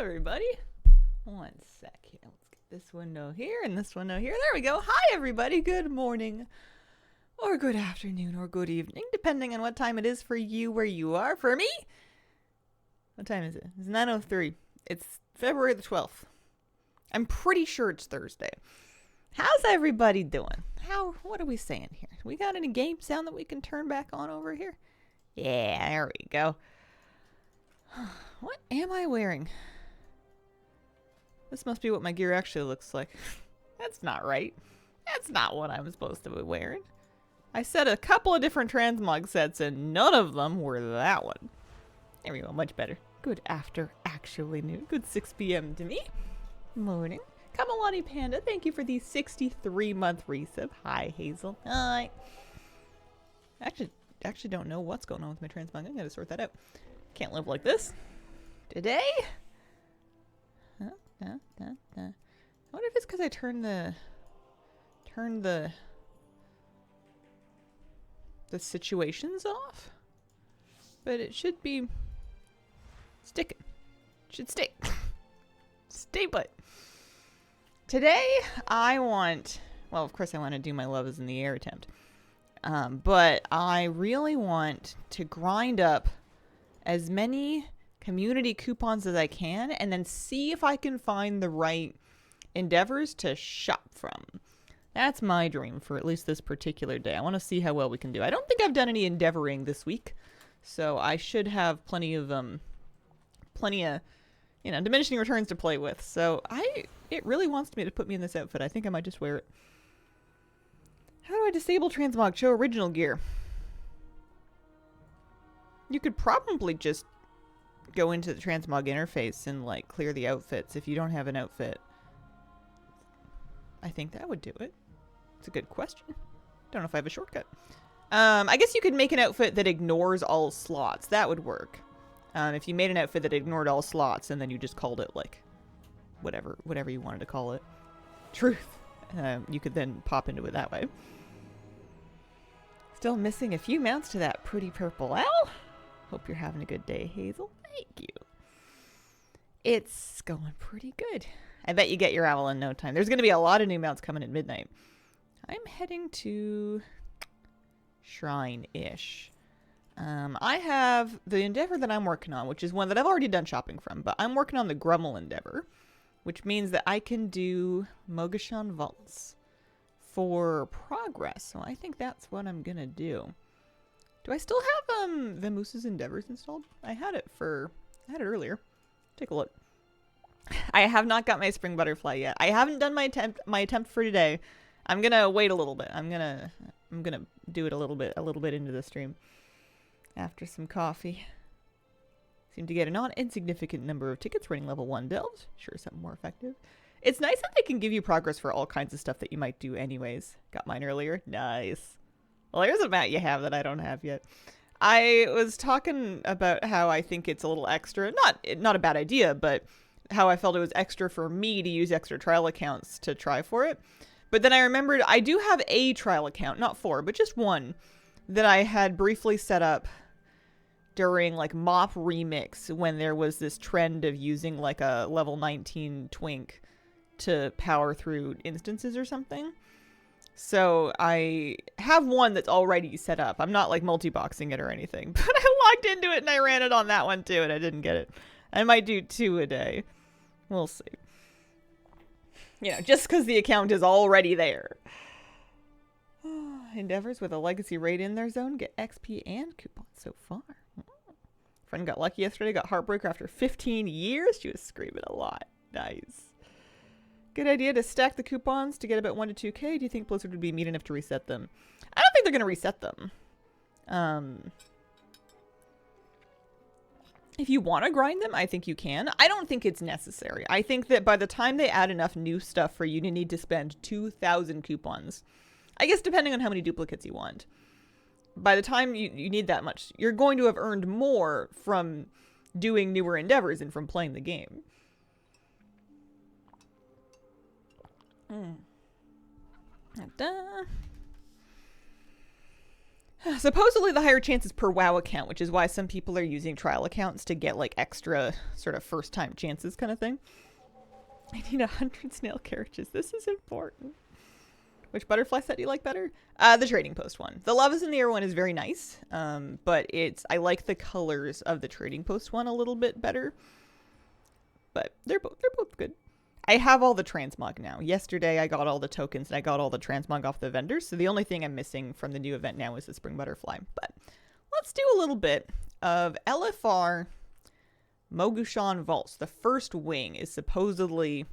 everybody. One sec here. Let's get this window here and this window here. There we go. Hi, everybody. Good morning, or good afternoon, or good evening, depending on what time it is for you where you are. For me, what time is it? It's 9:03. It's February the 12th. I'm pretty sure it's Thursday. How's everybody doing? What are we saying here? We got any game sound that we can turn back on over here? Yeah, there we go. What am I wearing? This must be what my gear actually looks like. That's not right. That's not what I'm supposed to be wearing. I set a couple of different transmog sets and none of them were that one. There we go, much better. Good actually noon. Good 6 p.m. to me. Morning. Kamalani Panda, thank you for the 63-month resub. Hi, Hazel. Hi. I actually don't know what's going on with my transmog. I gotta sort that out. Can't live like this. Today? I wonder if it's because I turned the situations off. But it should be sticking. It should stay. Stay put. Today I want, well, of course I want to do my Love is in the Air attempt. But I really want to grind up as many community coupons as I can and then see if I can find the right endeavors to shop from. That's my dream for at least this particular day. I want to see how well we can do. I don't think I've done any endeavoring this week, so I should have plenty of diminishing returns to play with. So it really wants me to put me in this outfit. I think I might just wear it. How do I disable transmog? Show original gear. You could probably just go into the transmog interface and like clear the outfits if you don't have an outfit. I think that would do it. It's a good question. Don't know if I have a shortcut. I guess you could make an outfit that ignores all slots. That would work. If you made an outfit that ignored all slots and then you just called it like whatever you wanted to call it. Truth. You could then pop into it that way. Still missing a few mounts to that pretty purple owl. Hope you're having a good day, Hazel. Thank you. It's going pretty good. I bet you get your owl in no time. There's going to be a lot of new mounts coming at midnight. I'm heading to Shrine-ish. I have the Endeavour that I'm working on, which is one that I've already done shopping from, but I'm working on the Grummel Endeavour, which means that I can do Mogashan Vaults for progress. So I think that's what I'm going to do. Do I still have Vamoose's Endeavors installed? I had it earlier. Take a look. I have not got my Spring Butterfly yet. I haven't done my attempt for today. I'm gonna wait a little bit. I'm gonna do it a little bit into the stream. After some coffee. Seem to get a non-insignificant number of tickets running level 1 delves. Sure, something more effective. It's nice that they can give you progress for all kinds of stuff that you might do anyways. Got mine earlier. Nice. Well, there's a mat you have that I don't have yet. I was talking about how I think it's a little extra. Not a bad idea, but how I felt it was extra for me to use extra trial accounts to try for it. But then I remembered I do have a trial account, not 4, but just one, that I had briefly set up during like MOP Remix when there was this trend of using like a level 19 twink to power through instances or something. So I have one that's already set up. I'm not like multi-boxing it or anything, but I logged into it and I ran it on that one too and I didn't get it. I might do 2 a day. We'll see. You know, just because the account is already there. Endeavors with a legacy raid in their zone get XP and coupons so far. Friend got lucky yesterday, got Heartbreaker after 15 years. She was screaming a lot. Nice. Good idea to stack the coupons to get about 1 to 2k. Do you think Blizzard would be mean enough to reset them? I don't think they're going to reset them. If you want to grind them, I think you can. I don't think it's necessary. I think that by the time they add enough new stuff for you to need to spend 2,000 coupons, I guess depending on how many duplicates you want, by the time you need that much, you're going to have earned more from doing newer endeavors and from playing the game. Supposedly the higher chances per WoW account, which is why some people are using trial accounts to get like extra sort of first time chances kind of thing. I need 100 snail carriages. This is important. Which butterfly set do you like better? The trading post one. The Love is in the Air one is very nice, but I like the colors of the trading post one a little bit better. But they're both good. I have all the transmog now. Yesterday I got all the tokens and I got all the transmog off the vendors. So the only thing I'm missing from the new event now is the spring butterfly. But let's do a little bit of LFR Mogushan Vaults. The first wing is supposedly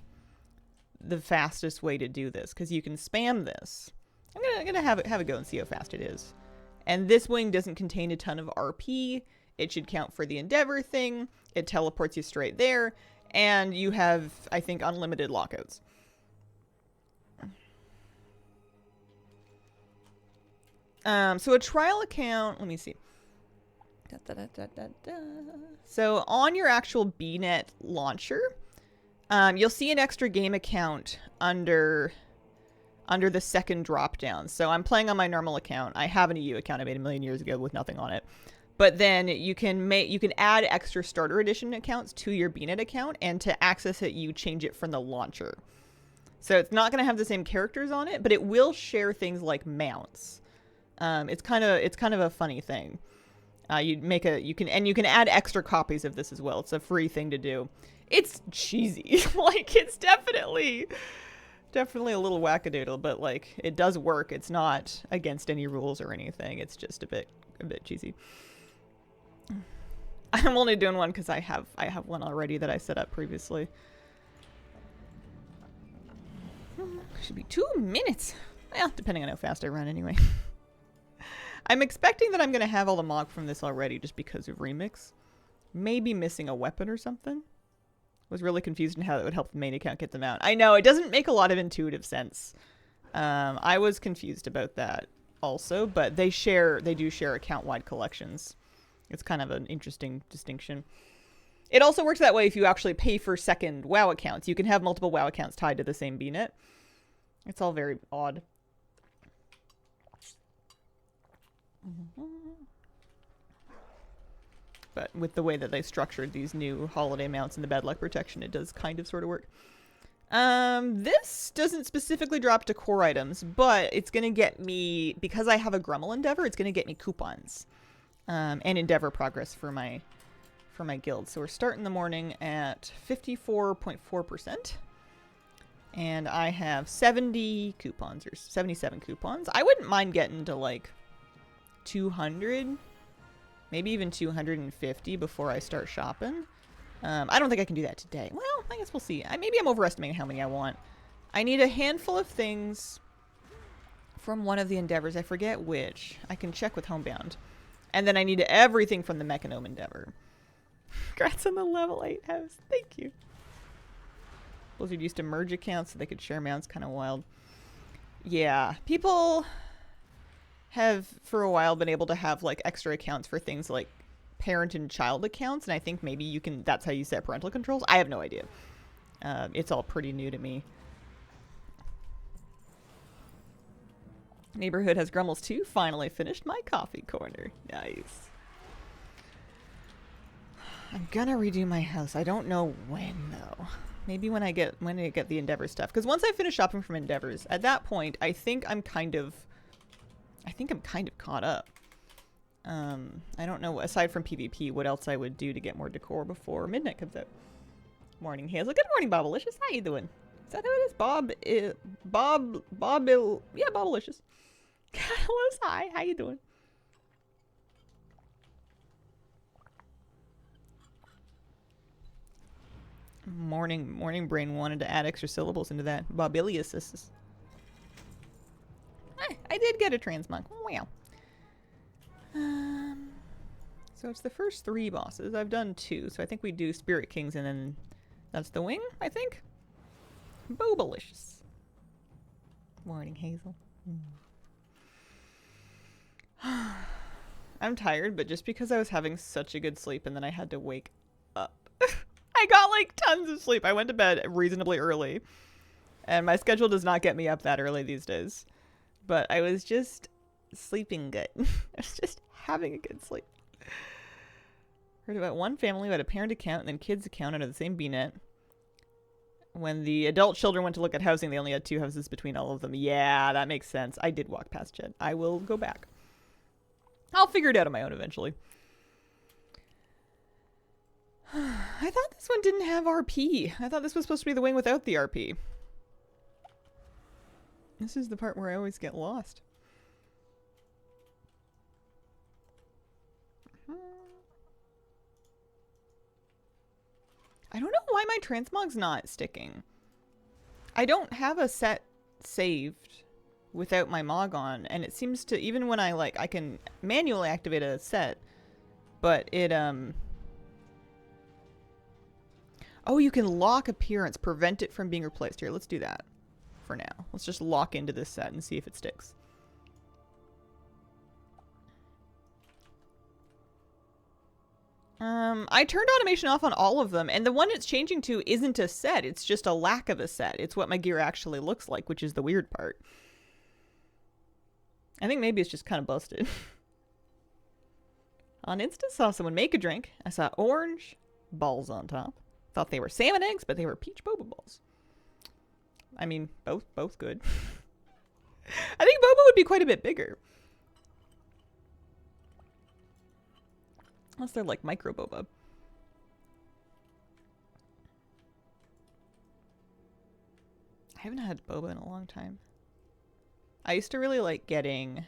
the fastest way to do this because you can spam this. I'm gonna have a go and see how fast it is. And this wing doesn't contain a ton of RP. It should count for the Endeavour thing. It teleports you straight there. And you have, I think, unlimited lockouts. So a trial account, let me see. So on your actual BNet launcher, you'll see an extra game account under the second drop down. So I'm playing on my normal account. I have an EU account I made a million years ago with nothing on it. But then you can add extra starter edition accounts to your BNet account, and to access it, you change it from the launcher. So it's not going to have the same characters on it, but it will share things like mounts. It's kind of a funny thing. You can add extra copies of this as well. It's a free thing to do. It's cheesy, like it's definitely a little wackadoodle, but like it does work. It's not against any rules or anything. It's just a bit cheesy. I'm only doing one because I have one already that I set up previously. Should be 2 minutes. Well, depending on how fast I run anyway. I'm expecting that I'm going to have all the mog from this already just because of Remix. Maybe missing a weapon or something. Was really confused in how it would help the main account get them out. I know, it doesn't make a lot of intuitive sense. I was confused about that also, but they do share account-wide collections. It's kind of an interesting distinction. It also works that way if you actually pay for second WoW accounts. You can have multiple WoW accounts tied to the same BNet. It's all very odd. But with the way that they structured these new holiday mounts and the bad luck protection, it does kind of sort of work. This doesn't specifically drop to core items, but it's going to get me, because I have a Grummel Endeavor, it's going to get me coupons. And Endeavor progress for my guild. So we're starting the morning at 54.4%. And I have 70 coupons, or 77 coupons. I wouldn't mind getting to like 200, maybe even 250 before I start shopping. I don't think I can do that today. Well, I guess we'll see. Maybe I'm overestimating how many I want. I need a handful of things from one of the Endeavors. I forget which. I can check with Homebound. And then I need everything from the Mechanome Endeavor. Congrats on the level 8 house. Thank you. Blizzard used to merge accounts so they could share mounts. Kind of wild. Yeah. People have, for a while, been able to have, like, extra accounts for things like parent and child accounts. And I think maybe you can... That's how you set parental controls. I have no idea. It's all pretty new to me. Neighborhood has Grummels too. Finally finished my coffee corner. Nice. I'm gonna redo my house. I don't know when though. Maybe when I get the Endeavor stuff. Because once I finish shopping from Endeavors, at that point, I think I'm kind of caught up. I don't know, aside from PvP, what else I would do to get more decor before midnight comes out. Morning, Hazel. Good morning, Bobalicious. How you doing? Is that who it is? Yeah, Bobalicious. Catalyst, hi. How you doing? Morning brain wanted to add extra syllables into that. Bobilius. I did get a transmog. Wow. So it's the first 3 bosses. I've done 2, so I think we do Spirit Kings and then that's the wing, I think. Bobalicious. Morning, Hazel. I'm tired, but just because I was having such a good sleep and then I had to wake up. I got like tons of sleep. I went to bed reasonably early. And my schedule does not get me up that early these days. But I was just sleeping good. I was just having a good sleep. Heard about one family who had a parent account and then kids account under the same BNet. When the adult children went to look at housing, they only had 2 houses between all of them. Yeah, that makes sense. I did walk past Jed. I will go back. I'll figure it out on my own eventually. I thought this one didn't have RP. I thought this was supposed to be the wing without the RP. This is the part where I always get lost. I don't know why my transmog's not sticking. I don't have a set saved without my mog on, and it seems to, even when I can manually activate a set, but it, oh, you can lock appearance, prevent it from being replaced. Here, let's do that for now. Let's just lock into this set and see if it sticks. I turned automation off on all of them, and the one it's changing to isn't a set. It's just a lack of a set. It's what my gear actually looks like, which is the weird part. I think maybe it's just kind of busted. On Insta, saw someone make a drink. I saw orange balls on top. Thought they were salmon eggs, but they were peach boba balls. I mean, both good. I think boba would be quite a bit bigger. Unless they're like micro boba. I haven't had boba in a long time. I used to really like getting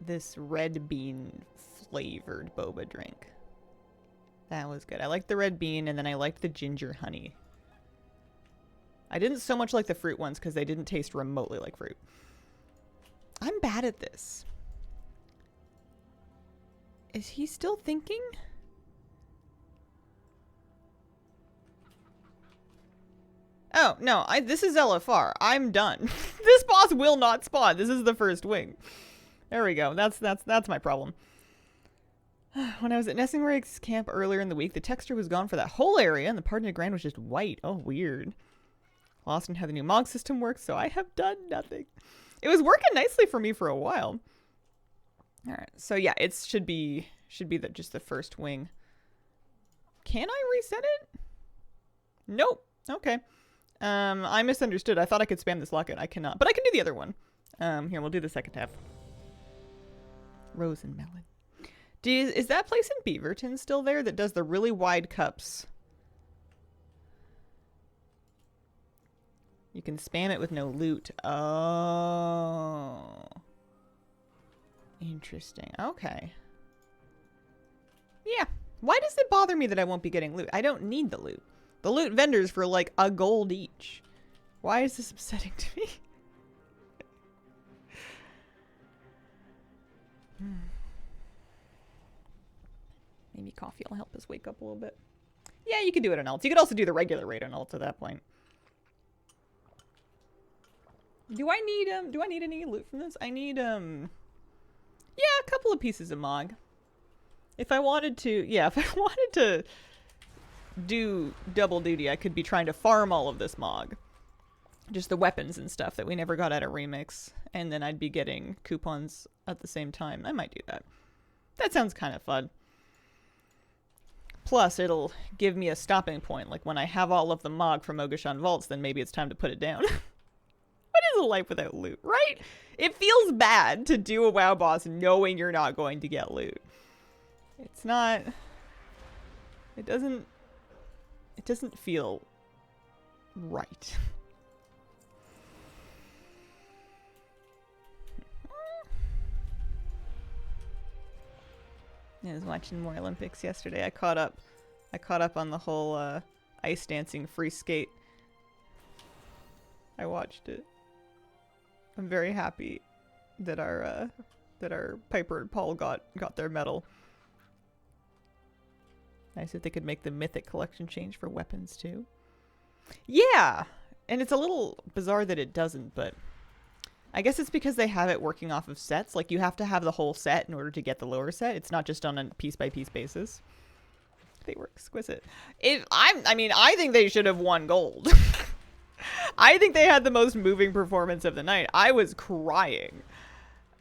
this red bean flavored boba drink. That was good. I liked the red bean, and then I liked the ginger honey. I didn't so much like the fruit ones because they didn't taste remotely like fruit. I'm bad at this. Is he still thinking? Oh, no, this is LFR. I'm done. This boss will not spawn. This is the first wing. There we go. That's my problem. When I was at Nesting Riggs camp earlier in the week, the texture was gone for that whole area, and the part in the ground was just white. Oh, weird. Lost in how the new mog system works, so I have done nothing. It was working nicely for me for a while. All right, so yeah, it should be just the first wing. Can I reset it? Nope. Okay. I misunderstood. I thought I could spam this lockout. I cannot, but I can do the other one. Here, we'll do the second half. Rose and melon. Is that place in Beaverton still there that does the really wide cups? You can spam it with no loot. Oh. Interesting. Okay. Yeah. Why does it bother me that I won't be getting loot? I don't need the loot. The loot vendors for like a gold each. Why is this upsetting to me? Maybe coffee will help us wake up a little bit. Yeah, you could do it on alts. You could also do the regular raid on alts at that point. Do I need any loot from this? I need yeah, a couple of pieces of mog. If I wanted to, yeah, if I wanted to do double duty, I could be trying to farm all of this mog. Just the weapons and stuff that we never got out of Remix, and then I'd be getting coupons at the same time. I might do that. That sounds kind of fun. Plus, it'll give me a stopping point. Like when I have all of the mog from Mogashan Vaults, then maybe it's time to put it down. What is a life without loot, right? It feels bad to do a WoW boss knowing you're not going to get loot. It's not... It doesn't feel right. I was watching more Olympics yesterday. I caught up on the whole ice dancing free skate. I watched it. I'm very happy that our Piper and Paul got their medal. Nice if they could make the Mythic collection change for weapons too. Yeah, and it's a little bizarre that it doesn't, but I guess it's because they have it working off of sets. Like you have to have the whole set in order to get the lower set. It's not just on a piece by piece basis. They were exquisite. I mean, I think they should have won gold. I think they had the most moving performance of the night. I was crying.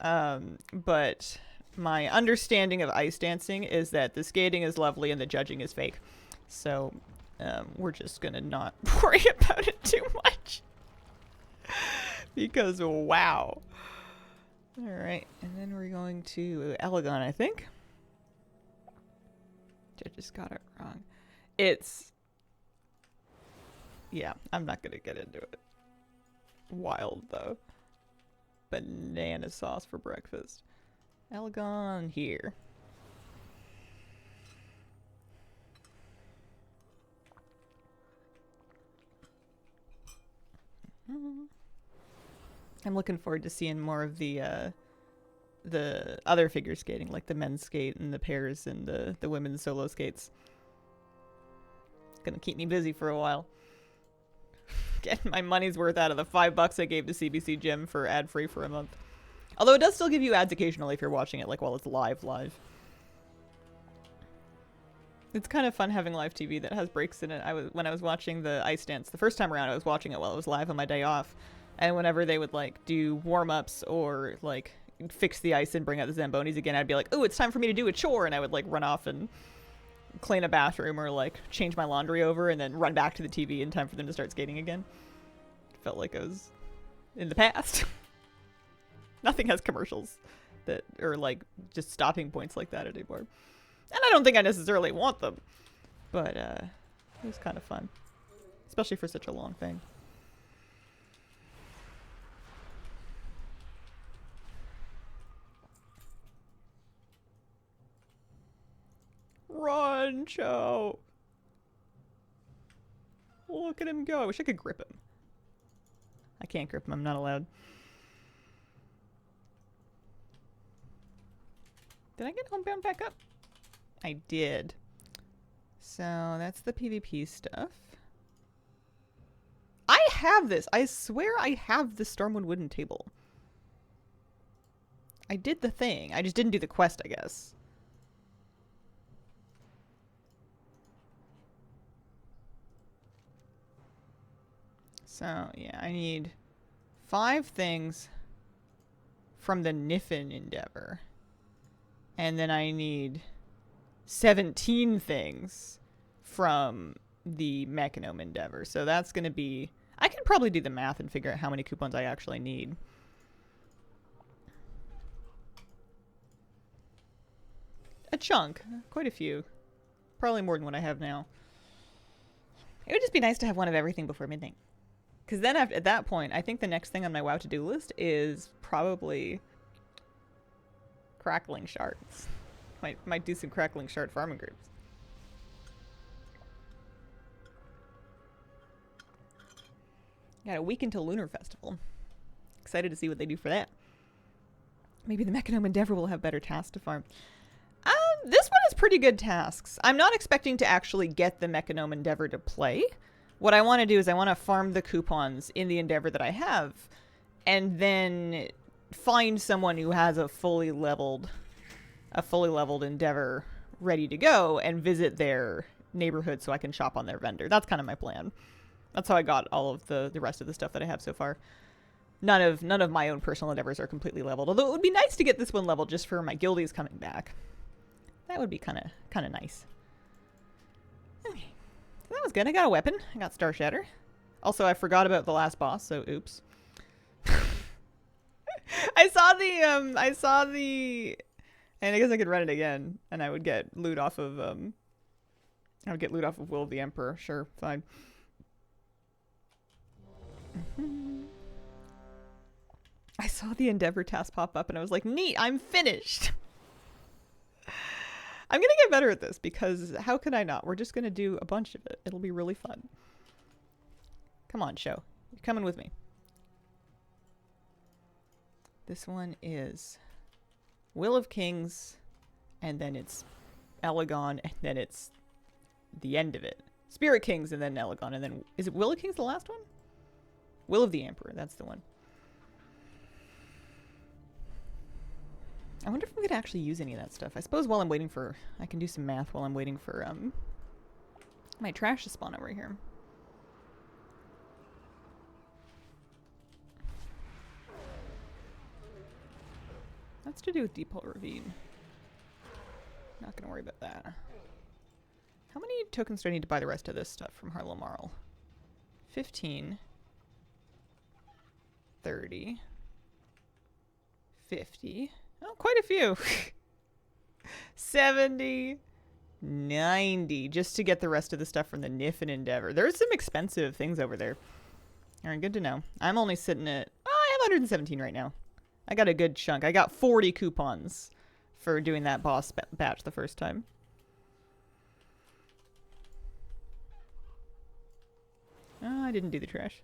But my understanding of ice dancing is that the skating is lovely and the judging is fake. So we're just going to not worry about it too much. Because, wow. Alright, and then we're going to Elegon, I think. I just got it wrong. It's... Yeah, I'm not going to get into it. Wild, though. Banana sauce for breakfast. Elegon here. I'm looking forward to seeing more of the other figure skating, like the men's skate and the pairs and the women's solo skates. Gonna keep me busy for a while. Getting my money's worth out of the $5 I gave to CBC Gym for ad-free for a month. Although it does still give you ads occasionally if you're watching it, like, while it's live. It's kind of fun having live TV that has breaks in it. When I was watching the ice dance the first time around, I was watching it while it was live on my day off. And whenever they would, like, do warm-ups or, like, fix the ice and bring out the Zambonis again, I'd be like, oh, it's time for me to do a chore. And I would, like, run off and clean a bathroom or, like, change my laundry over and then run back to the TV in time for them to start skating again. Felt like I was in the past. Nothing has commercials that are, like, just stopping points like that anymore. And I don't think I necessarily want them. But, it was kind of fun. Especially for such a long thing. Run, Cho! Look at him go. I wish I could grip him. I can't grip him. I'm not allowed. Did I get homebound back up? I did. So that's the PvP stuff. I have this. I swear I have the Stormwind wooden table. I did the thing. I just didn't do the quest, I guess. So, yeah, I need 5 things from the Niffin Endeavour. And then I need 17 things from the Mechanome Endeavour. So that's going to be... I can probably do the math and figure out how many coupons I actually need. A chunk. Quite a few. Probably more than what I have now. It would just be nice to have one of everything before midnight. Because then at that point, I think the next thing on my WoW to-do list is probably crackling shards. Might do some crackling shard farming groups. Got a week until Lunar Festival. Excited to see what they do for that. Maybe the Mechanome Endeavour will have better tasks to farm. This one has pretty good tasks. I'm not expecting to actually get the Mechanome Endeavour to play. What I want to do is I want to farm the coupons in the Endeavour that I have, and then find someone who has a fully leveled Endeavour ready to go and visit their neighborhood so I can shop on their vendor. That's kind of my plan. That's how I got all of the rest of the stuff that I have so far. None of my own personal Endeavours are completely leveled, although it would be nice to get this one leveled just for my guildies coming back. That would be kind of nice. Okay. So that was good. I got a weapon. I got Star Shatter. Also, I forgot about the last boss, so oops. I saw the and I guess I could run it again and I would get loot off of Will of the Emperor. Sure, fine. I saw the Endeavour task pop up and I was like, neat, I'm finished. I'm going to get better at this because how could I not? We're just going to do a bunch of it. It'll be really fun. Come on, show. You're coming with me. This one is Will of Kings, and then it's Elegon, and then it's the end of it. Spirit Kings, and then Elegon, and then... Is it Will of Kings the last one? Will of the Emperor, that's the one. I wonder if I'm going to actually use any of that stuff. I suppose while I'm waiting for... I can do some math while I'm waiting for my trash to spawn over here. That's to do with Depot Ravine. Not gonna worry about that. How many tokens do I need to buy the rest of this stuff from Harlow Marl? 15. 30. 50. Oh, quite a few. 70. 90. Just to get the rest of the stuff from the NIF and Endeavour. There's some expensive things over there. Alright, good to know. I'm only sitting at... Oh, I have 117 right now. I got a good chunk. I got 40 coupons for doing that boss batch the first time. Oh, I didn't do the trash.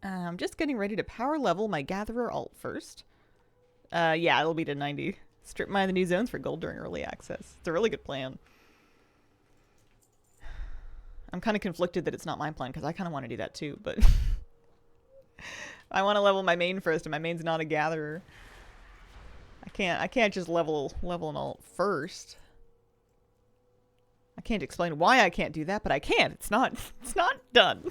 I'm just getting ready to power level my Gatherer alt first. Yeah, it'll be to 90. Strip mine the new zones for gold during early access. It's a really good plan. I'm kind of conflicted that it's not my plan because I kind of want to do that too, but I want to level my main first, and my main's not a Gatherer. I can't just level an alt first. I can't explain why I can't do that, but I can't. It's not done.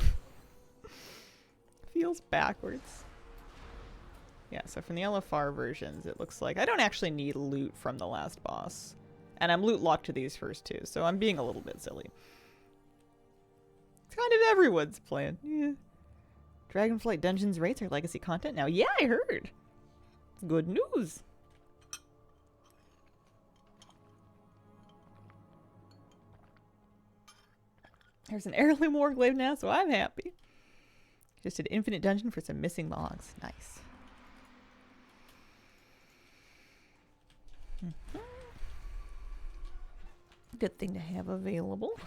Feels backwards. Yeah, so from the LFR versions, it looks like I don't actually need loot from the last boss. And I'm loot locked to these first two, so I'm being a little bit silly. It's kind of everyone's plan. Yeah. Dragonflight Dungeons rates are legacy content now. Yeah, I heard. It's good news. There's an heirloom warglaive now, so I'm happy. Just an infinite dungeon for some missing logs. Nice. Good thing to have available.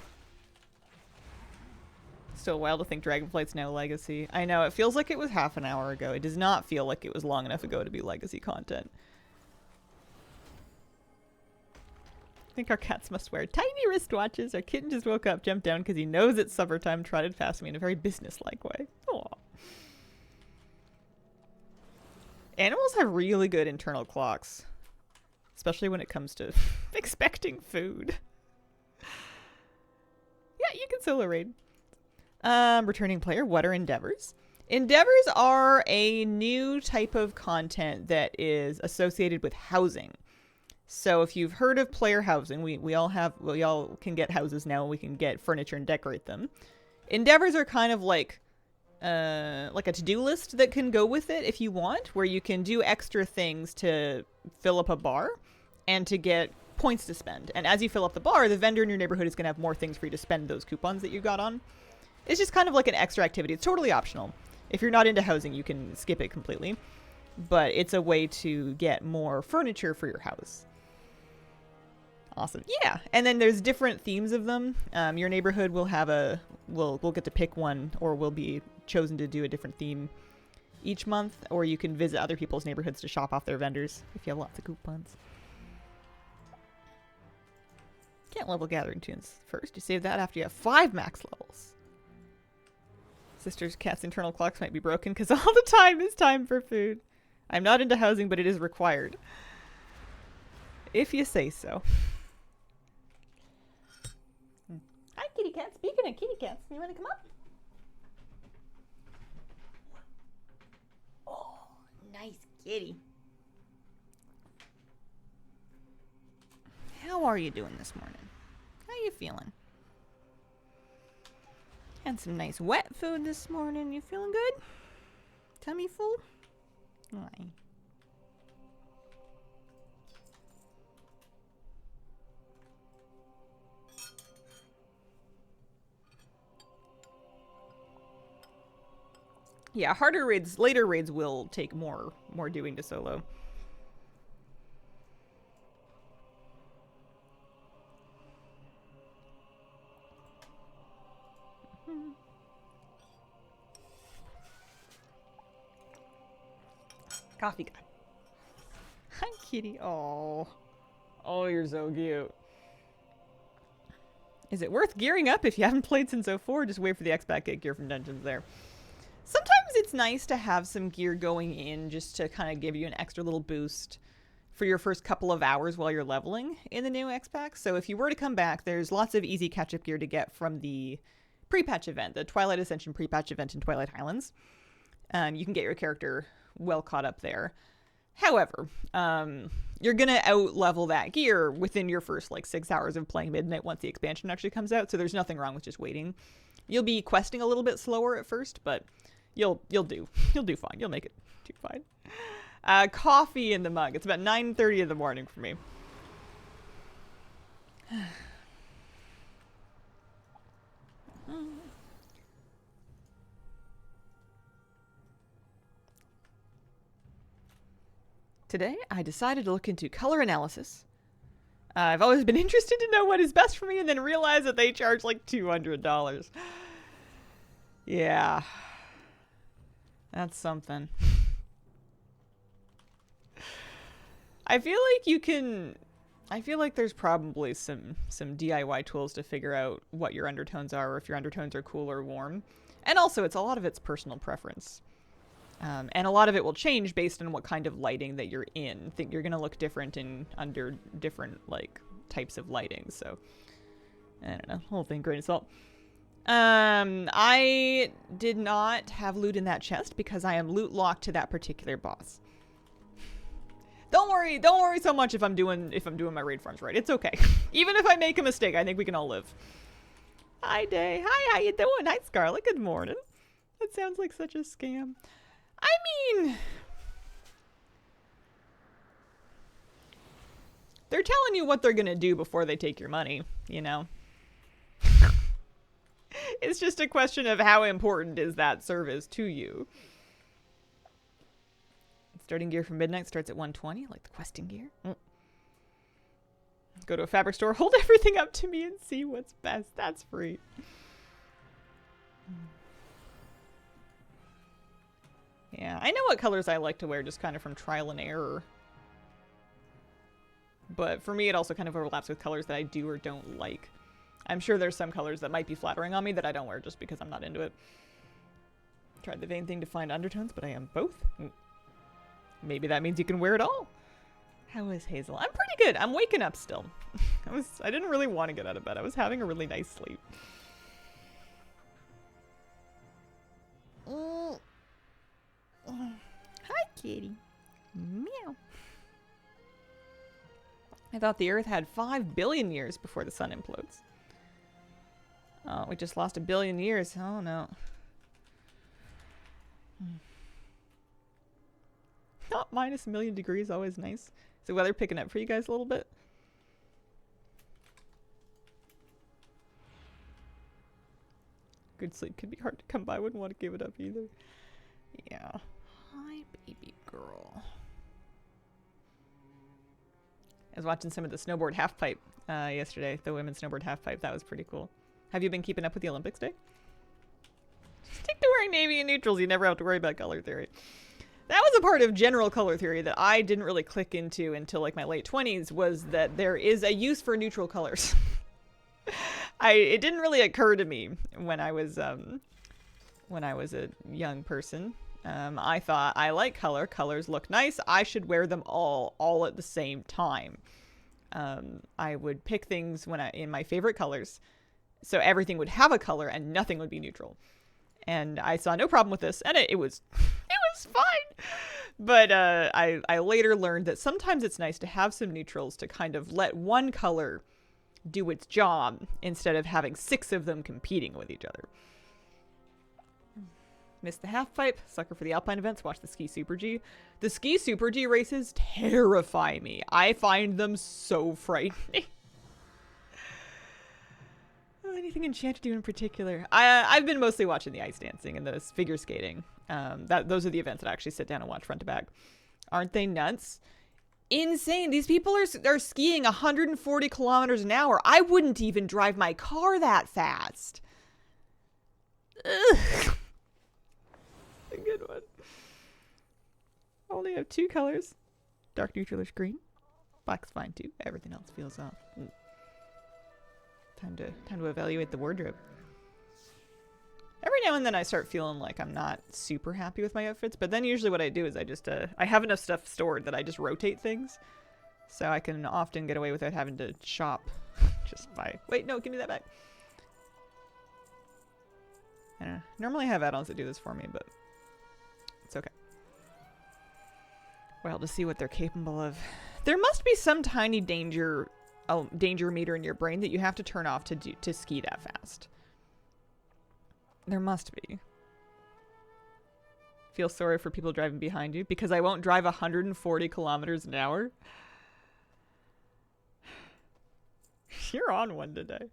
Still wild to think Dragonflight's now legacy. I know, it feels like it was half an hour ago. It does not feel like it was long enough ago to be legacy content. I think our cats must wear tiny wristwatches. Our kitten just woke up, jumped down because he knows it's supper time, trotted past me in a very business-like way. Aww. Animals have really good internal clocks. Especially when it comes to expecting food. Yeah, you can solo raid. Returning player, what are Endeavors? Endeavors are a new type of content that is associated with housing. So if you've heard of player housing, we all can get houses now. We can get furniture and decorate them. Endeavors are kind of like a to-do list that can go with it if you want, where you can do extra things to fill up a bar and to get points to spend. And as you fill up the bar, the vendor in your neighborhood is going to have more things for you to spend those coupons that you got on. It's just kind of like an extra activity. It's totally optional. If you're not into housing, you can skip it completely. But it's a way to get more furniture for your house. Awesome. Yeah. And then there's different themes of them. Your neighborhood will have we'll get to pick one, or will be chosen to do a different theme each month, or you can visit other people's neighborhoods to shop off their vendors if you have lots of coupons. Can't level gathering tunes first. You save that after you have 5 max levels. Sister's cat's internal clocks might be broken because all the time is time for food. I'm not into housing, but it is required. If you say so. Hi, kitty cat. Speaking of kitty cats, you want to come up? Oh, nice kitty. How are you doing this morning? How you feeling? Had some nice wet food this morning. You feeling good? Tummy full? Aye. Yeah, harder raids, later raids will take more doing to solo. Coffee guy. Hi, kitty. Oh, you're so cute. Is it worth gearing up if you haven't played since 04? Just wait for the X-Pack get gear from Dungeons there. Sometimes it's nice to have some gear going in just to kind of give you an extra little boost for your first couple of hours while you're leveling in the new X-Pack. So if you were to come back, there's lots of easy catch-up gear to get from the pre-patch event, the Twilight Ascension pre-patch event in Twilight Highlands. You can get your character well caught up there. However, you're going to out-level that gear within your first, like, 6 hours of playing Midnight once the expansion actually comes out, so there's nothing wrong with just waiting. You'll be questing a little bit slower at first, but you'll do. You'll do fine. You'll make it do fine. Coffee in the mug. It's about 9:30 in the morning for me. Today, I decided to look into color analysis. I've always been interested to know what is best for me and then realize that they charge like $200. Yeah. That's something. I feel like there's probably some DIY tools to figure out what your undertones are, or if your undertones are cool or warm. And also, a lot of it's personal preference. And a lot of it will change based on what kind of lighting that you're in. I think you're going to look different under different, like, types of lighting. So, I don't know. Whole thing, grain of salt. I did not have loot in that chest because I am loot locked to that particular boss. Don't worry so much if I'm doing my raid farms right. It's okay. Even if I make a mistake, I think we can all live. Hi, Day. Hi, how you doing? Hi, Scarlet. Good morning. That sounds like such a scam. I mean, they're telling you what they're going to do before they take your money, you know? It's just a question of how important is that service to you. Starting gear from Midnight starts at 120, like the questing gear. Go to a fabric store, hold everything up to me and see what's best. That's free. Yeah, I know what colors I like to wear just kind of from trial and error. But for me, it also kind of overlaps with colors that I do or don't like. I'm sure there's some colors that might be flattering on me that I don't wear just because I'm not into it. Tried the vain thing to find undertones, but I am both. Maybe that means you can wear it all. How is Hazel? I'm pretty good. I'm waking up still. I didn't really want to get out of bed. I was having a really nice sleep. Hi, kitty. Meow. I thought the Earth had 5 billion years before the sun implodes. Oh, we just lost 1 billion years. Oh, no. Not minus 1 million degrees, always nice. Is the weather picking up for you guys a little bit? Good sleep can be hard to come by. Wouldn't want to give it up either. Yeah. Hi, baby girl. I was watching some of the snowboard halfpipe yesterday. The women's snowboard halfpipe. That was pretty cool. Have you been keeping up with the Olympics Day? Stick to wearing navy and neutrals. You never have to worry about color theory. That was a part of general color theory that I didn't really click into until like my late 20s, was that there is a use for neutral colors. It didn't really occur to me when I was a young person. I thought, I like color. Colors look nice. I should wear them all at the same time. I would pick things in my favorite colors, so everything would have a color and nothing would be neutral. And I saw no problem with this, and it was fine. But I later learned that sometimes it's nice to have some neutrals to kind of let one color do its job instead of having 6 of them competing with each other. Missed the half pipe. Sucker for the Alpine events. Watch the Ski Super G. The Ski Super G races terrify me. I find them so frightening. Anything Enchanted do in particular? I've been mostly watching the ice dancing and the figure skating. Those are the events that I actually sit down and watch front to back. Aren't they nuts? Insane. These people are skiing 140 kilometers an hour. I wouldn't even drive my car that fast. Ugh. A good one. I only have 2 colors. Dark neutralish green. Black's fine too. Everything else feels off. Time to evaluate the wardrobe. Every now and then I start feeling like I'm not super happy with my outfits, but then usually what I do is I have enough stuff stored that I just rotate things. So I can often get away without having to shop just by... Wait, no, give me that back. I don't know. Normally I have add-ons that do this for me, but it's okay. well to see what they're capable of. There must be some tiny danger meter in your brain that you have to turn off to ski that fast. There must be. Feel sorry for people driving behind you because I won't drive 140 kilometers an hour. You're on one today.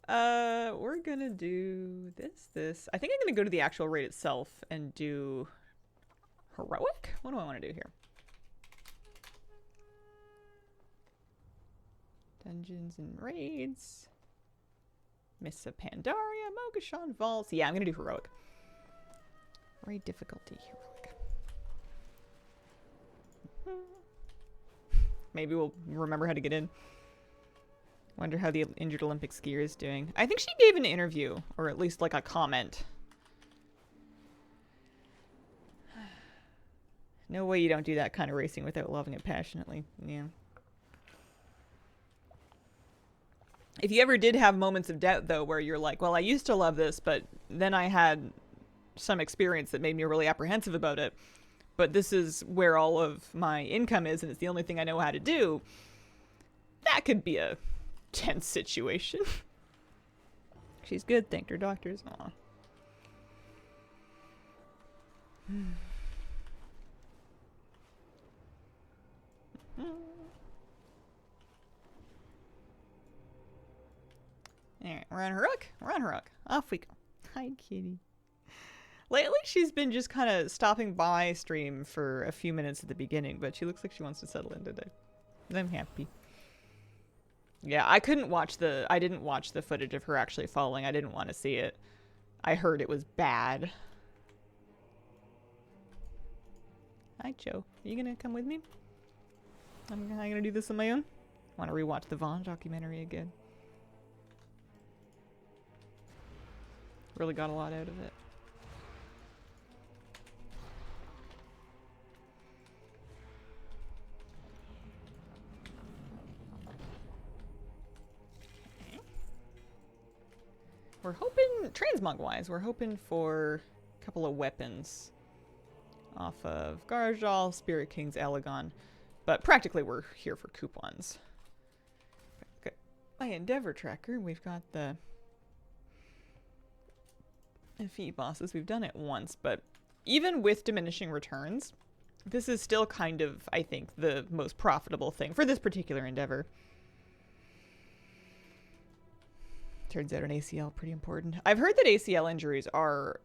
We're gonna do this. I think I'm gonna go to the actual raid itself and do heroic? What do I want to do here? Dungeons and raids. Mists of Pandaria, Mogashan Vaults. Yeah, I'm gonna do heroic. Raid difficulty, heroic. Maybe we'll remember how to get in. Wonder how the injured Olympic skier is doing. I think she gave an interview, or at least like a comment. No way you don't do that kind of racing without loving it passionately. Yeah. If you ever did have moments of doubt, though, where you're like, well, I used to love this, but then I had some experience that made me really apprehensive about it, but this is where all of my income is, and it's the only thing I know how to do, that could be a tense situation. She's good, thanked her doctors. Aw. Alright, we're on heroic. We're on heroic. Off we go. Hi, kitty. Lately, she's been just kind of stopping by stream for a few minutes at the beginning, but she looks like she wants to settle in today. I'm happy. Yeah, I didn't watch the footage of her actually falling. I didn't want to see it. I heard it was bad. Hi, Joe. Are you gonna come with me? I'm gonna do this on my own. Want to rewatch the Vaughn documentary again. Really got a lot out of it. We're hoping, transmog-wise, we're hoping for a couple of weapons off of Garjal, Spirit King's Elegon, but practically we're here for coupons. Okay. My Endeavour tracker, we've got the defeat bosses. We've done it once, but even with diminishing returns, this is still kind of, I think, the most profitable thing for this particular Endeavour. Turns out an ACL pretty important. I've heard that ACL injuries are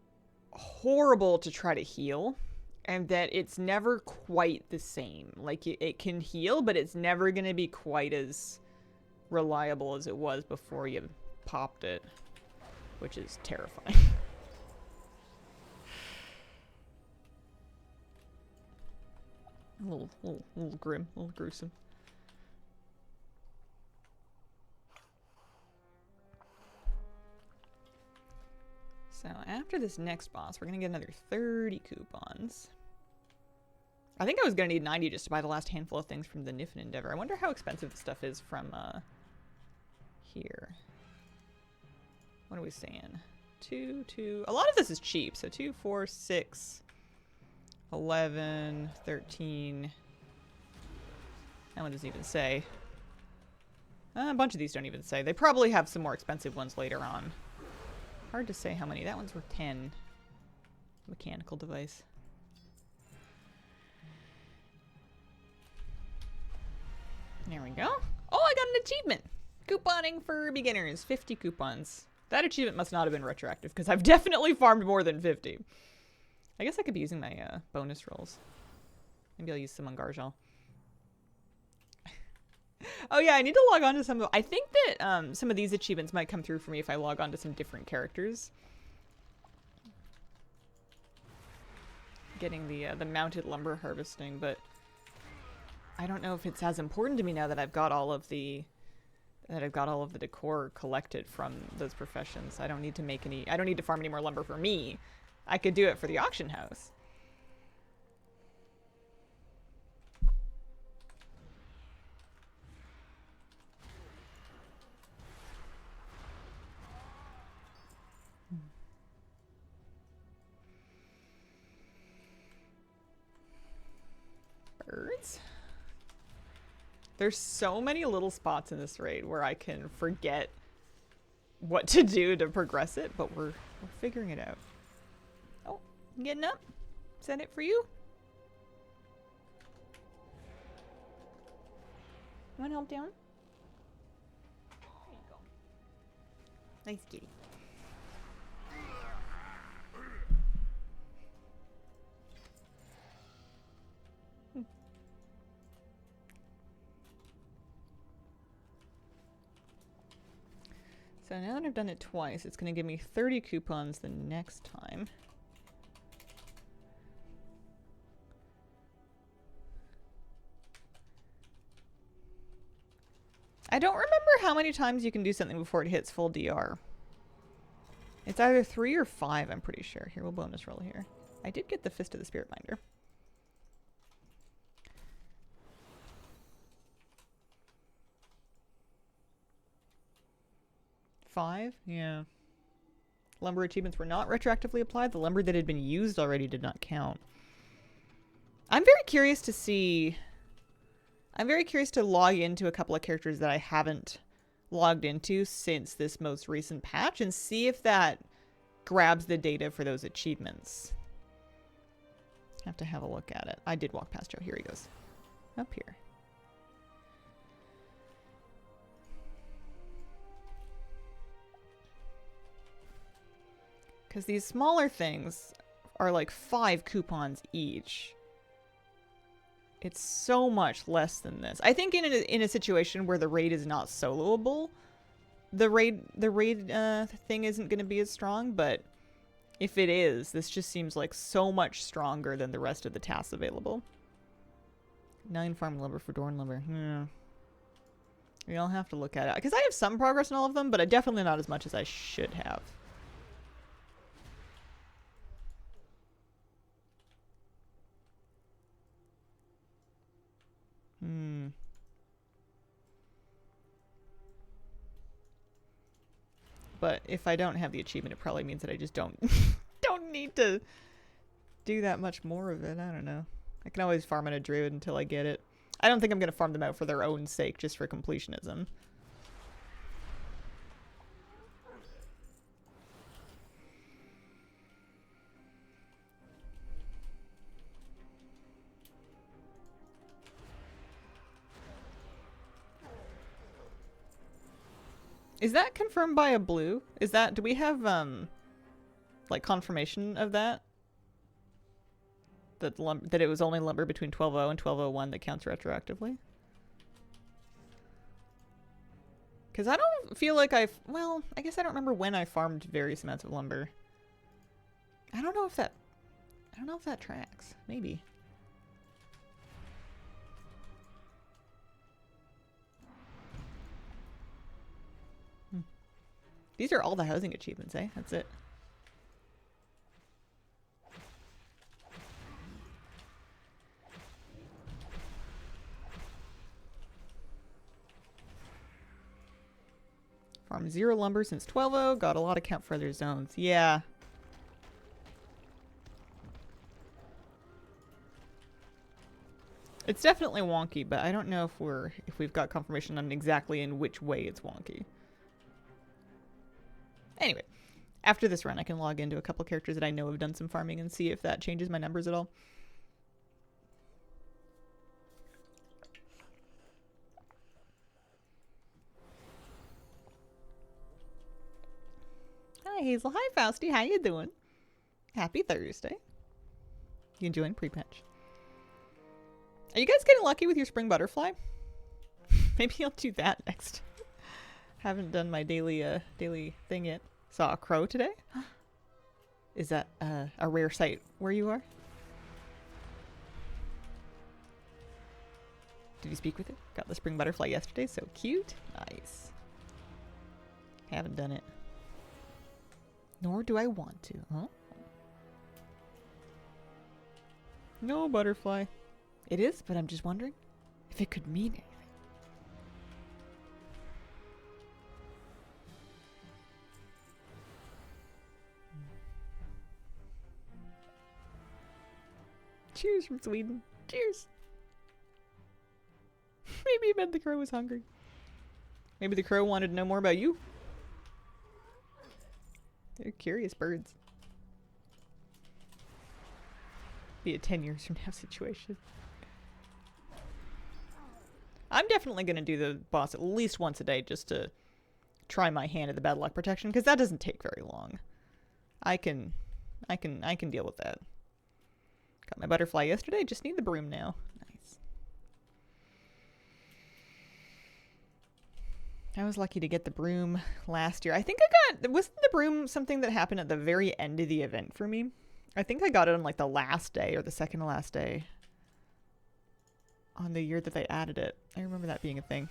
horrible to try to heal, and that it's never quite the same. Like, it can heal, but it's never going to be quite as reliable as it was before you popped it, which is terrifying. A little grim, a little gruesome. So after this next boss, we're going to get another 30 coupons. I think I was going to need 90 just to buy the last handful of things from the Niffen Endeavour. I wonder how expensive the stuff is from here. What are we saying? 2. A lot of this is cheap. So 2, 4, 6, 11, 13. That one doesn't even say. A bunch of these don't even say. They probably have some more expensive ones later on. Hard to say how many. That one's worth 10. Mechanical device. There we go. Oh, I got an achievement. Couponing for beginners. 50 coupons. That achievement must not have been retroactive because I've definitely farmed more than 50. I guess I could be using my bonus rolls. Maybe I'll use some on Garjal. Oh yeah, I need to log on to some of... I think that some of these achievements might come through for me if I log on to some different characters. Getting the mounted lumber harvesting, but I don't know if it's as important to me now that I've got all of the decor collected from those professions. I don't need to make any... I don't need to farm any more lumber for me. I could do it for the auction house. spots. There's so many little spots in this raid where I can forget what to do to progress it, but we're figuring it out. Oh, I'm getting up. Is that it for you? You want help down? There you go. Nice kitty. So now that I've done it twice, it's going to give me 30 coupons the next time. I don't remember how many times you can do something before it hits full DR. It's either 3 or 5, I'm pretty sure. Here, we'll bonus roll here. I did get the Fist of the Spirit Binder. Five? Yeah. Lumber achievements were not retroactively applied. The lumber that had been used already did not count. I'm very curious to see... I'm very curious to log into a couple of characters that I haven't logged into since this most recent patch and see if that grabs the data for those achievements. Have to have a look at it. I did walk past Joe. Here he goes. Up here. Because these smaller things are like 5 coupons each. It's so much less than this. I think in a situation where the raid is not soloable, the raid thing isn't going to be as strong, but if it is, this just seems like so much stronger than the rest of the tasks available. 9 farm lumber for Dorn lumber. Yeah. I'll have to look at it. Because I have some progress in all of them, but definitely not as much as I should have. But if I don't have the achievement, it probably means that I just don't need to do that much more of it. I don't know. I can always farm in a druid until I get it. I don't think I'm going to farm them out for their own sake, just for completionism. Is that confirmed by a blue? Is that, do we have, like, confirmation of that? That it was only lumber between 12.0 and 12.01 that counts retroactively? Because I don't feel like well, I guess I don't remember when I farmed various amounts of lumber. I don't know if that tracks. Maybe. These are all the housing achievements, eh? That's it. Farm 0 lumber since 12.0. Got a lot of count for other zones. Yeah. It's definitely wonky, but I don't know if we've got confirmation on exactly in which way it's wonky. Anyway, after this run, I can log into a couple characters that I know have done some farming and see if that changes my numbers at all. Hi, Hazel. Hi, Fausty. How you doing? Happy Thursday. You enjoying pre-patch? Are you guys getting lucky with your spring butterfly? Maybe I'll do that next. Haven't done my daily thing yet. Saw a crow today. Is that a rare sight where you are? Did you speak with it? Got the spring butterfly yesterday. So cute. Nice. Haven't done it. Nor do I want to. Huh? No butterfly. It is, but I'm just wondering if it could mean anything. Cheers from Sweden. Cheers. Maybe he meant the crow was hungry. Maybe the crow wanted to know more about you. They're curious birds. Be a 10 years from now situation. I'm definitely going to do the boss at least once a day just to try my hand at the bad luck protection, because that doesn't take very long. I can deal with that. Got my butterfly yesterday, just need the broom now. Nice. I was lucky to get the broom last year. I think wasn't the broom something that happened at the very end of the event for me? I think I got it on like the last day or the second to last day on the year that they added it. I remember that being a thing.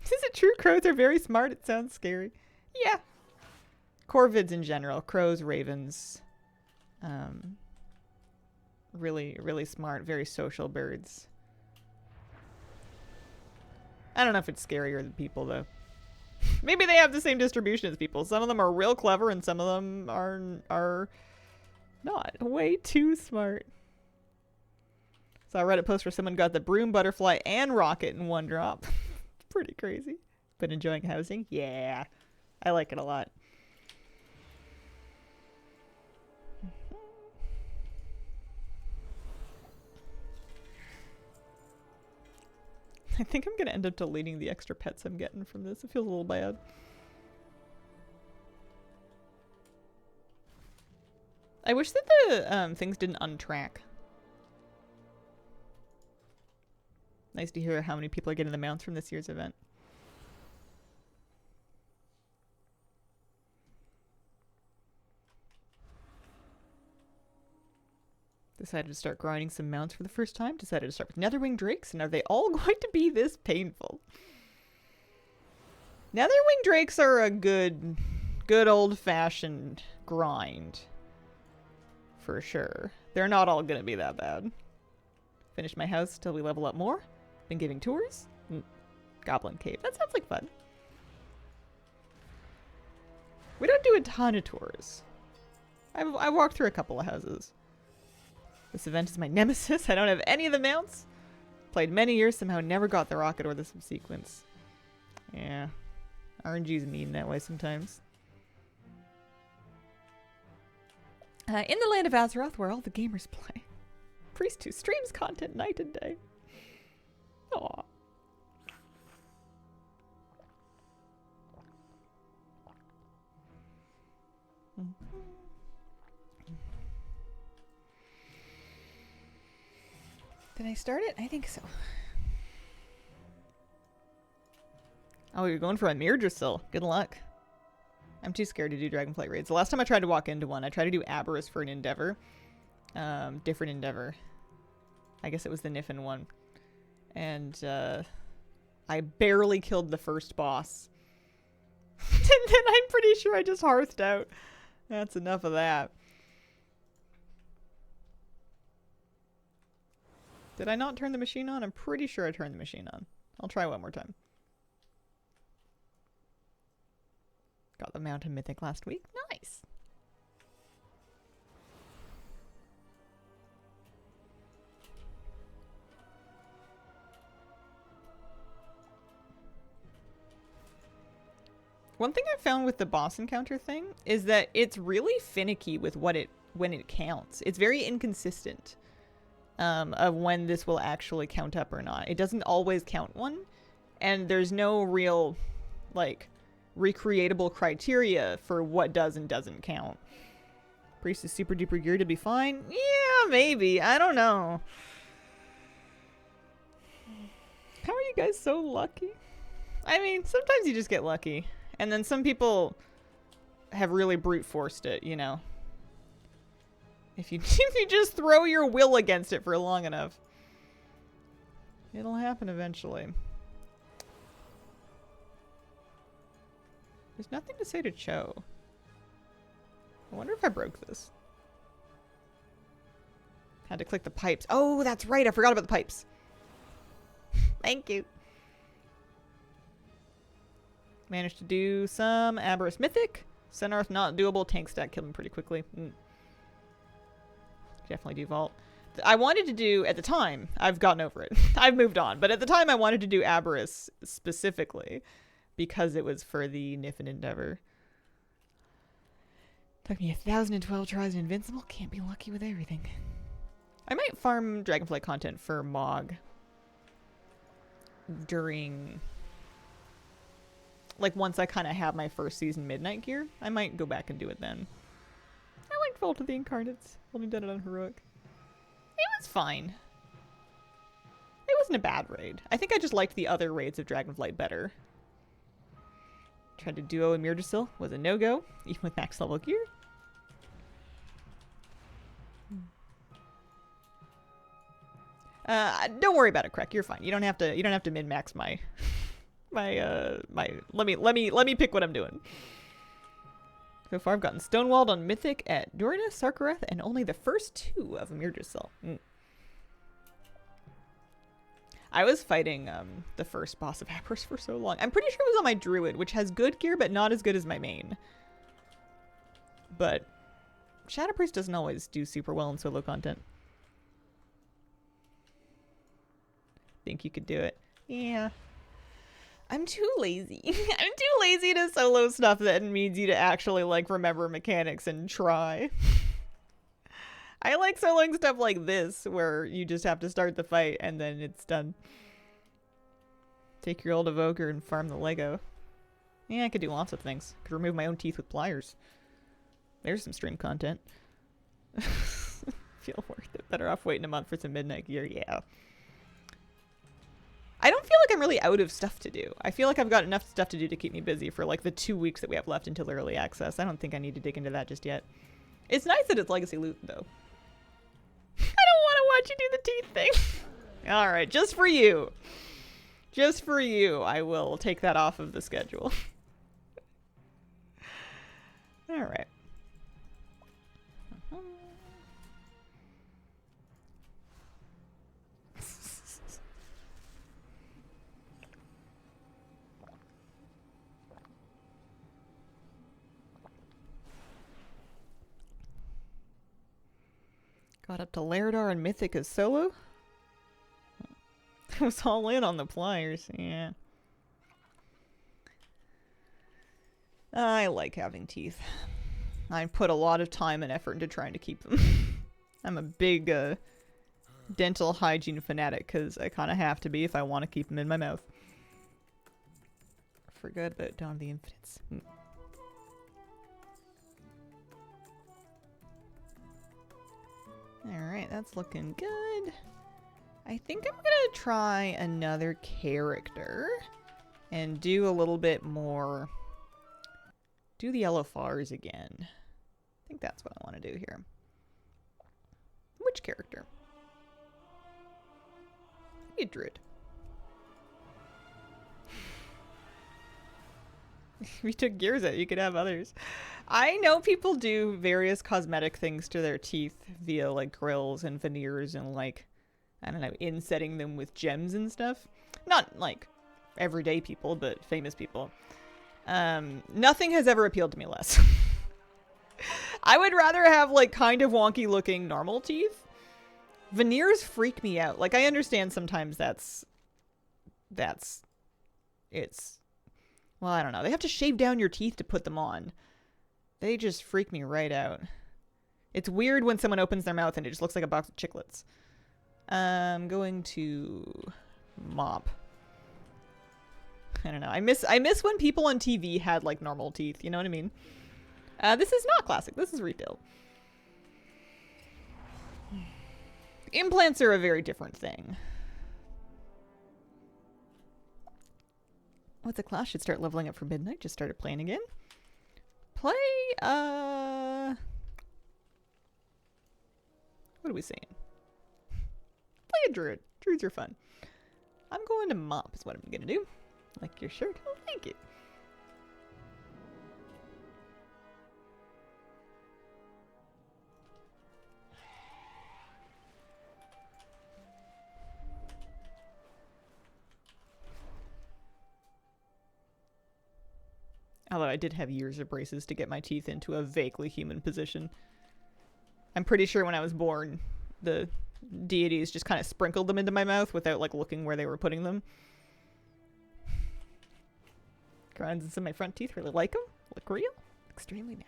Is it true crows are very smart? It sounds scary. Yeah. Corvids in general. Crows, ravens. Really, really smart, very social birds. I don't know if it's scarier than people, though. Maybe they have the same distribution as people. Some of them are real clever and some of them are not. Way too smart. Saw a Reddit post where someone got the broom, butterfly, and rocket in one drop. Pretty crazy. Been enjoying housing? Yeah. I like it a lot. I think I'm going to end up deleting the extra pets I'm getting from this. It feels a little bad. I wish that the things didn't untrack. Nice to hear how many people are getting the mounts from this year's event. Decided to start grinding some mounts for the first time. Decided to start with netherwing drakes. And are they all going to be this painful? Netherwing drakes are a good old-fashioned grind. For sure. They're not all going to be that bad. Finish my house till we level up more. Been giving tours. Goblin Cave. That sounds like fun. We don't do a ton of tours. I walked through a couple of houses. This event is my nemesis. I don't have any of the mounts. Played many years, somehow never got the rocket or the subsequence. Yeah. RNG's mean that way sometimes. In the land of Azeroth, where all the gamers play. Priest who streams content night and day. Aww. Did I start it? I think so. Oh, you're going for a Mirdrasil. Good luck. I'm too scared to do Dragonflight raids. The last time I tried to walk into one, I tried to do Aberrus for an Endeavour. Different Endeavour. I guess it was the Niffin one. And I barely killed the first boss. And then I'm pretty sure I just hearthed out. That's enough of that. Did I not turn the machine on? I'm pretty sure I turned the machine on. I'll try one more time. Got the Mountain Mythic last week. Nice. One thing I found with the boss encounter thing is that it's really finicky with when it counts. It's very inconsistent of when this will actually count up or not. It doesn't always count one, and there's no real like recreatable criteria for what does and doesn't count. Priest is super duper geared to be fine? Yeah, maybe. I don't know. How are you guys so lucky? I mean, sometimes you just get lucky. And then some people have really brute forced it, you know. If you just throw your will against it for long enough, it'll happen eventually. There's nothing to say to Cho. I wonder if I broke this. Had to click the pipes. Oh, that's right. I forgot about the pipes. Thank you. Managed to do some Aberrus Mythic. Senarth not doable. Tank stack killed him pretty quickly. Definitely do Vault. I wanted to do, at the time, I've gotten over it. I've moved on. But at the time, I wanted to do Aberrus specifically because it was for the Nif and Endeavour. Took me 1,012 tries in Invincible. Can't be lucky with everything. I might farm Dragonflight content for Mog during... Like, once I kind of have my first season Midnight gear, I might go back and do it then. I liked Vault of the Incarnates. Only done it on Heroic. It was fine. It wasn't a bad raid. I think I just liked the other raids of Dragonflight better. Tried to duo in Myrdrasil. Was a no-go, even with max level gear. Don't worry about it, Krek. You're fine. You don't have to min-max my let me pick what I'm doing. So far I've gotten Stonewalled on Mythic at Dorna, Sarkareth, and only the first 2 of Myrdrasil. I was fighting the first boss of Aberrus for so long. I'm pretty sure it was on my Druid, which has good gear, but not as good as my main. But Shadow Priest doesn't always do super well in solo content. Think you could do it? Yeah. I'm too lazy. I'm too lazy to solo stuff that needs you to actually, like, remember mechanics and try. I like soloing stuff like this, where you just have to start the fight and then it's done. Take your old evoker and farm the Lego. Yeah, I could do lots of things. Could remove my own teeth with pliers. There's some stream content. Feel worth it. Better off waiting a month for some Midnight gear. Yeah. I don't feel like I'm really out of stuff to do. I feel like I've got enough stuff to do to keep me busy for like the 2 weeks that we have left until early access. I don't think I need to dig into that just yet. It's nice that it's legacy loot though. I don't want to watch you do the teeth thing. All right, just for you. Just for you, I will take that off of the schedule. All right. Got up to Lairdar and Mythic as solo. I was all in on the pliers, yeah. I like having teeth. I put a lot of time and effort into trying to keep them. I'm a big dental hygiene fanatic because I kind of have to be if I want to keep them in my mouth. Forgot about Dawn of the Infinites. Alright, that's looking good. I think I'm gonna try another character and do a little bit more. Do the yellow fars again. I think that's what I want to do here. Which character? Maybe a druid. If you took gears out, you could have others. I know people do various cosmetic things to their teeth via like grills and veneers and like, I don't know, insetting them with gems and stuff. Not like everyday people, but famous people. Nothing has ever appealed to me less. I would rather have like kind of wonky looking normal teeth. Veneers freak me out. Like I understand sometimes well, I don't know. They have to shave down your teeth to put them on. They just freak me right out. It's weird when someone opens their mouth and it just looks like a box of chiclets. I'm going to mop. I don't know. I miss when people on TV had like normal teeth. You know what I mean? This is not classic. This is retail. Implants are a very different thing. What's a class? Should start leveling up for Midnight. Just started playing again. Play, what are we saying? Play a druid. Druids are fun. I'm going to mop is what I'm going to do. Like your shirt? Oh, thank you. Although I did have years of braces to get my teeth into a vaguely human position. I'm pretty sure when I was born, the deities just kind of sprinkled them into my mouth without like looking where they were putting them. Grinds in my front teeth. Really like them. Look real. Extremely natural.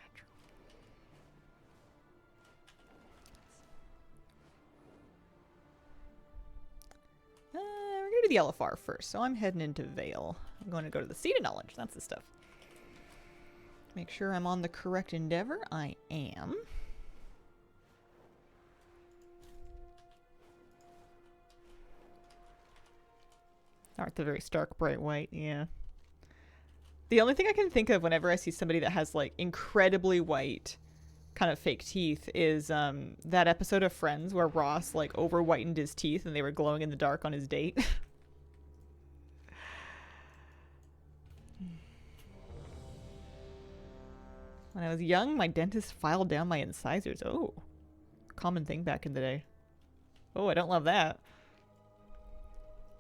We're going to do the Elephar first. So I'm heading into Vale. I'm going to go to the Seat of Knowledge. That's the stuff. Make sure I'm on the correct Endeavour. I am. Aren't they very stark, bright white? Yeah. The only thing I can think of whenever I see somebody that has like incredibly white kind of fake teeth is that episode of Friends where Ross like over whitened his teeth and they were glowing in the dark on his date. When I was young, my dentist filed down my incisors. Oh, common thing back in the day. Oh, I don't love that.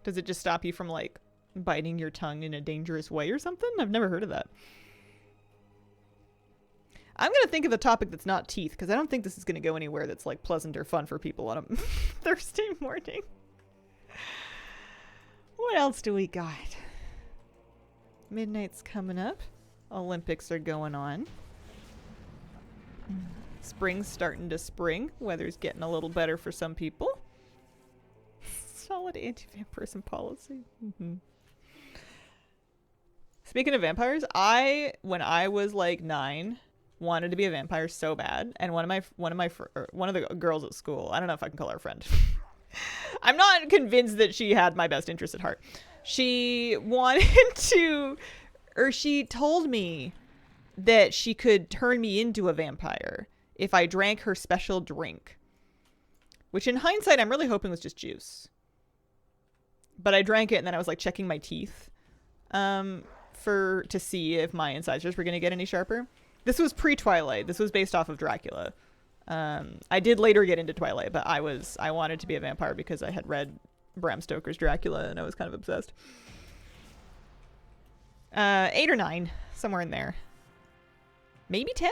Does it just stop you from like biting your tongue in a dangerous way or something? I've never heard of that. I'm going to think of a topic that's not teeth, because I don't think this is going to go anywhere that's like pleasant or fun for people on a Thursday morning. What else do we got? Midnight's coming up. Olympics are going on. Spring's starting to spring. Weather's getting a little better for some people. Solid anti-vampirism policy. Speaking of vampires, when I was like 9, wanted to be a vampire so bad, and one of the girls at school, I don't know if I can call her a friend. I'm not convinced that she had my best interest at heart. She told me that she could turn me into a vampire if I drank her special drink, which in hindsight I'm really hoping was just juice. But I drank it, and then I was like checking my teeth to see if my incisors were going to get any sharper. This was pre-Twilight. This was based off of Dracula. I did later get into Twilight, but I wanted to be a vampire because I had read Bram Stoker's Dracula, and I was kind of obsessed. 8 or 9, somewhere in there. Maybe 10?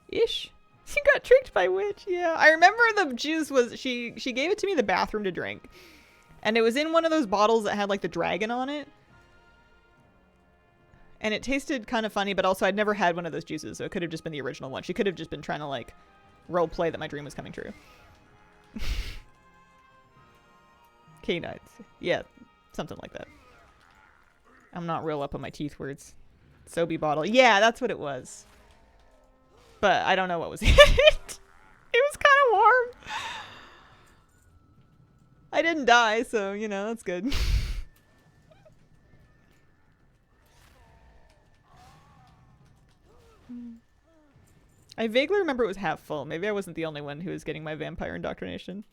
Ish. You got tricked by witch. Yeah, I remember the juice was she gave it to me in the bathroom to drink, and it was in one of those bottles that had like the dragon on it, and it tasted kind of funny, but also I'd never had one of those juices, so it could have just been the original one. She could have just been trying to like role play that my dream was coming true. Canines. Yeah, something like that. I'm not real up on my teeth words. Sobe bottle. Yeah, that's what it was. But I don't know what was in it. It was kind of warm. I didn't die, so, you know, that's good. I vaguely remember it was half full. Maybe I wasn't the only one who was getting my vampire indoctrination.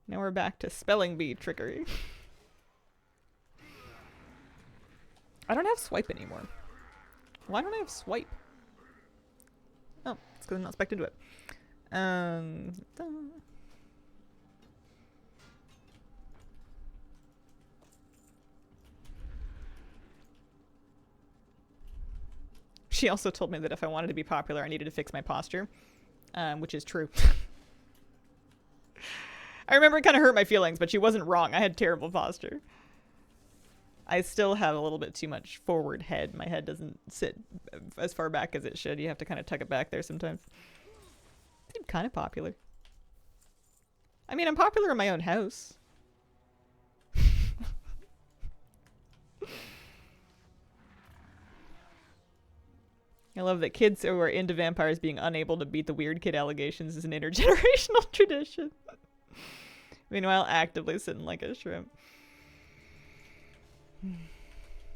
Now we're back to spelling bee trickery. I don't have swipe anymore. Why don't I have swipe? Oh, it's because I'm not spec'd into it. She also told me that if I wanted to be popular, I needed to fix my posture, which is true. I remember it kind of hurt my feelings, but she wasn't wrong. I had terrible posture. I still have a little bit too much forward head. My head doesn't sit as far back as it should. You have to kind of tuck it back there sometimes. I'm kind of popular. I mean, I'm popular in my own house. I love that kids who are into vampires being unable to beat the weird kid allegations is an intergenerational tradition. Meanwhile, actively sitting like a shrimp.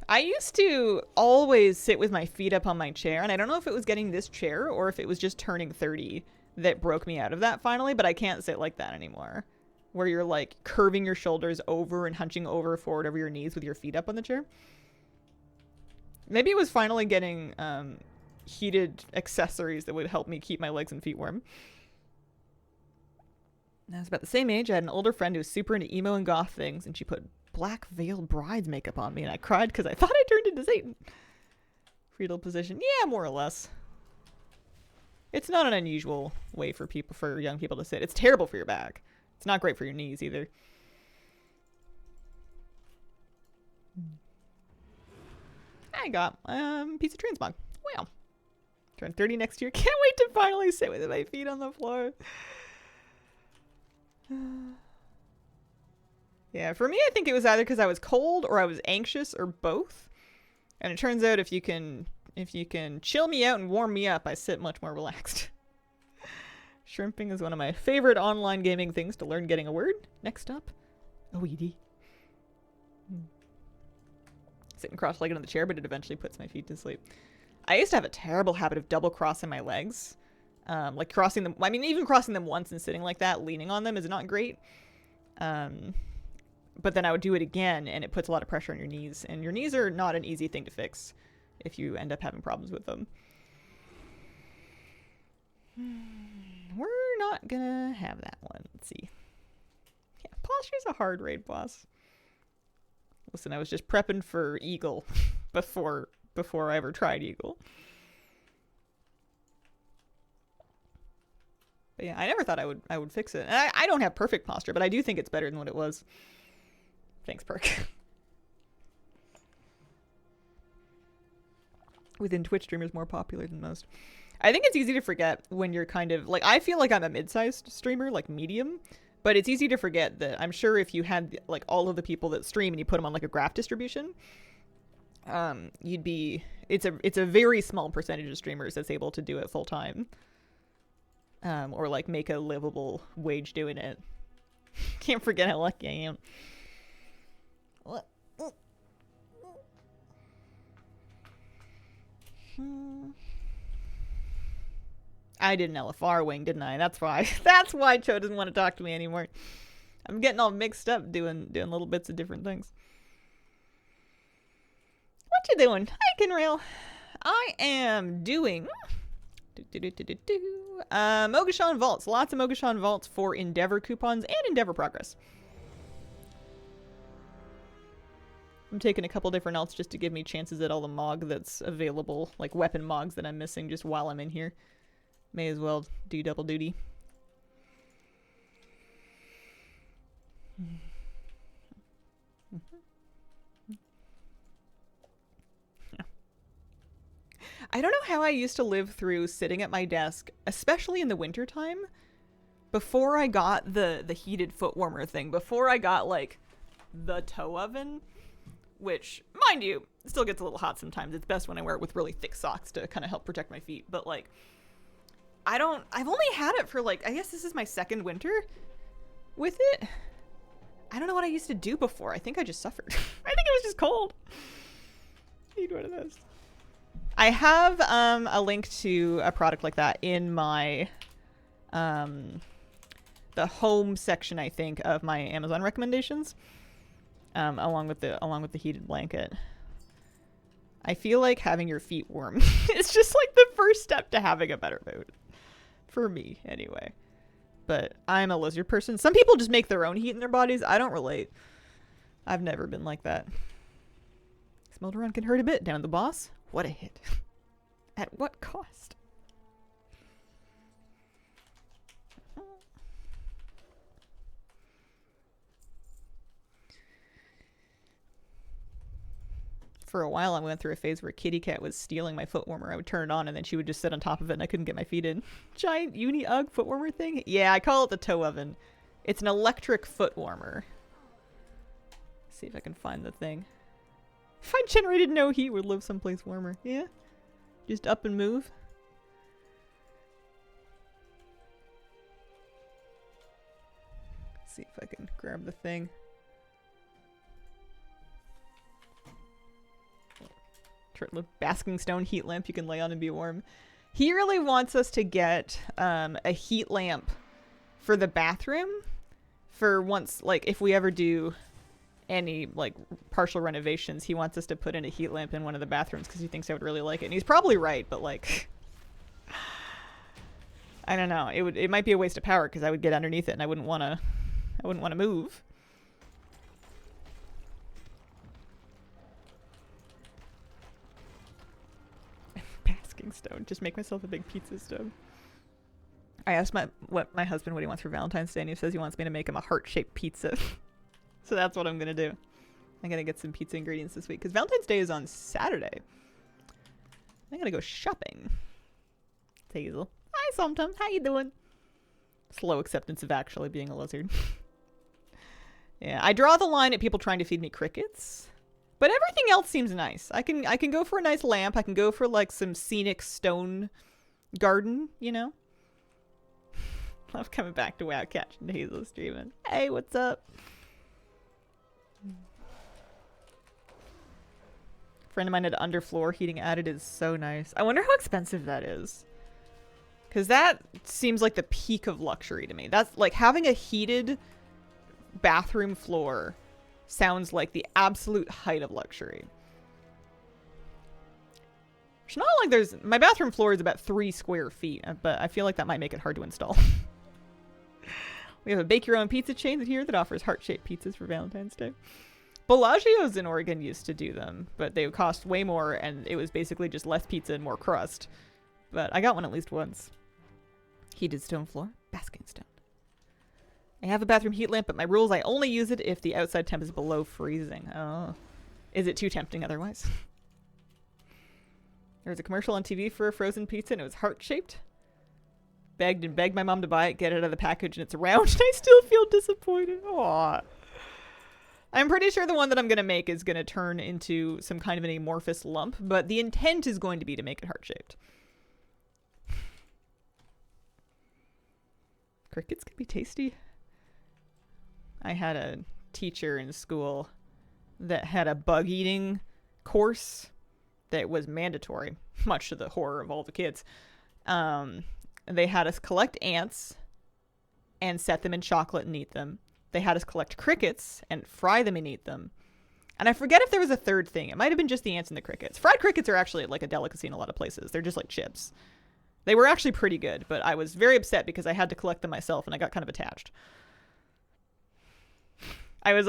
I used to always sit with my feet up on my chair, and I don't know if it was getting this chair or if it was just turning 30 that broke me out of that finally, but I can't sit like that anymore. Where you're like curving your shoulders over and hunching over forward over your knees with your feet up on the chair. Maybe it was finally getting heated accessories that would help me keep my legs and feet warm. And I was about the same age. I had an older friend who was super into emo and goth things, and she put black veiled bride's makeup on me, and I cried because I thought I turned into Satan. Fetal position. Yeah, more or less. It's not an unusual way for young people to sit. It's terrible for your back. It's not great for your knees either. I got piece of transmog. Wow. Turn 30 next year. Can't wait to finally sit with my feet on the floor. Yeah, for me, I think it was either because I was cold or I was anxious or both. And it turns out if you can chill me out and warm me up, I sit much more relaxed. Shrimping is one of my favorite online gaming things to learn getting a word. Next up, OED. Sitting cross-legged on the chair, but it eventually puts my feet to sleep. I used to have a terrible habit of double crossing my legs. Like crossing them, I mean, even crossing them once and sitting like that, leaning on them is not great. But then I would do it again, and it puts a lot of pressure on your knees. And your knees are not an easy thing to fix if you end up having problems with them. We're not gonna have that one. Let's see. Yeah, posture's a hard raid boss. Listen, I was just prepping for Eagle before I ever tried Eagle. But yeah, I never thought I would fix it. And I don't have perfect posture, but I do think it's better than what it was. Thanks, Perk. Within Twitch streamers more popular than most. I think it's easy to forget when you're kind of like, I feel like I'm a mid-sized streamer, like medium, but it's easy to forget that I'm sure if you had like all of the people that stream and you put them on like a graph distribution, it's a very small percentage of streamers that's able to do it full time. Or like make a livable wage doing it. Can't forget how lucky I am. What? I did an LFR wing, didn't I? That's why. That's why Cho doesn't want to talk to me anymore. I'm getting all mixed up doing little bits of different things. What you doing? Hi, Kinrail. I am doing Mogashan Vaults. Lots of Mogashan Vaults for Endeavour coupons and Endeavour progress. I'm taking a couple different alts just to give me chances at all the Mog that's available, like weapon Mogs that I'm missing just while I'm in here. May as well do double duty. I don't know how I used to live through sitting at my desk, especially in the wintertime, before I got the heated foot warmer thing, before I got like the toe oven, which, mind you, still gets a little hot sometimes. It's best when I wear it with really thick socks to kind of help protect my feet. But like, I've only had it for like, I guess this is my second winter with it. I don't know what I used to do before. I think I just suffered. I think it was just cold. I need one of those. I have a link to a product like that in my the home section, I think, of my Amazon recommendations, along with the heated blanket. I feel like having your feet warm is just like the first step to having a better mood, for me anyway. But I'm a lizard person. Some people just make their own heat in their bodies. I don't relate. I've never been like that. Smolderon can hurt a bit. Down the boss. What a hit. At what cost? For a while, I went through a phase where Kitty Cat was stealing my foot warmer. I would turn it on, and then she would just sit on top of it, and I couldn't get my feet in. Giant uni-ugg foot warmer thing? Yeah, I call it the toe oven. It's an electric foot warmer. Let's see if I can find the thing. If I generated no heat, would live someplace warmer. Yeah? Just up and move. Let's see if I can grab the thing. Basking stone heat lamp you can lay on and be warm. He really wants us to get a heat lamp for the bathroom for once, like, if we ever do any like partial renovations, he wants us to put in a heat lamp in one of the bathrooms because he thinks I would really like it. And he's probably right, but like, I don't know. It might be a waste of power because I would get underneath it and I wouldn't want to move. Basking stone. Just make myself a big pizza stone. I asked my husband what he wants for Valentine's Day, and he says he wants me to make him a heart-shaped pizza. So that's what I'm gonna do. I'm gonna get some pizza ingredients this week because Valentine's Day is on Saturday. I'm gonna go shopping. It's Hazel. Hi, Somtum. How you doing? Slow acceptance of actually being a lizard. Yeah, I draw the line at people trying to feed me crickets, but everything else seems nice. I can go for a nice lamp. I can go for like some scenic stone garden, you know. Love coming back to WoW catching Hazel streaming. Hey, what's up? Friend of mine had underfloor heating added is so nice. I wonder how expensive that is. Because that seems like the peak of luxury to me. That's like having a heated bathroom floor sounds like the absolute height of luxury. It's not like there's... My bathroom floor is about 3 square feet, but I feel like that might make it hard to install. We have a bake your own pizza chain here that offers heart-shaped pizzas for Valentine's Day. Bellagio's in Oregon used to do them, but they would cost way more, and it was basically just less pizza and more crust. But I got one at least once. Heated stone floor, basking stone. I have a bathroom heat lamp, but my rule is I only use it if the outside temp is below freezing. Oh. Is it too tempting otherwise? There was a commercial on TV for a frozen pizza, and it was heart-shaped. Begged and begged my mom to buy it, get it out of the package, and it's round, and I still feel disappointed. Aww. I'm pretty sure the one that I'm going to make is going to turn into some kind of an amorphous lump, but the intent is going to be to make it heart-shaped. Crickets can be tasty. I had a teacher in school that had a bug-eating course that was mandatory, much to the horror of all the kids. They had us collect ants and set them in chocolate and eat them. They had us collect crickets and fry them and eat them. And I forget if there was a third thing. It might have been just the ants and the crickets. Fried crickets are actually like a delicacy in a lot of places. They're just like chips. They were actually pretty good, but I was very upset because I had to collect them myself and I got kind of attached. I was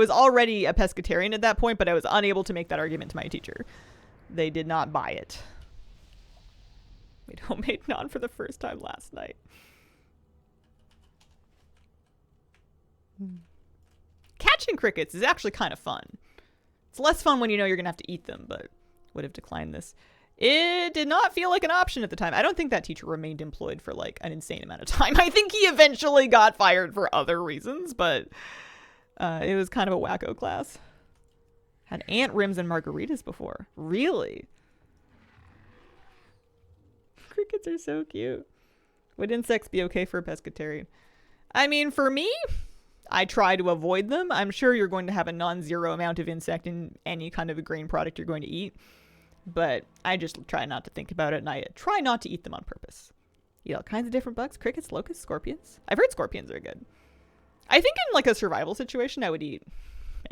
already a pescatarian at that point, but I was unable to make that argument to my teacher. They did not buy it. Made homemade naan for the first time last night. Catching crickets is actually kind of fun. It's less fun when you know you're going to have to eat them, but would have declined this. It did not feel like an option at the time. I don't think that teacher remained employed for like an insane amount of time. I think he eventually got fired for other reasons, but it was kind of a wacko class. Had ant rims and margaritas before. Really? Crickets are so cute. Would insects be okay for a pescatarian? I mean, for me, I try to avoid them. I'm sure you're going to have a non-zero amount of insect in any kind of a grain product you're going to eat. But I just try not to think about it, and I try not to eat them on purpose. Eat all kinds of different bugs. Crickets, locusts, scorpions. I've heard scorpions are good. I think in like a survival situation, I would eat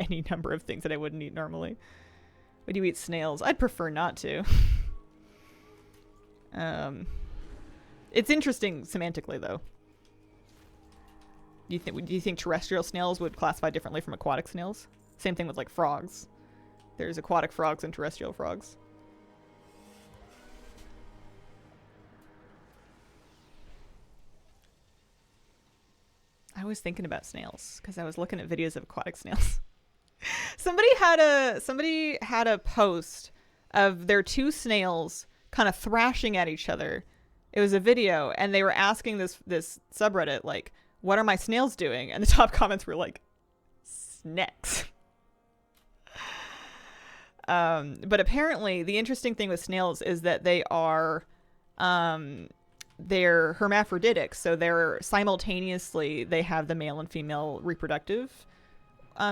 any number of things that I wouldn't eat normally. Would you eat snails? I'd prefer not to. It's interesting semantically, though. Do you think terrestrial snails would classify differently from aquatic snails? Same thing with like frogs. There's aquatic frogs and terrestrial frogs. I was thinking about snails because I was looking at videos of aquatic snails. Somebody had a post of their 2 snails kind of thrashing at each other. It was a video, and they were asking this subreddit, like, what are my snails doing? And the top comments were like, snacks. But apparently the interesting thing with snails is that they are, they're hermaphroditic. So they're simultaneously, they have the male and female reproductive,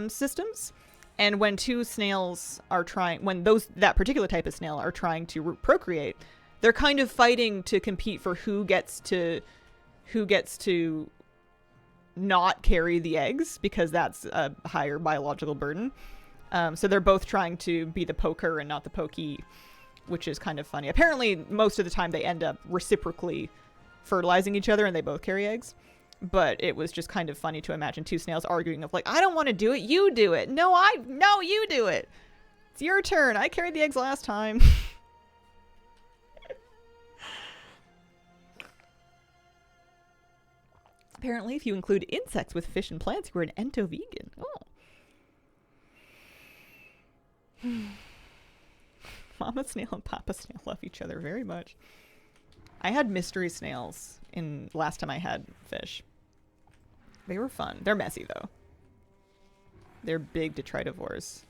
systems. And when 2 snails are that particular type of snail are trying to procreate, they're kind of fighting to compete for who gets to not carry the eggs, because that's a higher biological burden. So they're both trying to be the poker and not the pokey, which is kind of funny. Apparently, most of the time they end up reciprocally fertilizing each other and they both carry eggs. But it was just kind of funny to imagine 2 snails arguing of like, I don't want to do it, you do it. No, you do it. It's your turn. I carried the eggs last time. Apparently, if you include insects with fish and plants, you are an ento-vegan. Oh. Mama snail and Papa snail love each other very much. I had mystery snails in last time I had fish. They were fun. They're messy, though. They're big detritivores.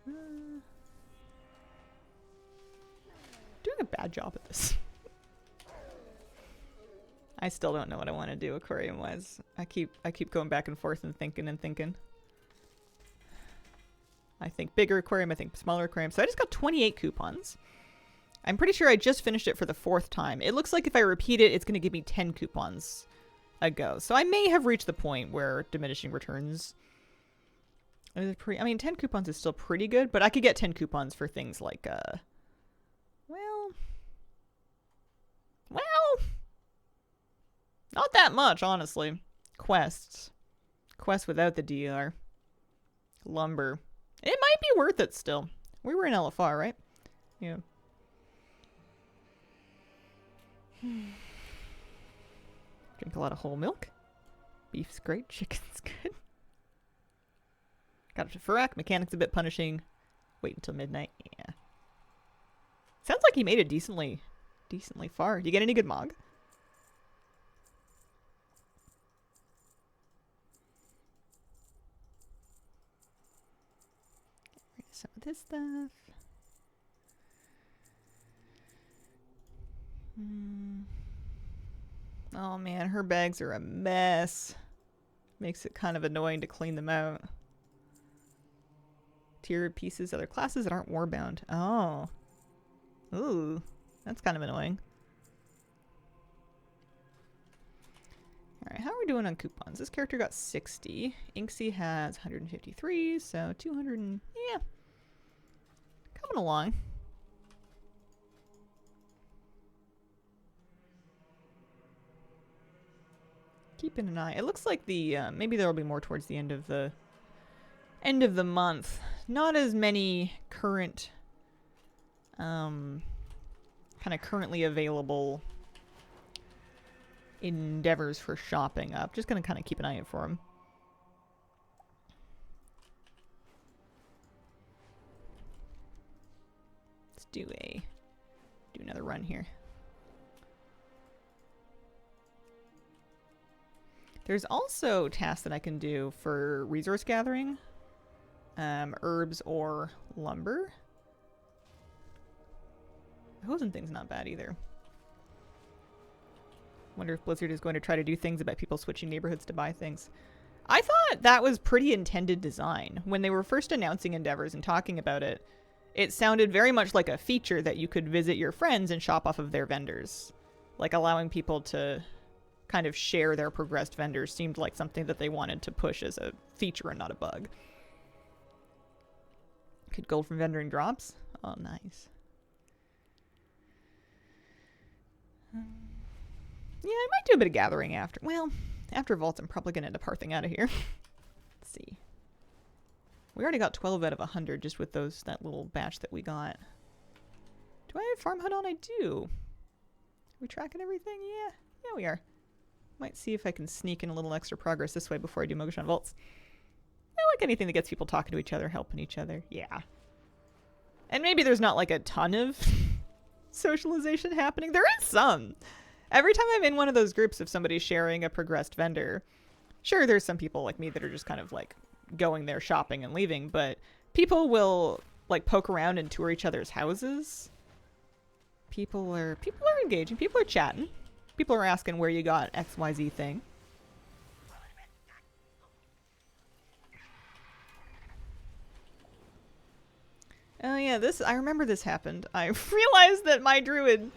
Doing a bad job at this. I still don't know what I want to do aquarium-wise. I keep going back and forth and thinking and thinking. I think bigger aquarium, I think smaller aquarium. So I just got 28 coupons. I'm pretty sure I just finished it for the 4th time. It looks like if I repeat it, it's going to give me 10 coupons a go. So I may have reached the point where diminishing returns. I mean, 10 coupons is still pretty good, but I could get 10 coupons for things like, well, not that much, honestly. Quests without the DR. Lumber. It might be worth it still. We were in LFR, right? Yeah. Drink a lot of whole milk. Beef's great. Chicken's good. Got it to Farak. Mechanic's a bit punishing. Wait until midnight. Yeah. Sounds like he made it decently far. You get any good mog? Some of this stuff. Oh man, her bags are a mess. Makes it kind of annoying to clean them out. Tier pieces, other classes that aren't warbound. Oh. Ooh, that's kind of annoying. Alright, how are we doing on coupons? This character got 60. Inksy has 153, so 200 and... yeah. Coming along. Keeping an eye. It looks like the maybe there will be more towards the end of the month. Not as many current kind of currently available endeavors for shopping up. Just gonna kind of keep an eye out for them. Let's do another run here. There's also tasks that I can do for resource gathering. Herbs or lumber. Hosing thing's not bad either. Wonder if Blizzard is going to try to do things about people switching neighborhoods to buy things. I thought that was pretty intended design. When they were first announcing Endeavors and talking about it, it sounded very much like a feature that you could visit your friends and shop off of their vendors. Like allowing people to kind of share their progressed vendors seemed like something that they wanted to push as a feature and not a bug. Could gold from vendoring drops? Oh, nice. Yeah, I might do a bit of gathering after. Well, after Vaults, I'm probably going to end up hearthing out of here. Let's see. We already got 12 out of 100 just with that little batch that we got. Do I have Farm Hut on? I do. Are we tracking everything? Yeah. Yeah, we are. Might see if I can sneak in a little extra progress this way before I do Mogashan Vaults. I like anything that gets people talking to each other, helping each other. Yeah. And maybe there's not like a ton of socialization happening. There is some. Every time I'm in one of those groups of somebody sharing a progressed vendor, sure, there's some people like me that are just kind of like going there shopping and leaving, but people will like poke around and tour each other's houses. People are engaging. People are chatting. People are asking where you got XYZ thing. Oh yeah, I remember this happened. I realized that my druid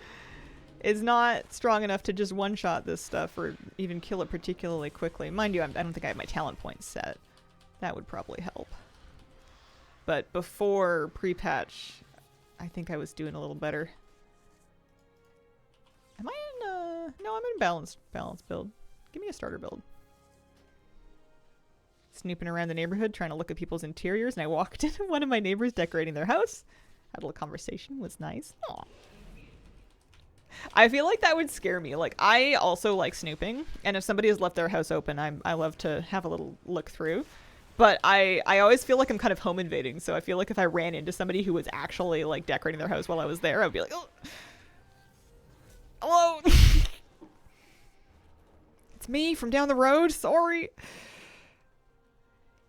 is not strong enough to just one-shot this stuff or even kill it particularly quickly. Mind you, I don't think I have my talent points set. That would probably help. But before pre-patch, I think I was doing a little better. Am I in, no, I'm in balanced build. Give me a starter build. Snooping around the neighborhood, trying to look at people's interiors, and I walked into one of my neighbors decorating their house. Had a little conversation, was nice. Aw. I feel like that would scare me. Like, I also like snooping, and if somebody has left their house open, I love to have a little look through. But I always feel like I'm kind of home invading, so I feel like if I ran into somebody who was actually, like, decorating their house while I was there, I'd be like, oh, hello! It's me from down the road, sorry.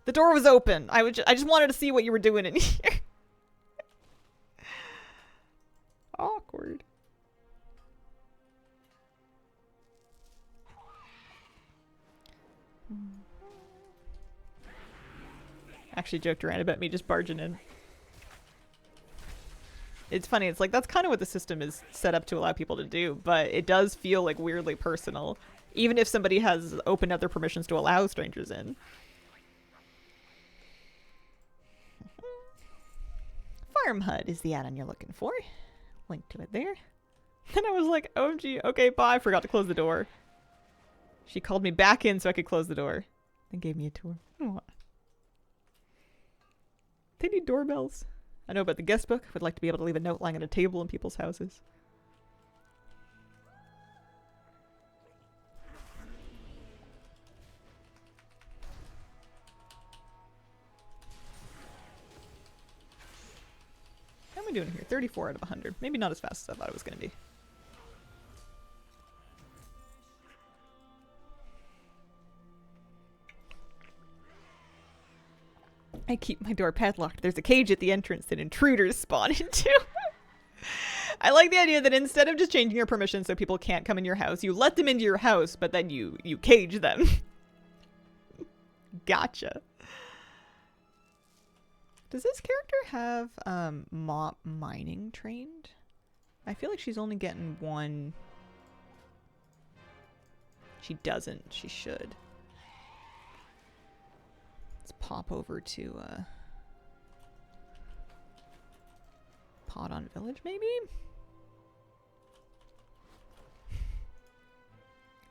The door was open. I just wanted to see what you were doing in here. Awkward. Actually joked around about me just barging in. It's funny, it's like that's kind of what the system is set up to allow people to do, but it does feel like weirdly personal, even if somebody has opened up their permissions to allow strangers in. Farm Hut is the add-on you're looking for. Link to it there. Then I was like, OMG, okay, bye, I forgot to close the door. She called me back in so I could close the door. Then gave me a tour. Aww. They need doorbells. I know about the guest book. Would like to be able to leave a note lying on a table in people's houses. How am I doing here? 34 out of 100. Maybe not as fast as I thought it was going to be. I keep my door padlocked. There's a cage at the entrance that intruders spawn into. I like the idea that instead of just changing your permission so people can't come in your house, you let them into your house, but then you cage them. Gotcha. Does this character have mining trained? I feel like she's only getting one. She doesn't. She should. Let's pop over to Pod on Village, maybe?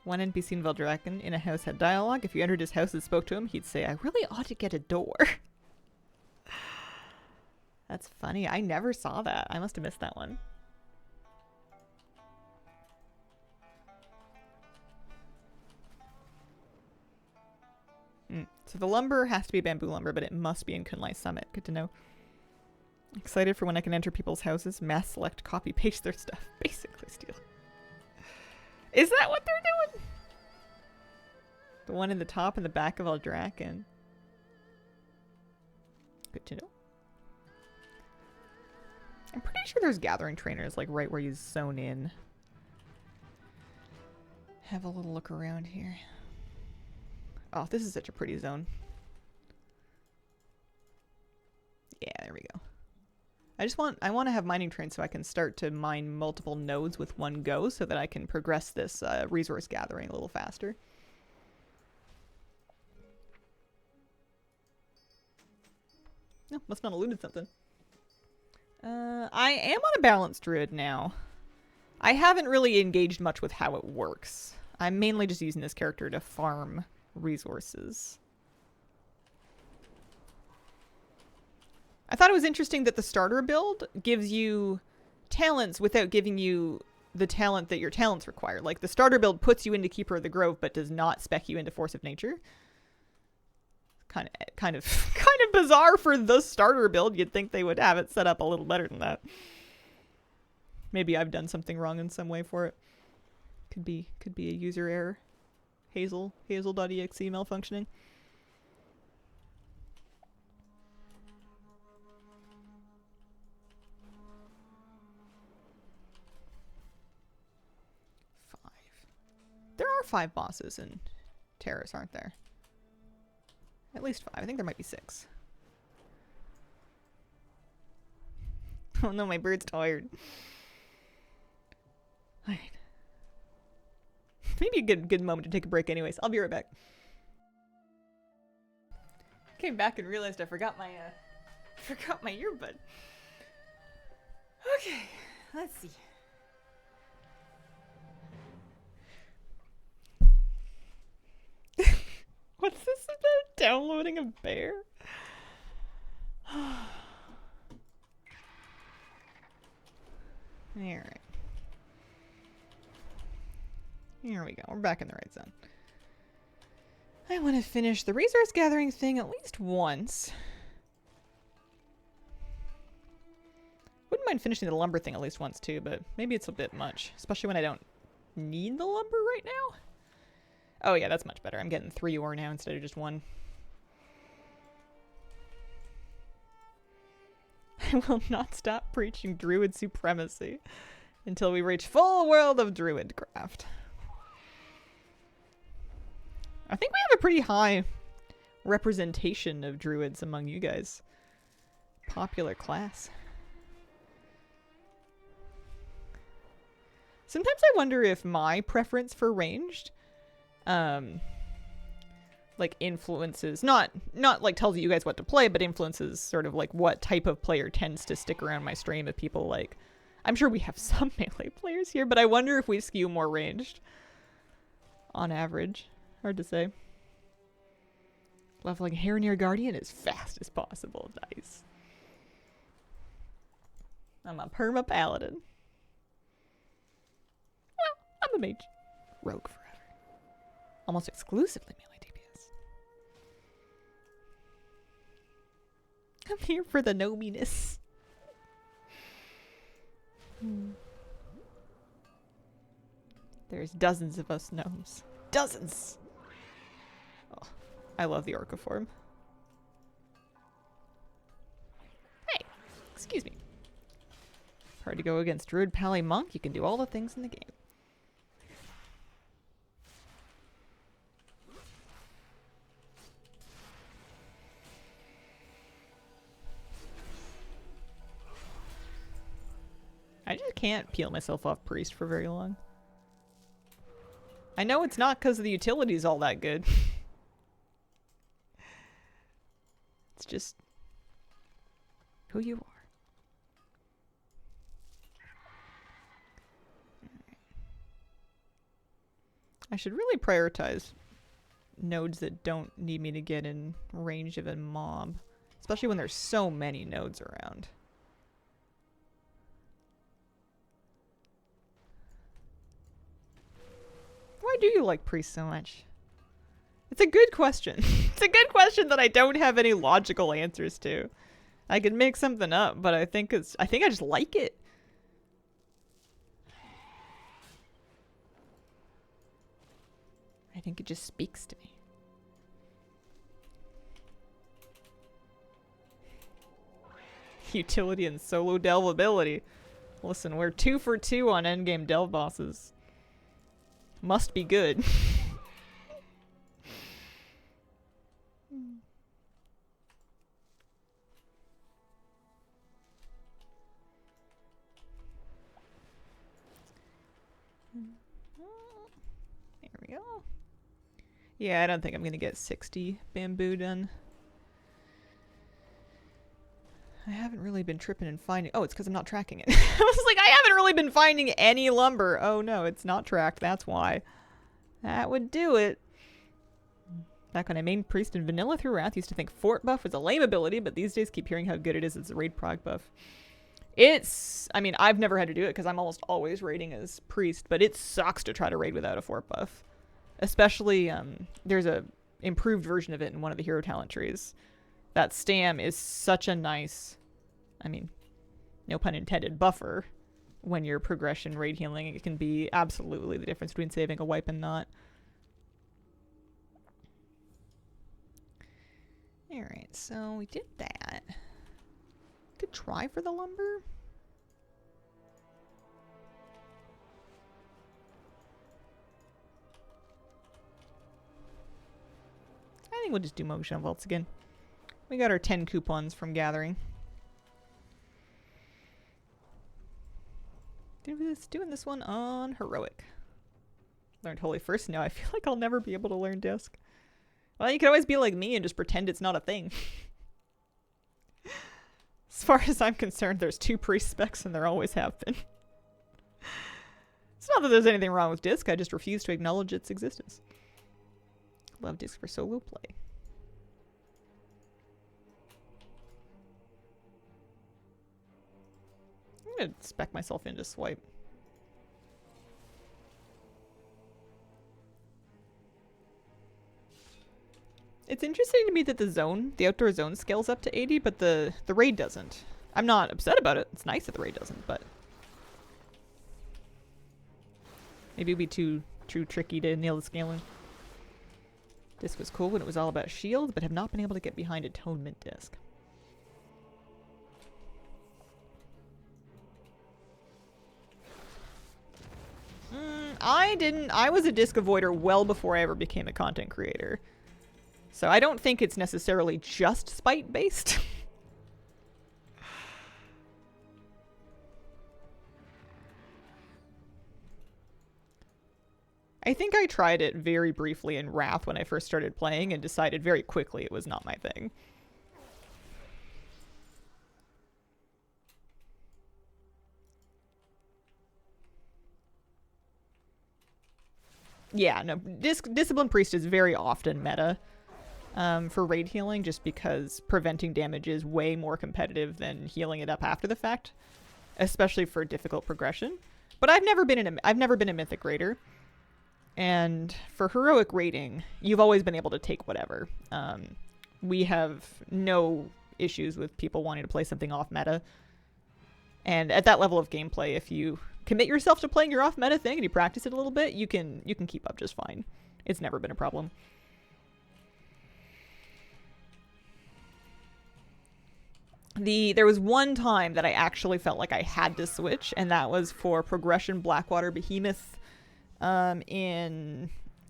One NPC in Veldraken in a house had dialogue. If you entered his house and spoke to him, he'd say, I really ought to get a door. That's funny. I never saw that. I must have missed that one. So the lumber has to be bamboo lumber, but it must be in Kunlai Summit. Good to know. Excited for when I can enter people's houses, mass select, copy, paste their stuff. Basically steal. Is that what they're doing? The one in the top and the back of Eldraken. Good to know. I'm pretty sure there's gathering trainers like right where you zone in. Have a little look around here. Oh, this is such a pretty zone. Yeah, there we go. I want to have mining trains so I can start to mine multiple nodes with one go so that I can progress this resource gathering a little faster. No, must not have looted something. I am on a balanced druid now. I haven't really engaged much with how it works. I'm mainly just using this character to farm resources. I thought it was interesting that the starter build gives you talents without giving you the talent that your talents require. Like the starter build puts you into Keeper of the Grove but does not spec you into Force of Nature. Kind of bizarre for the starter build. You'd think they would have it set up a little better than that. Maybe I've done something wrong in some way for it. Could be a user error. Hazel.exe malfunctioning. There are 5 bosses in Terrace, aren't there? At least 5. I think there might be 6. Oh no, my bird's tired. Alright. Maybe a good moment to take a break anyways. I'll be right back. Came back and realized I forgot my earbud. Okay, let's see. What's this about? Downloading a bear? Alright. Here we go. We're back in the right zone. I want to finish the resource gathering thing at least once. Wouldn't mind finishing the lumber thing at least once too, but maybe it's a bit much. Especially when I don't need the lumber right now. Oh yeah, that's much better. I'm getting 3 ore now instead of just 1. I will not stop preaching druid supremacy until we reach full world of druidcraft. I think we have a pretty high representation of druids among you guys. Popular class. Sometimes I wonder if my preference for ranged, like influences, not like tells you guys what to play, but influences sort of like what type of player tends to stick around my stream. Of people like, I'm sure we have some melee players here, but I wonder if we skew more ranged on average. Hard to say. Leveling Hairnear Guardian as fast as possible. Nice. I'm a perma paladin. Well, I'm a mage. Rogue forever. Almost exclusively melee DPS. I'm here for the gnominess. There's dozens of us gnomes. Dozens! Oh, I love the orca form. Hey! Excuse me. Hard to go against Druid Pally Monk. You can do all the things in the game. I just can't peel myself off Priest for very long. I know it's not because the utility is all that good. It's just who you are. I should really prioritize nodes that don't need me to get in range of a mob. Especially when there's so many nodes around. Why do you like priests so much? It's a good question. It's a good question that I don't have any logical answers to. I could make something up, but I think I just like it. I think it just speaks to me. Utility and solo delvability. Listen, we're 2 for 2 on endgame delve bosses. Must be good. There we go. Yeah, I don't think I'm gonna get 60 bamboo done. I haven't really been tripping and finding... Oh, it's because I'm not tracking it. I was like, I haven't really been finding any lumber. Oh no, it's not tracked. That's why. That would do it. Back when I main priest in vanilla through Wrath, used to think fort buff was a lame ability, but these days keep hearing how good it is as a raid prog buff. It's... I mean, I've never had to do it because I'm almost always raiding as priest, but it sucks to try to raid without a fort buff. Especially, there's a improved version of it in one of the hero talent trees. That stam is such a nice, I mean, no pun intended, buffer when you're progression raid healing. It can be absolutely the difference between saving a wipe and not. Alright, so we did that. Could try for the lumber. I think we'll just do Motion Vaults again. We got our 10 coupons from gathering. Doing this one on Heroic. Learned Holy first. Now I feel like I'll never be able to learn Disc. Well, you can always be like me and just pretend it's not a thing. As far as I'm concerned, there's 2 priest specs and there always have been. It's not that there's anything wrong with Disc, I just refuse to acknowledge its existence. Love Disc for solo play. I'm gonna spec myself into swipe. It's interesting to me that the outdoor zone scales up to 80, but the raid doesn't. I'm not upset about it. It's nice that the raid doesn't, but maybe it'd be too tricky to nail the scaling. Disc was cool when it was all about shields, but have not been able to get behind Atonement Disc. I was a disc avoider well before I ever became a content creator. So I don't think it's necessarily just spite based. I think I tried it very briefly in Wrath when I first started playing and decided very quickly it was not my thing. Yeah, no, Discipline Priest is very often meta for raid healing, just because preventing damage is way more competitive than healing it up after the fact, especially for difficult progression. But I've never been a Mythic Raider, and for heroic raiding, you've always been able to take whatever. We have no issues with people wanting to play something off meta, and at that level of gameplay, if you commit yourself to playing your off meta thing and you practice it a little bit, you can keep up just fine. It's never been a problem. There was one time that I actually felt like I had to switch, and that was for Progression Blackwater Behemoth in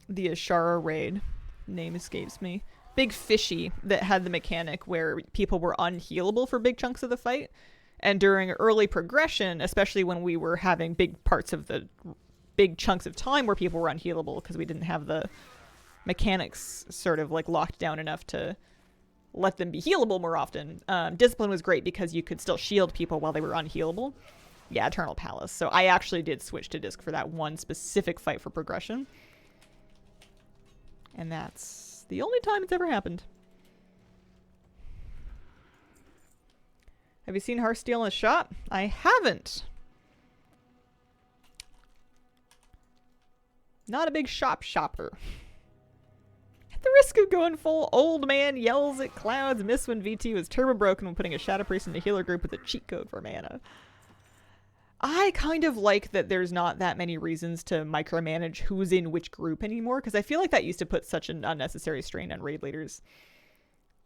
the Ashara raid. Name escapes me. Big Fishy that had the mechanic where people were unhealable for big chunks of the fight. And during early progression, especially when we were having big chunks of time where people were unhealable because we didn't have the mechanics sort of like locked down enough to let them be healable more often. Discipline was great because you could still shield people while they were unhealable. Yeah, Eternal Palace. So I actually did switch to disc for that one specific fight for progression. And that's the only time it's ever happened. Have you seen Hearthstone in the shop? I haven't. Not a big shopper. At the risk of going full old man yells at clouds, miss when VT was turbo broken when putting a Shadow Priest into healer group with a cheat code for mana. I kind of like that there's not that many reasons to micromanage who's in which group anymore, because I feel like that used to put such an unnecessary strain on raid leaders.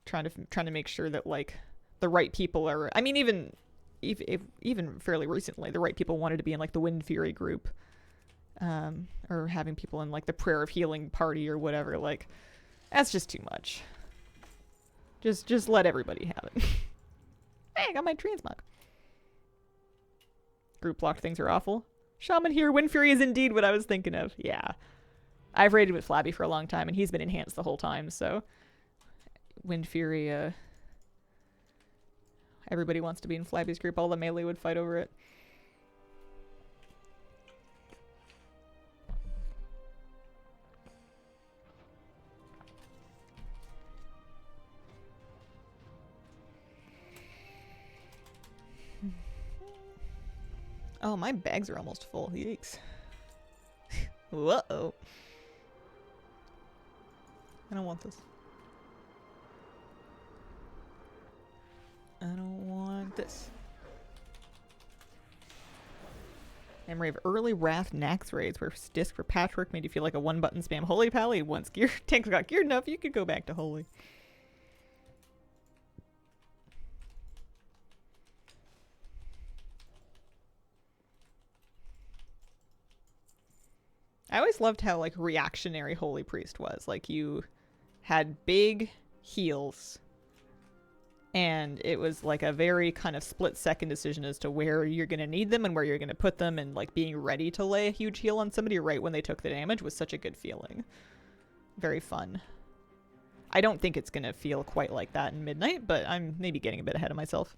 Trying to make sure that like the right people are. I mean, even fairly recently, the right people wanted to be in like the Wind Fury group, or having people in like the Prayer of Healing party or whatever. Like, that's just too much. Just let everybody have it. Hey, I got my transmog. Group locked things are awful. Shaman here, Wind Fury is indeed what I was thinking of. Yeah, I've raided with Flabby for a long time, and he's been enhanced the whole time. So, Wind Fury. Everybody wants to be in Flabby's group. All the melee would fight over it. Oh, my bags are almost full. Yikes. Whoa. I don't want this. I don't want this. Memory of early Wrath Nax raids where disc for patchwork made you feel like a one-button spam Holy Pally. Once tanks got geared enough, you could go back to Holy. I always loved how like reactionary Holy Priest was. Like you had big heals, and it was like a very kind of split-second decision as to where you're going to need them and where you're going to put them, and like being ready to lay a huge heal on somebody right when they took the damage was such a good feeling. Very fun. I don't think it's going to feel quite like that in Midnight, but I'm maybe getting a bit ahead of myself.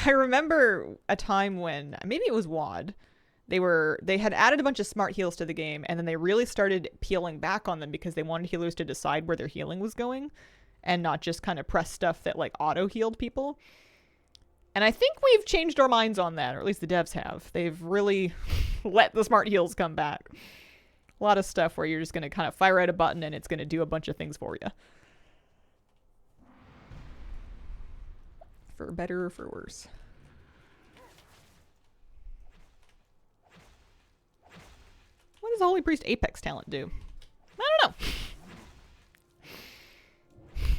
I remember a time when, maybe it was WoD, they had added a bunch of smart heals to the game, and then they really started peeling back on them because they wanted healers to decide where their healing was going and not just kind of press stuff that like auto healed people. And I think we've changed our minds on that, or at least the devs have. They've really let the smart heals come back. A lot of stuff where you're just going to kind of fire out a button and it's going to do a bunch of things for you. For better or for worse. What does the Holy Priest Apex talent do? I don't know.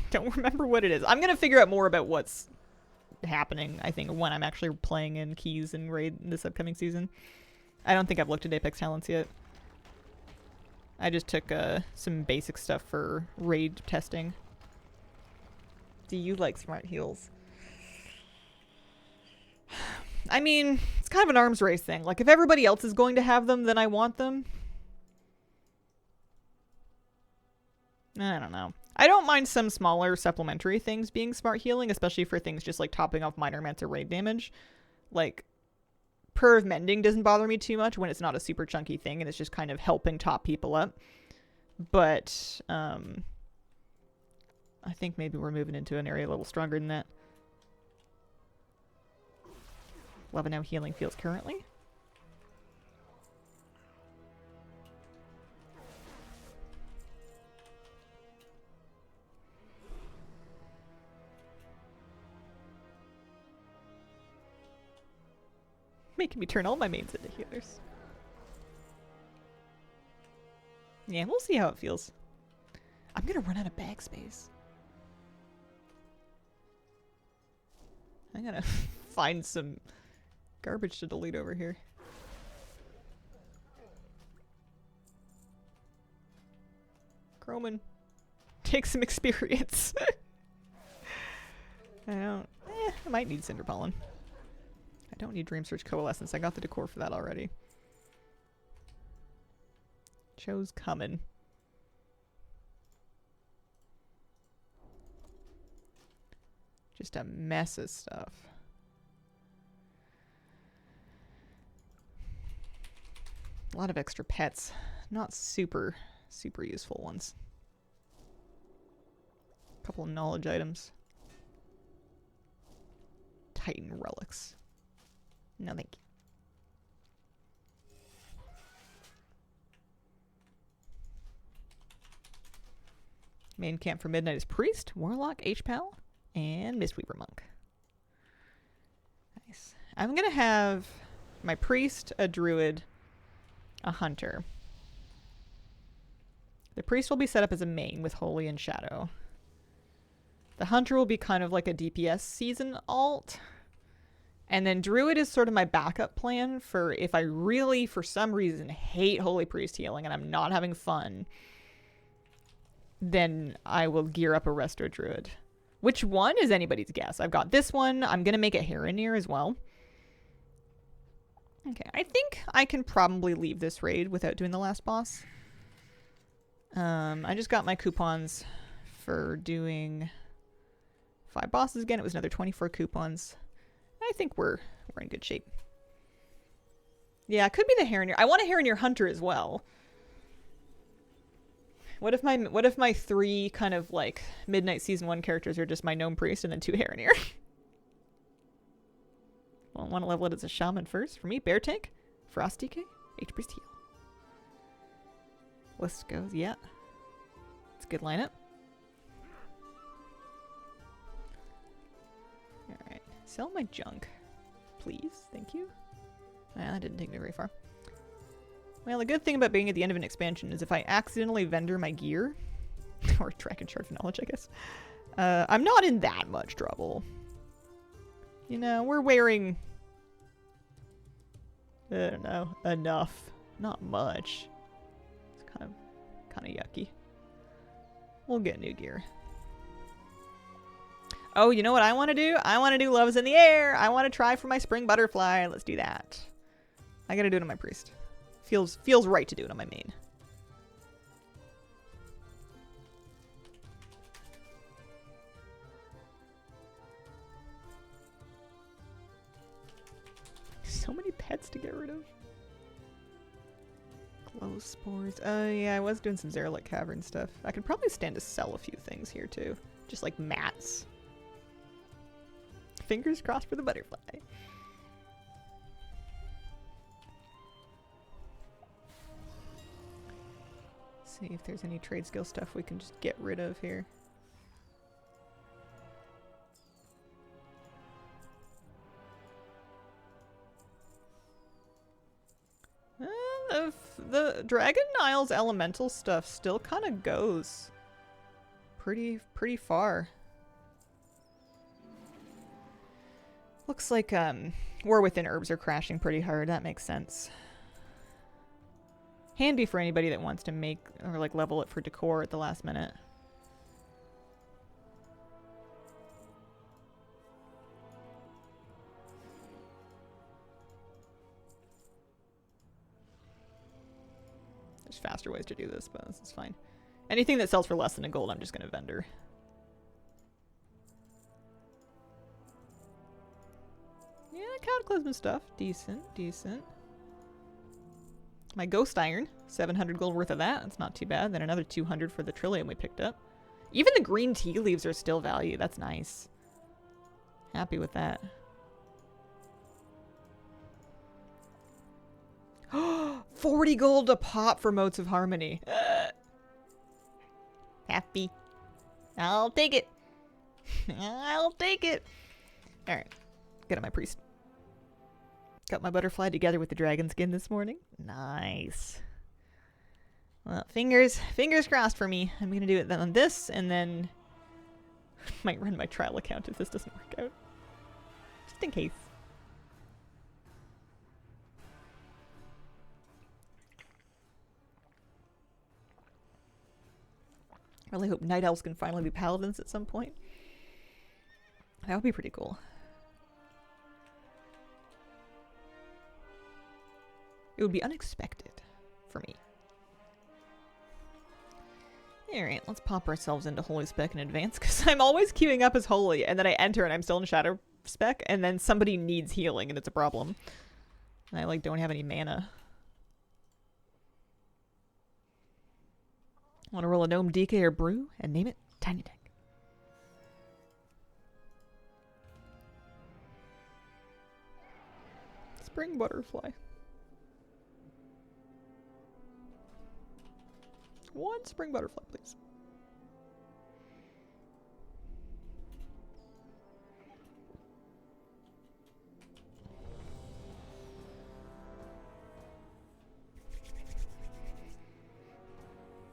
Don't remember what it is. I'm going to figure out more about what's happening, I think, when I'm actually playing in Keys and Raid this upcoming season. I don't think I've looked at Apex talents yet. I just took some basic stuff for Raid testing. Do you like smart heals? I mean, it's kind of an arms race thing. Like, if everybody else is going to have them, then I want them. I don't know. I don't mind some smaller supplementary things being smart healing, especially for things just like topping off minor amounts of raid damage. Like, Purr of Mending doesn't bother me too much when it's not a super chunky thing and it's just kind of helping top people up. But, I think maybe we're moving into an area a little stronger than that. Love and how healing feels currently. Making me turn all my mains into healers. Yeah, we'll see how it feels. I'm gonna run out of bag space. I'm gonna find some garbage to delete over here. Croman, take some experience. I might need Cinder Pollen. I don't need Dream Search Coalescence. I got the decor for that already. Joe's coming. Just a mess of stuff. A lot of extra pets. Not super useful ones. A couple of knowledge items. Titan relics. No, thank you. Main camp for Midnight is Priest, Warlock, H-Pal, and Mistweaver Monk. Nice. I'm gonna have my Priest, a Druid, a Hunter. The Priest will be set up as a main with Holy and Shadow. The Hunter will be kind of like a DPS season alt. And then Druid is sort of my backup plan for if I really, for some reason, hate Holy Priest healing and I'm not having fun, then I will gear up a Resto Druid. Which one is anybody's guess. I've got this one. I'm going to make it Heronir as well. Okay, I think I can probably leave this raid without doing the last boss. I just got my coupons for doing 5 bosses again. It was another 24 coupons. I think we're in good shape. Yeah, it could be the Heronir. I want a Heronir Hunter as well. What if my 3 kind of like Midnight Season 1 characters are just my Gnome Priest and then 2 Heronir? Well, I want to level it as a Shaman first. For me, Bear Tank, Frost DK, H Priest Heal. List goes, yeah. It's a good lineup. Alright. Sell my junk. Please. Thank you. That didn't take me very far. Well, the good thing about being at the end of an expansion is if I accidentally vendor my gear, or Dragon Shard of Knowledge, I guess, I'm not in that much trouble. You know, we're wearing, I don't know, enough. Not much. It's kind of yucky. We'll get new gear. Oh, you know what I want to do? I want to do Loves in the Air. I want to try for my Spring Butterfly. Let's do that. I gotta do it on my Priest. Feels right to do it on my main. So many pets to get rid of. Glow spores. Oh yeah, I was doing some Zeralik Cavern stuff. I could probably stand to sell a few things here too. Just like mats. Fingers crossed for the butterfly. See if there's any trade skill stuff we can just get rid of here. The Dragon Isles elemental stuff still kind of goes pretty far. Looks like War Within herbs are crashing pretty hard. That makes sense. Handy for anybody that wants to make or like level it for decor at the last minute. There's faster ways to do this, but this is fine. Anything that sells for less than a gold, I'm just going to vendor. Yeah, Cataclysm stuff. Decent, decent. My Ghost Iron. 700 gold worth of that. That's not too bad. Then another 200 for the Trillium we picked up. Even the green tea leaves are still value. That's nice. Happy with that. 40 gold a pop for Motes of Harmony. Happy. I'll take it. I'll take it. Alright. Get on my priest. Got my butterfly together with the dragon skin this morning. Nice. Well, fingers crossed for me. I'm gonna do it then on this, and then might run my trial account if this doesn't work out. Just in case. I really hope Night Elves can finally be paladins at some point. That would be pretty cool. It would be unexpected for me. Alright, let's pop ourselves into Holy Spec in advance, because I'm always queuing up as Holy, and then I enter and I'm still in Shadow Spec, and then somebody needs healing, and it's a problem. And I, like, don't have any mana. Want to roll a Gnome DK or Brew, and name it Tiny Tank. Spring Butterfly. One Spring Butterfly, please.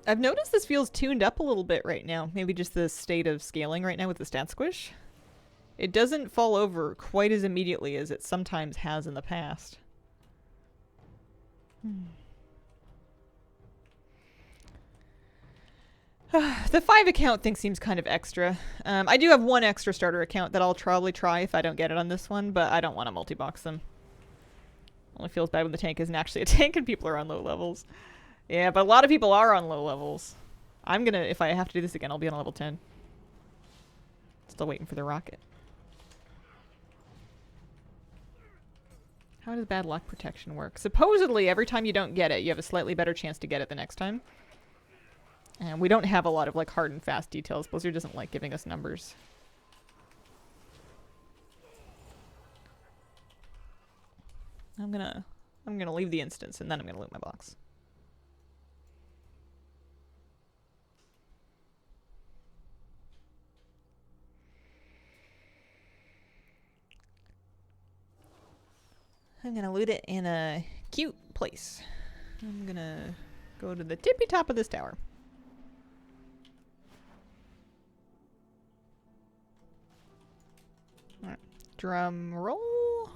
I've noticed this feels tuned up a little bit right now. Maybe just the state of scaling right now with the stat squish. It doesn't fall over quite as immediately as it sometimes has in the past. The 5 account thing seems kind of extra. I do have one extra starter account that I'll probably try if I don't get it on this one, but I don't want to multi-box them. Only feels bad when the tank isn't actually a tank and people are on low levels. Yeah, but a lot of people are on low levels. I'm gonna, if I have to do this again, I'll be on level 10. Still waiting for the rocket. How does bad luck protection work? Supposedly, every time you don't get it, you have a slightly better chance to get it the next time. And we don't have a lot of like hard and fast details. Blizzard doesn't like giving us numbers. I'm gonna leave the instance and then I'm gonna loot my box. I'm gonna loot it in a cute place. I'm gonna go to the tippy top of this tower. Alright. Drum roll.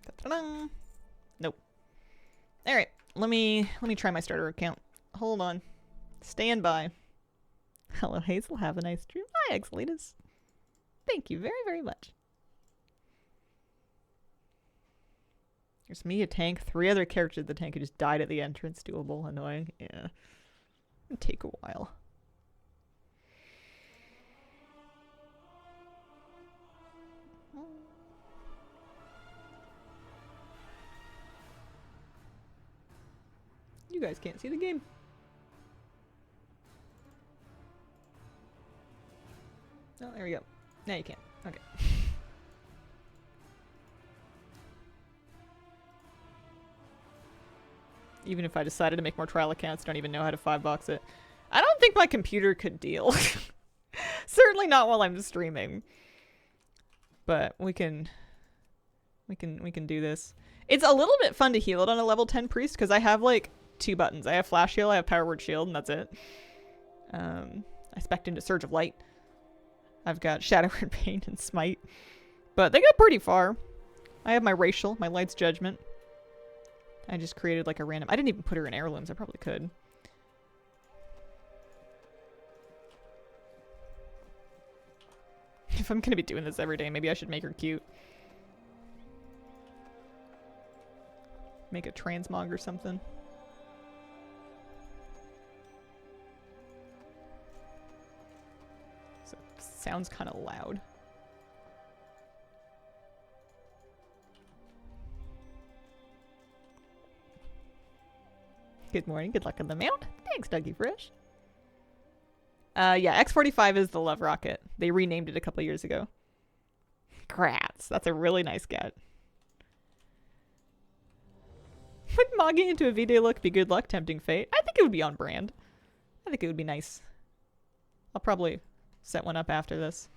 Ta-da-dum. Nope. Alright, let me try my starter account. Hold on. Stand by. Hello Hazel, have a nice stream. Hi Exelitas. Thank you very, very much. There's me, a tank, 3 other characters in the tank who just died at the entrance. Doable, annoying. Yeah. It'll take a while. You guys can't see the game. Oh, there we go. Now you can. Okay. Even if I decided to make more trial accounts, don't even know how to 5-box it. I don't think my computer could deal. Certainly not while I'm streaming. But we can do this. It's a little bit fun to heal it on a level 10 priest because I have like 2 buttons. I have flash heal, I have power word shield, and that's it. I spec'd into Surge of Light. I've got Shadow Word Pain and Smite. But they got pretty far. I have my Racial, my Light's Judgment. I just created like a random... I didn't even put her in heirlooms. I probably could. If I'm gonna be doing this every day, maybe I should make her cute. Make a transmog or something. So it sounds kind of loud. Good morning. Good luck on the mount. Thanks, Dougie Fresh. Yeah, X-45 is the love rocket. They renamed it a couple years ago. Grats. That's a really nice cat. Would mogging into a V-Day look be good luck, tempting fate? I think it would be on brand. I think it would be nice. I'll probably set one up after this.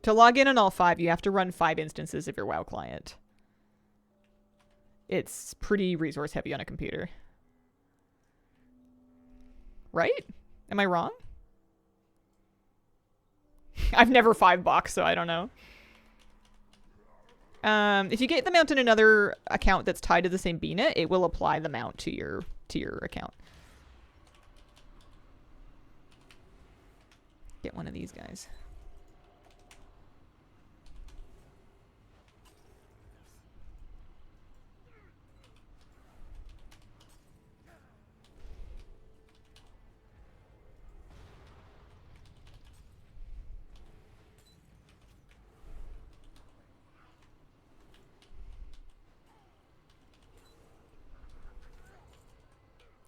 To log in on all 5, you have to run 5 instances of your WoW client. It's pretty resource heavy on a computer. Right? Am I wrong? I've never 5-boxed, so I don't know. If you get the mount in another account that's tied to the same BNet, it will apply the mount to your account. Get one of these guys.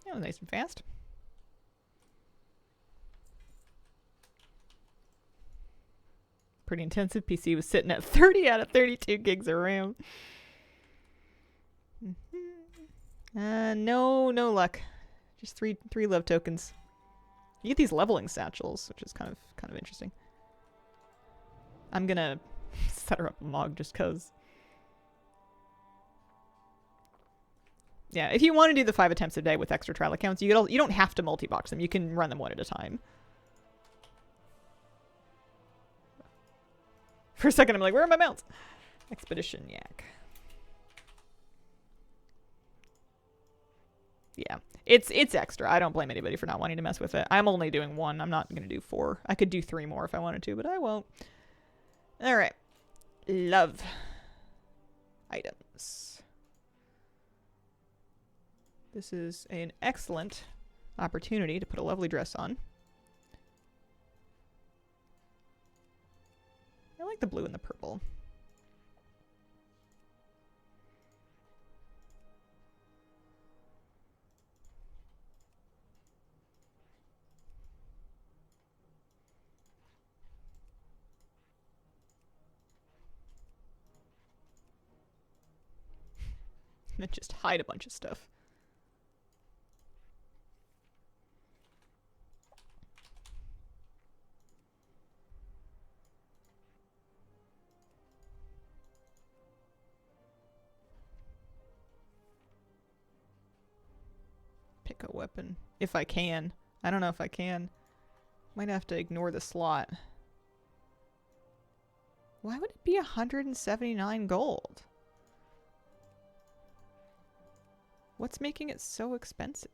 That was nice and fast. Pretty intensive. PC was sitting at 30 out of 32 gigs of RAM. No luck. Just three love tokens. You get these leveling satchels, which is kind of interesting. I'm gonna set her up a mog just cause. Yeah, if you want to do the 5 attempts a day with extra trial accounts, you don't have to multi-box them. You can run them one at a time. For a second, I'm like, where are my mounts? Expedition Yak. Yeah, it's extra. I don't blame anybody for not wanting to mess with it. I'm only doing 1. I'm not going to do 4. I could do 3 more if I wanted to, but I won't. All right. Love items. This is an excellent opportunity to put a lovely dress on. I like the blue and the purple. And then just hide a bunch of stuff. Pick a weapon. If I can. I don't know if I can. Might have to ignore the slot. Why would it be 179 gold? What's making it so expensive?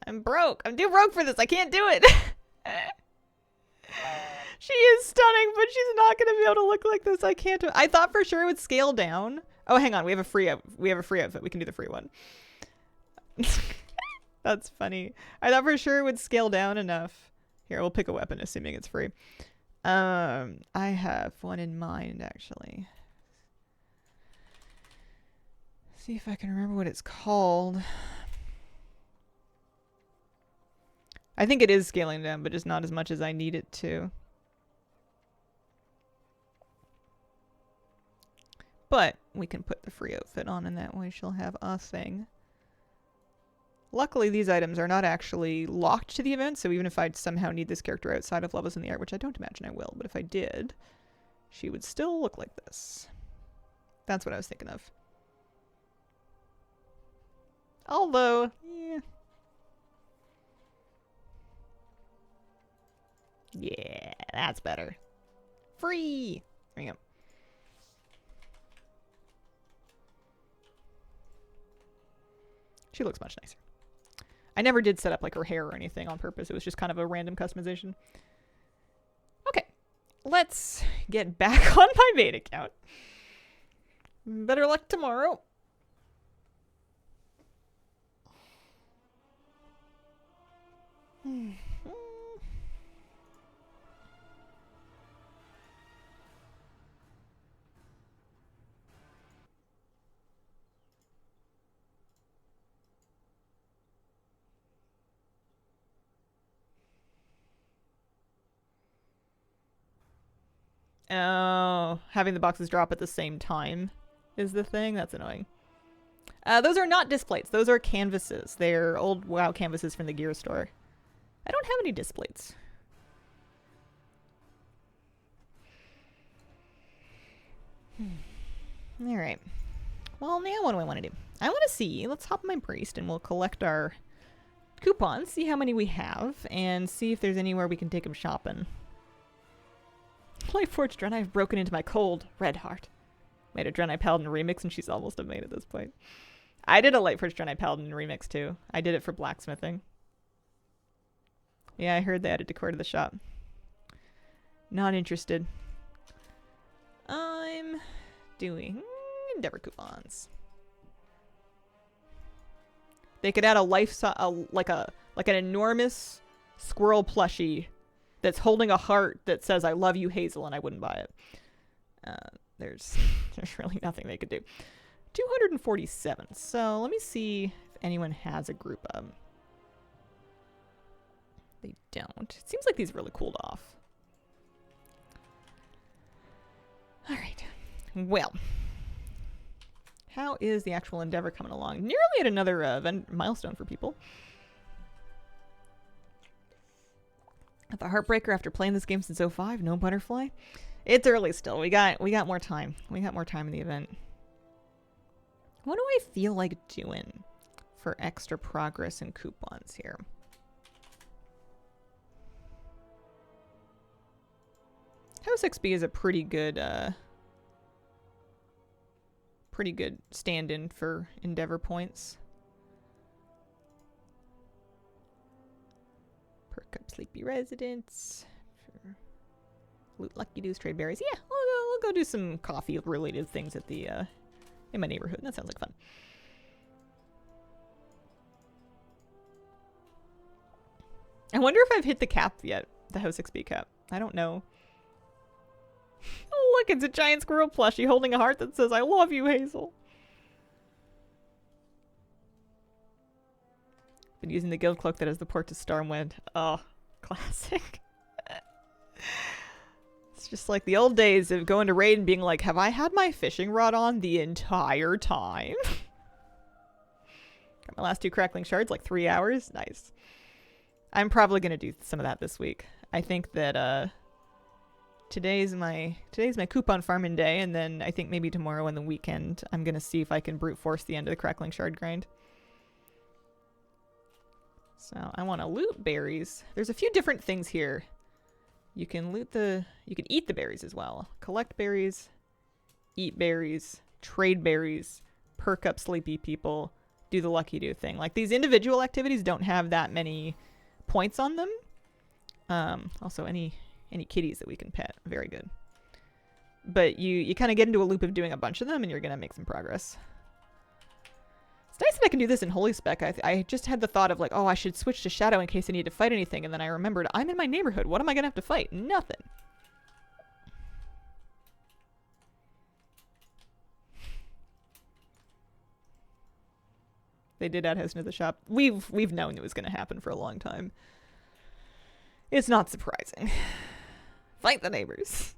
I'm broke. I'm too broke for this. I can't do it. She is stunning, but she's not going to be able to look like this. I can't do it. I thought for sure it would scale down. Oh, hang on. We have a free outfit. We can do the free one. That's funny. I thought for sure it would scale down enough. Here, we'll pick a weapon, assuming it's free. I have one in mind, actually. See if I can remember what it's called. I think it is scaling down, but just not as much as I need it to. But we can put the free outfit on, and that way she'll have a thing. Luckily, these items are not actually locked to the event, so even if I somehow need this character outside of Levels in the Art, which I don't imagine I will, but if I did, she would still look like this. That's what I was thinking of. Although, yeah. Yeah, that's better. Free! There you go. She looks much nicer. I never did set up like her hair or anything on purpose. It was just kind of a random customization. Okay, let's get back on my main account. Better luck tomorrow. Oh, having the boxes drop at the same time is the thing? That's annoying. Those are not disc plates. Those are canvases. They're old WoW canvases from the gear store. I don't have any disc plates. Alright. Well, now what do I want to do? I want to see. Let's hop on my priest and we'll collect our coupons, see how many we have, and see if there's anywhere we can take them shopping. Lightforged Draenei have broken into my cold red heart. Made a Draenei Paladin remix and she's almost a maid at this point. I did a Lightforged Draenei Paladin remix too. I did it for blacksmithing. Yeah, I heard they added decor to the shop. Not interested. I'm doing Endeavour coupons. They could add a like an enormous squirrel plushie that's holding a heart that says "I love you, Hazel," and I wouldn't buy it. There's really nothing they could do. 247. So let me see if anyone has a group of. They don't. It seems like these really cooled off. All right. Well, how is the actual Endeavour coming along? Nearly at another milestone for people. At the Heartbreaker after playing this game since 05, no butterfly. It's early still. We got more time. We got more time in the event. What do I feel like doing for extra progress and coupons here? House XP is a pretty good stand-in for Endeavour points. Perk up Sleepy Residents. Loot Lucky Doos, trade berries. Yeah, we'll go do some coffee-related things at the in my neighborhood. That sounds like fun. I wonder if I've hit the cap yet, the House XP cap. I don't know. Oh, look, it's a giant squirrel plushie holding a heart that says, "I love you, Hazel." Been using the guild cloak that has the port to Stormwind. Oh, classic. It's just like the old days of going to raid and being like, have I had my fishing rod on the entire time? Got my last 2 crackling shards, like 3 hours. Nice. I'm probably going to do some of that this week. I think that today's my coupon farming day, and then I think maybe tomorrow and the weekend I'm going to see if I can brute force the end of the crackling shard grind. So I want to loot berries. There's a few different things here. You can eat the berries as well. Collect berries, eat berries, trade berries, perk up sleepy people, do the lucky do thing. Like, these individual activities don't have that many points on them. Also any kitties that we can pet, very good. But you kind of get into a loop of doing a bunch of them and you're going to make some progress. It's nice that I can do this in Holy Spec. I just had the thought of like, oh, I should switch to Shadow in case I need to fight anything. And then I remembered, I'm in my neighborhood. What am I going to have to fight? Nothing. They did add House into the shop. We've known it was going to happen for a long time. It's not surprising. Fight the neighbors.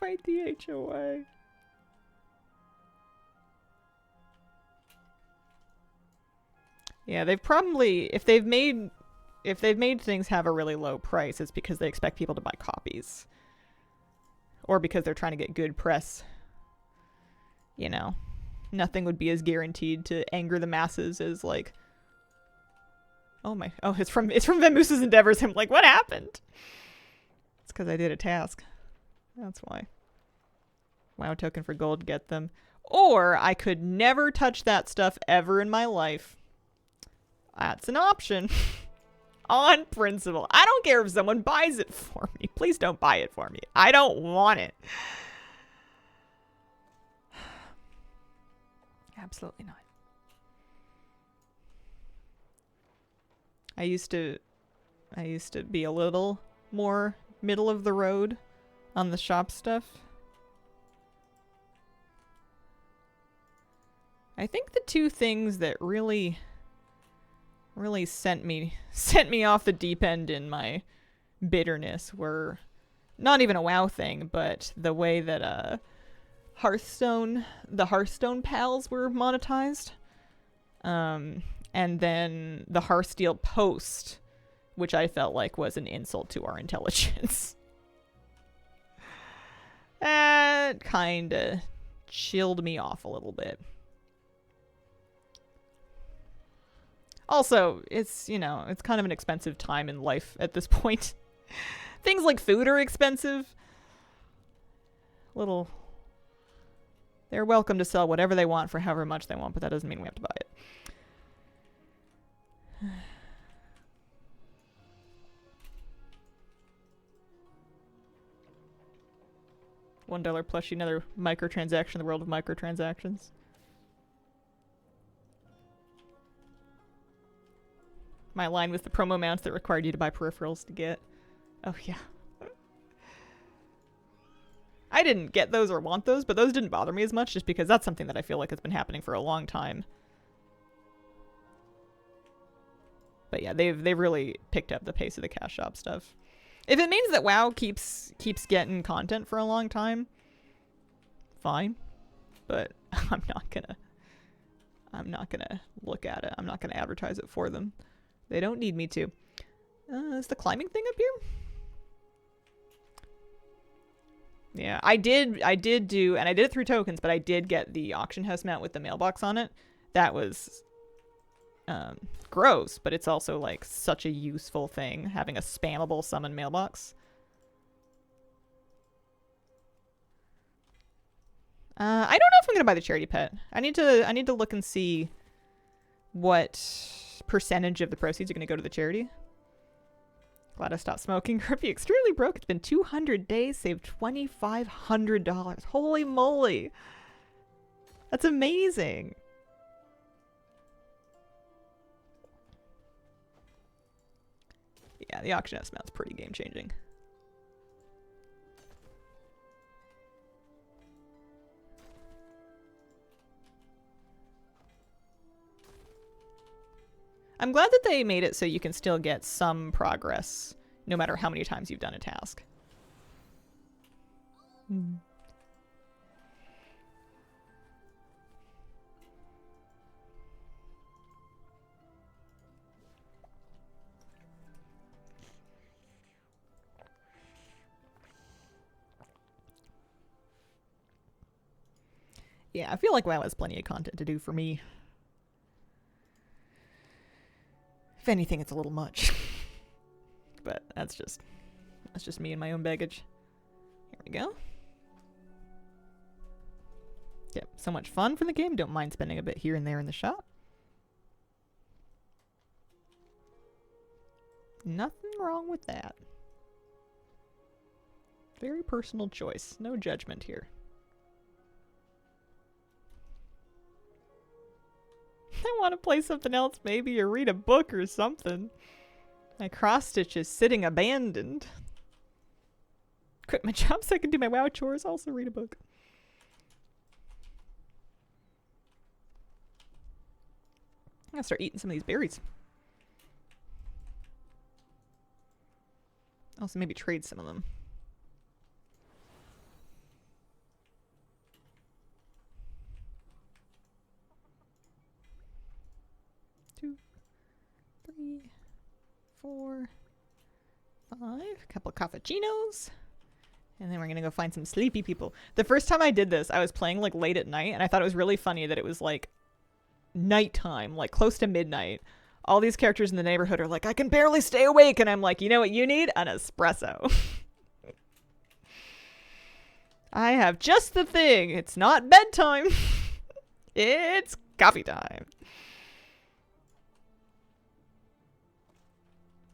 fight the HOA. Yeah, they've probably, if they've made things have a really low price, it's because they expect people to buy copies. Or because they're trying to get good press. You know, nothing would be as guaranteed to anger the masses as like, oh, it's from Venmus's Endeavors. I'm like, what happened? It's because I did a task. That's why. WoW token for gold, get them. Or I could never touch that stuff ever in my life. That's an option. On principle. I don't care if someone buys it for me. Please don't buy it for me. I don't want it. Absolutely not. I used to be a little more middle of the road on the shop stuff. I think the two things that really sent me off the deep end in my bitterness were not even a WoW thing, but the way that the Hearthstone pals were monetized. And then the Hearthsteel post, which I felt like was an insult to our intelligence. That kind of chilled me off a little bit. Also, it's, you know, it's kind of an expensive time in life at this point. Things like food are expensive. They're welcome to sell whatever they want for however much they want, but that doesn't mean we have to buy it. $1 plushie, another microtransaction in the world of microtransactions. My line with the promo mounts that required you to buy peripherals to get. Oh, yeah. I didn't get those or want those, but those didn't bother me as much just because that's something that I feel like has been happening for a long time. But yeah, they've really picked up the pace of the cash shop stuff. If it means that WoW keeps getting content for a long time, fine. But I'm not gonna look at it. I'm not gonna advertise it for them. They don't need me to. Is the climbing thing up here? Yeah, I did do, and I did it through tokens, but I did get the auction house mount with the mailbox on it. That was gross, but it's also like such a useful thing, having a spammable summon mailbox. I don't know if I'm gonna buy the charity pet. I need to look and see what percentage of the proceeds are gonna go to the charity. Glad I stopped smoking. Grippy, extremely broke. It's been 200 days, saved $2,500. Holy moly. That's amazing. Yeah, the auction house mount's pretty game changing. I'm glad that they made it so you can still get some progress no matter how many times you've done a task. Yeah, I feel like WoW has plenty of content to do for me. If anything, it's a little much. But that's just me and my own baggage. Here we go. Yep, so much fun from the game. Don't mind spending a bit here and there in the shop. Nothing wrong with that. Very personal choice. No judgment here. I want to play something else, maybe, or read a book or something. My cross stitch is sitting abandoned. Quit my job so I can do my WoW chores, also read a book. I'm gonna start eating some of these berries. Also maybe trade some of them. 3, 4, 5. A couple of cappuccinos. And then we're going to go find some sleepy people. The first time I did this, I was playing like late at night, and I thought it was really funny that it was like nighttime, like close to midnight. All these characters in the neighborhood are like, I can barely stay awake. And I'm like, you know what you need? An espresso. I have just the thing. It's not bedtime. It's coffee time.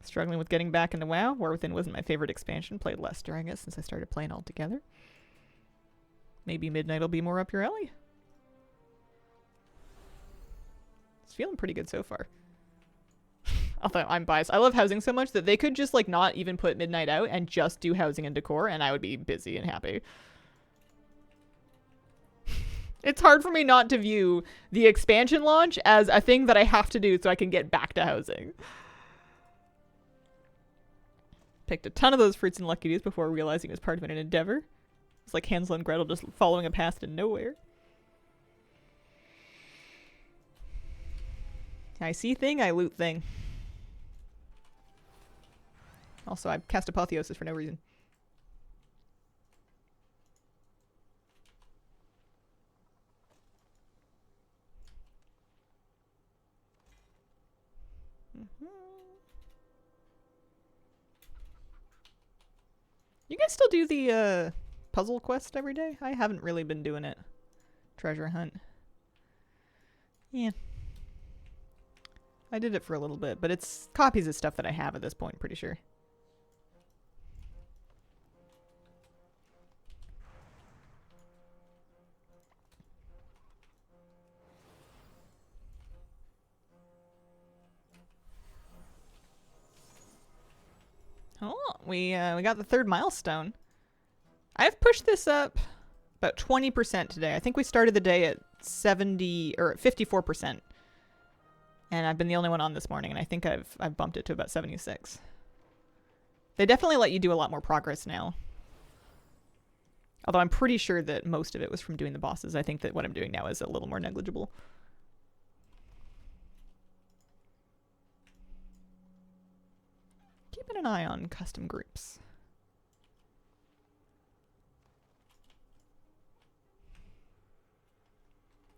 Struggling with getting back into WoW. War Within wasn't my favorite expansion. Played less during it since I started playing altogether. Maybe Midnight will be more up your alley. It's feeling pretty good so far. Although I'm biased. I love housing so much that they could just like not even put Midnight out and just do housing and decor, and I would be busy and happy. It's hard for me not to view the expansion launch as a thing that I have to do so I can get back to housing. Picked a ton of those fruits and Lucky Dews before realizing it was part of an endeavor. It's like Hansel and Gretel just following a path to nowhere. I see thing, I loot thing. Also, I cast Apotheosis for no reason. You guys still do the puzzle quest every day? I haven't really been doing it. Treasure hunt. Yeah. I did it for a little bit, but it's copies of stuff that I have at this point, pretty sure. Oh, we got the third milestone. I've pushed this up about 20% today. I think we started the day at 70 or 54%. And I've been the only one on this morning, and I think I've bumped it to about 76. They definitely let you do a lot more progress now. Although I'm pretty sure that most of it was from doing the bosses. I think that what I'm doing now is a little more negligible. Keeping an eye on custom groups.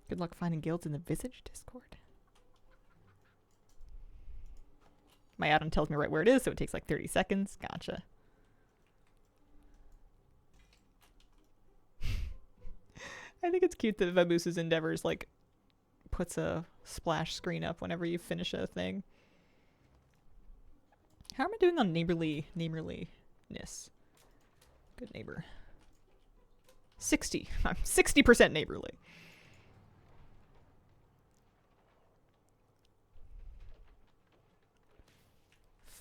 Good luck finding guilds in the Visage Discord. My add-on tells me right where it is, so it takes like 30 seconds. Gotcha. I think it's cute that Vaboos's Endeavors like puts a splash screen up whenever you finish a thing. How am I doing on neighborliness? Good neighbor. 60. I'm 60% neighborly.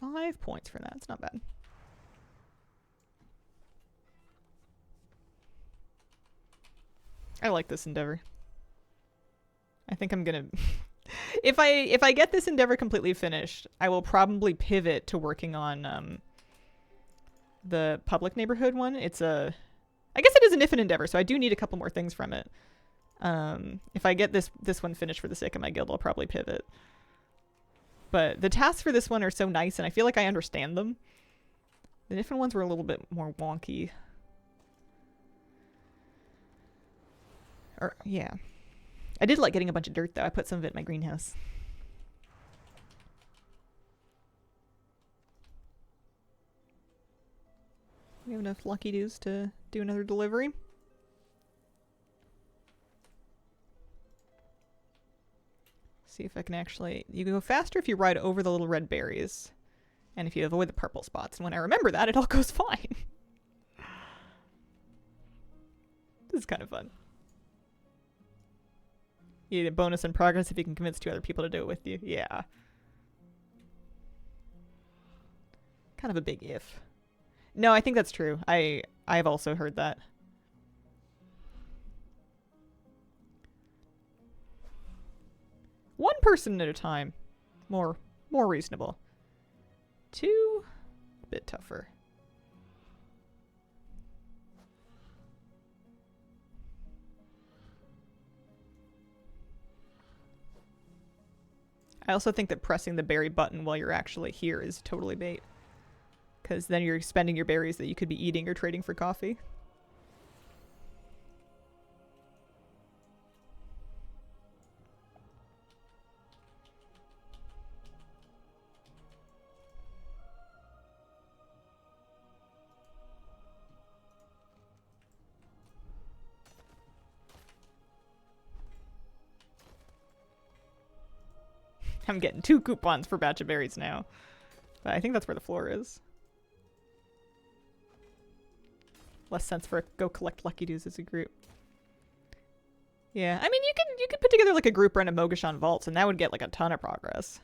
$5 points for that. It's not bad. I like this endeavor. I think I'm gonna if I get this endeavor completely finished, I will probably pivot to working on the public neighborhood one. I guess it is an infinite endeavor, so I do need a couple more things from it. If I get this one finished for the sake of my guild, I'll probably pivot. But the tasks for this one are so nice, and I feel like I understand them. The different ones were a little bit more wonky. Or, yeah. I did like getting a bunch of dirt, though. I put some of it in my greenhouse. We have enough Lucky Dews to do another delivery. See if I can actually... You go faster if you ride over the little red berries. And if you avoid the purple spots. And when I remember that, it all goes fine. This is kind of fun. You get a bonus in progress if you can convince 2 other people to do it with you. Yeah. Kind of a big if. No, I think that's true. I've also heard that. One person at a time. More reasonable. 2, a bit tougher. I also think that pressing the berry button while you're actually here is totally bait. Because then you're spending your berries that you could be eating or trading for coffee. I'm getting 2 coupons for batch of berries now. But I think that's where the floor is. Less sense for go collect Lucky Doos as a group. Yeah, I mean, you could put together like a group run of Mogashan Vaults, and that would get like a ton of progress.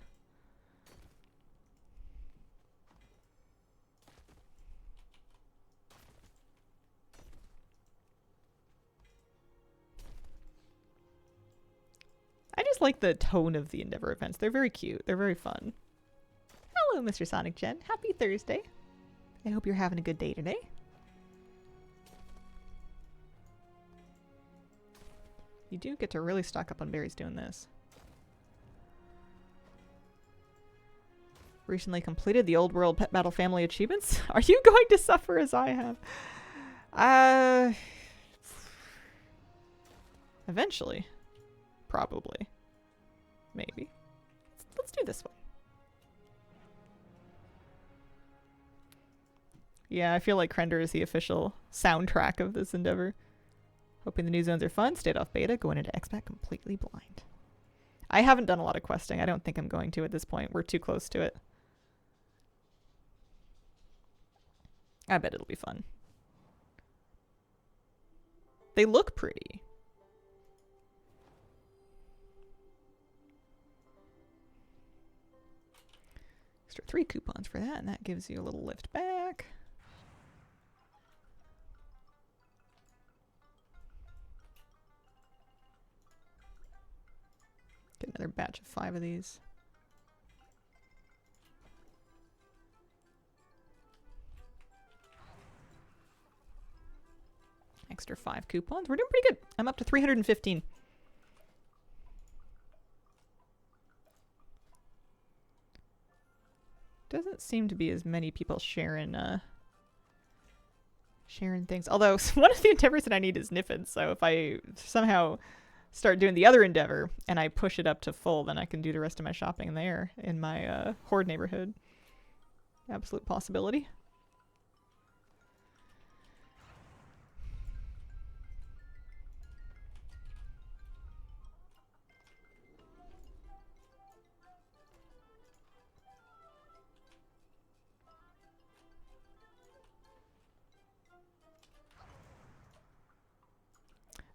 I just like the tone of the Endeavour events. They're very cute. They're very fun. Hello, Mr. Sonic Gen. Happy Thursday. I hope you're having a good day today. You do get to really stock up on berries doing this. Recently completed the Old World Pet Battle Family achievements. Are you going to suffer as I have? Eventually. Probably. Maybe. Let's do this one. Yeah, I feel like Krender is the official soundtrack of this Endeavour. Hoping the new zones are fun. Stayed off beta. Going into expat completely blind. I haven't done a lot of questing. I don't think I'm going to at this point. We're too close to it. I bet it'll be fun. They look pretty. Extra 3 coupons for that, and that gives you a little lift back. Get another batch of 5 of these. Extra 5 coupons. We're doing pretty good. I'm up to 315. Doesn't seem to be as many people sharing things. Although one of the endeavors that I need is Niffin, so if I somehow start doing the other endeavor and I push it up to full, then I can do the rest of my shopping there in my Horde neighborhood. Absolute possibility.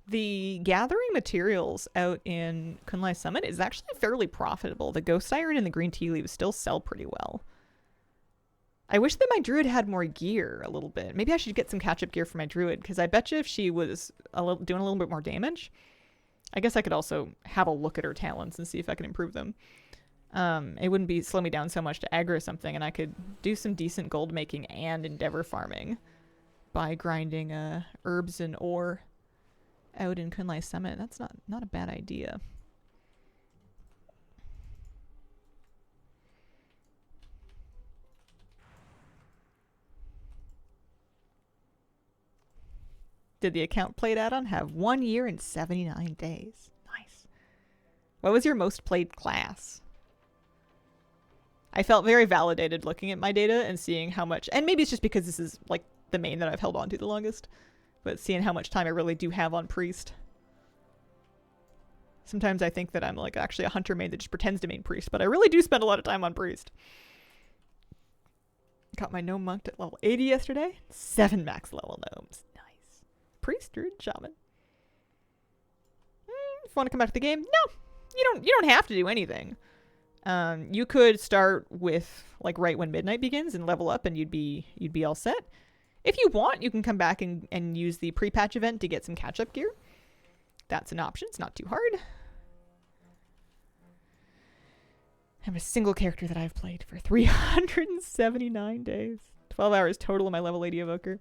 The gathering materials out in Kunlai Summit is actually fairly profitable. The Ghost Siren and the Green Tea Leaves still sell pretty well. I wish that my Druid had more gear a little bit. Maybe I should get some catch-up gear for my Druid, because I bet you if she was doing a little bit more damage, I guess I could also have a look at her talents and see if I can improve them. It wouldn't be slow me down so much to aggro something, and I could do some decent gold making and Endeavor farming by grinding herbs and ore out in Kunlai Summit. That's not a bad idea. Did the account played add-on have 1 year and 79 days? Nice. What was your most played class? I felt very validated looking at my data and seeing how much, and maybe it's just because this is like the main that I've held on to the longest, but seeing how much time I really do have on Priest. Sometimes I think that I'm like actually a hunter main that just pretends to main Priest, but I really do spend a lot of time on Priest. Got my gnome monked at level 80 yesterday. 7 max level gnomes. Nice. Priest, Druid, Shaman. If you want to come back to the game, no. You don't have to do anything. You could start with like right when midnight begins and level up and you'd be all set. If you want, you can come back and use the pre-patch event to get some catch-up gear. That's an option. It's not too hard. I have a single character that I've played for 379 days. 12 hours total in my level 80 evoker.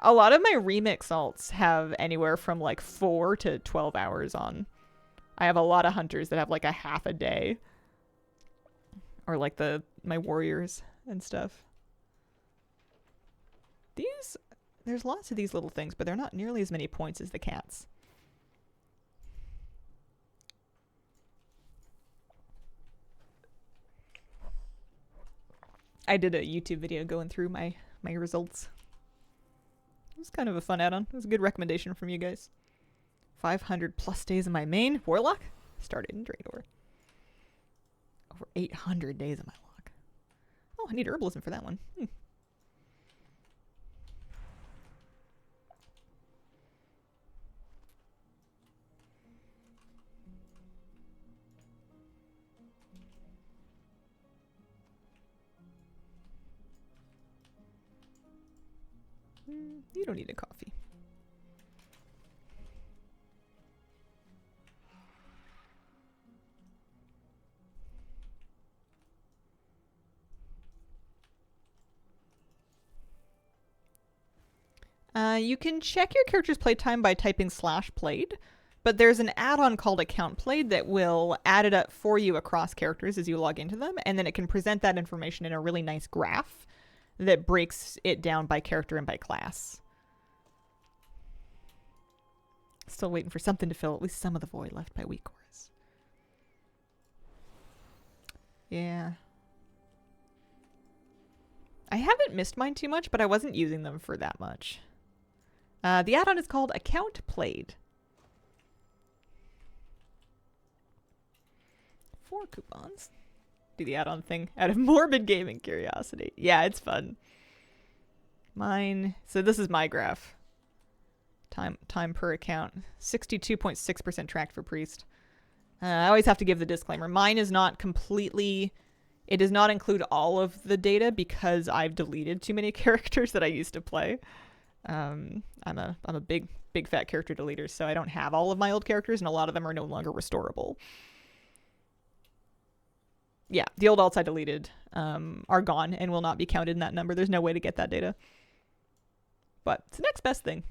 A lot of my remix alts have anywhere from like 4 to 12 hours on. I have a lot of hunters that have like a half a day. Or like my warriors and stuff. There's lots of these little things, but they're not nearly as many points as the cats. I did a YouTube video going through my results. It was kind of a fun add-on. It was a good recommendation from you guys. 500 plus days in my main. Warlock? Started in Draenor. Over 800 days in my lock. Oh, I need herbalism for that one. You don't need a coffee. You can check your character's playtime by typing /played, but there's an add-on called Account Played that will add it up for you across characters as you log into them, and then it can present that information in a really nice graph that breaks it down by character and by class. Still waiting for something to fill at least some of the void left by weak cores. Yeah. I haven't missed mine too much, but I wasn't using them for that much. The add-on is called Account Played. 4 coupons. Do the add-on thing out of morbid gaming curiosity. Yeah, it's fun. Mine. So this is my graph. Time per account. 62.6% tracked for priest. I always have to give the disclaimer. Mine is not completely... It does not include all of the data because I've deleted too many characters that I used to play. I'm a big fat character deleter, so I don't have all of my old characters, and a lot of them are no longer restorable. Yeah, the old alts I deleted are gone and will not be counted in that number. There's no way to get that data. But it's the next best thing.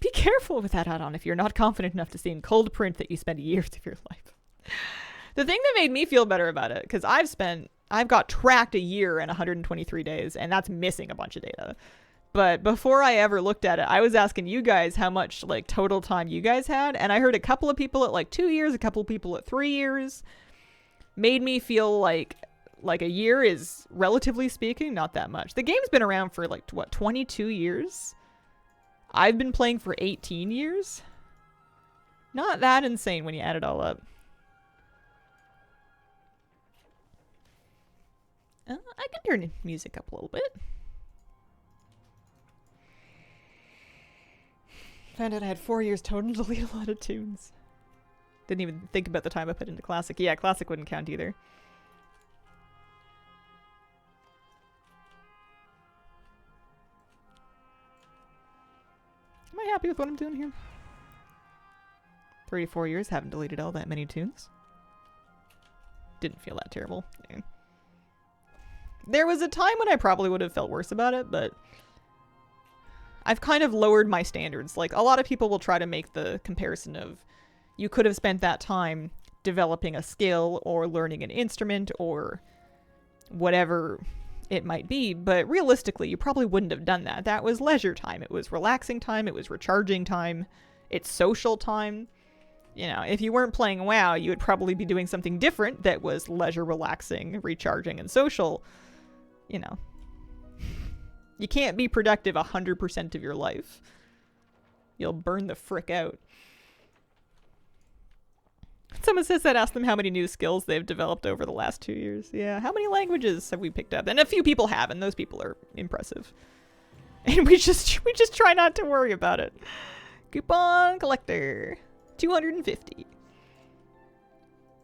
Be careful with that add-on if you're not confident enough to see in cold print that you spend years of your life. The thing that made me feel better about it, because I've got tracked a year and 123 days, and that's missing a bunch of data. But before I ever looked at it, I was asking you guys how much like total time you guys had, and I heard a couple of people at like 2 years, a couple of people at 3 years. Made me feel like a year is, relatively speaking, not that much. The game's been around for like, what, 22 years? I've been playing for 18 years? Not that insane when you add it all up. I can turn music up a little bit. Found out I had 4 years total to delete a lot of tunes. Didn't even think about the time I put into Classic. Yeah, Classic wouldn't count either. Am I happy with what I'm doing here? 3 to 4 years, haven't deleted all that many tunes. Didn't feel that terrible. Yeah. There was a time when I probably would have felt worse about it, but I've kind of lowered my standards. Like, a lot of people will try to make the comparison of you could have spent that time developing a skill or learning an instrument or whatever it might be, but realistically, you probably wouldn't have done that. That was leisure time. It was relaxing time. It was recharging time. It's social time. You know, if you weren't playing WoW, you would probably be doing something different that was leisure, relaxing, recharging, and social. You know, you can't be productive 100% of your life. You'll burn the frick out. Someone says that, ask them how many new skills they've developed over the last 2 years. Yeah, how many languages have we picked up? And a few people have, and those people are impressive. And we just try not to worry about it. Coupon collector. 250.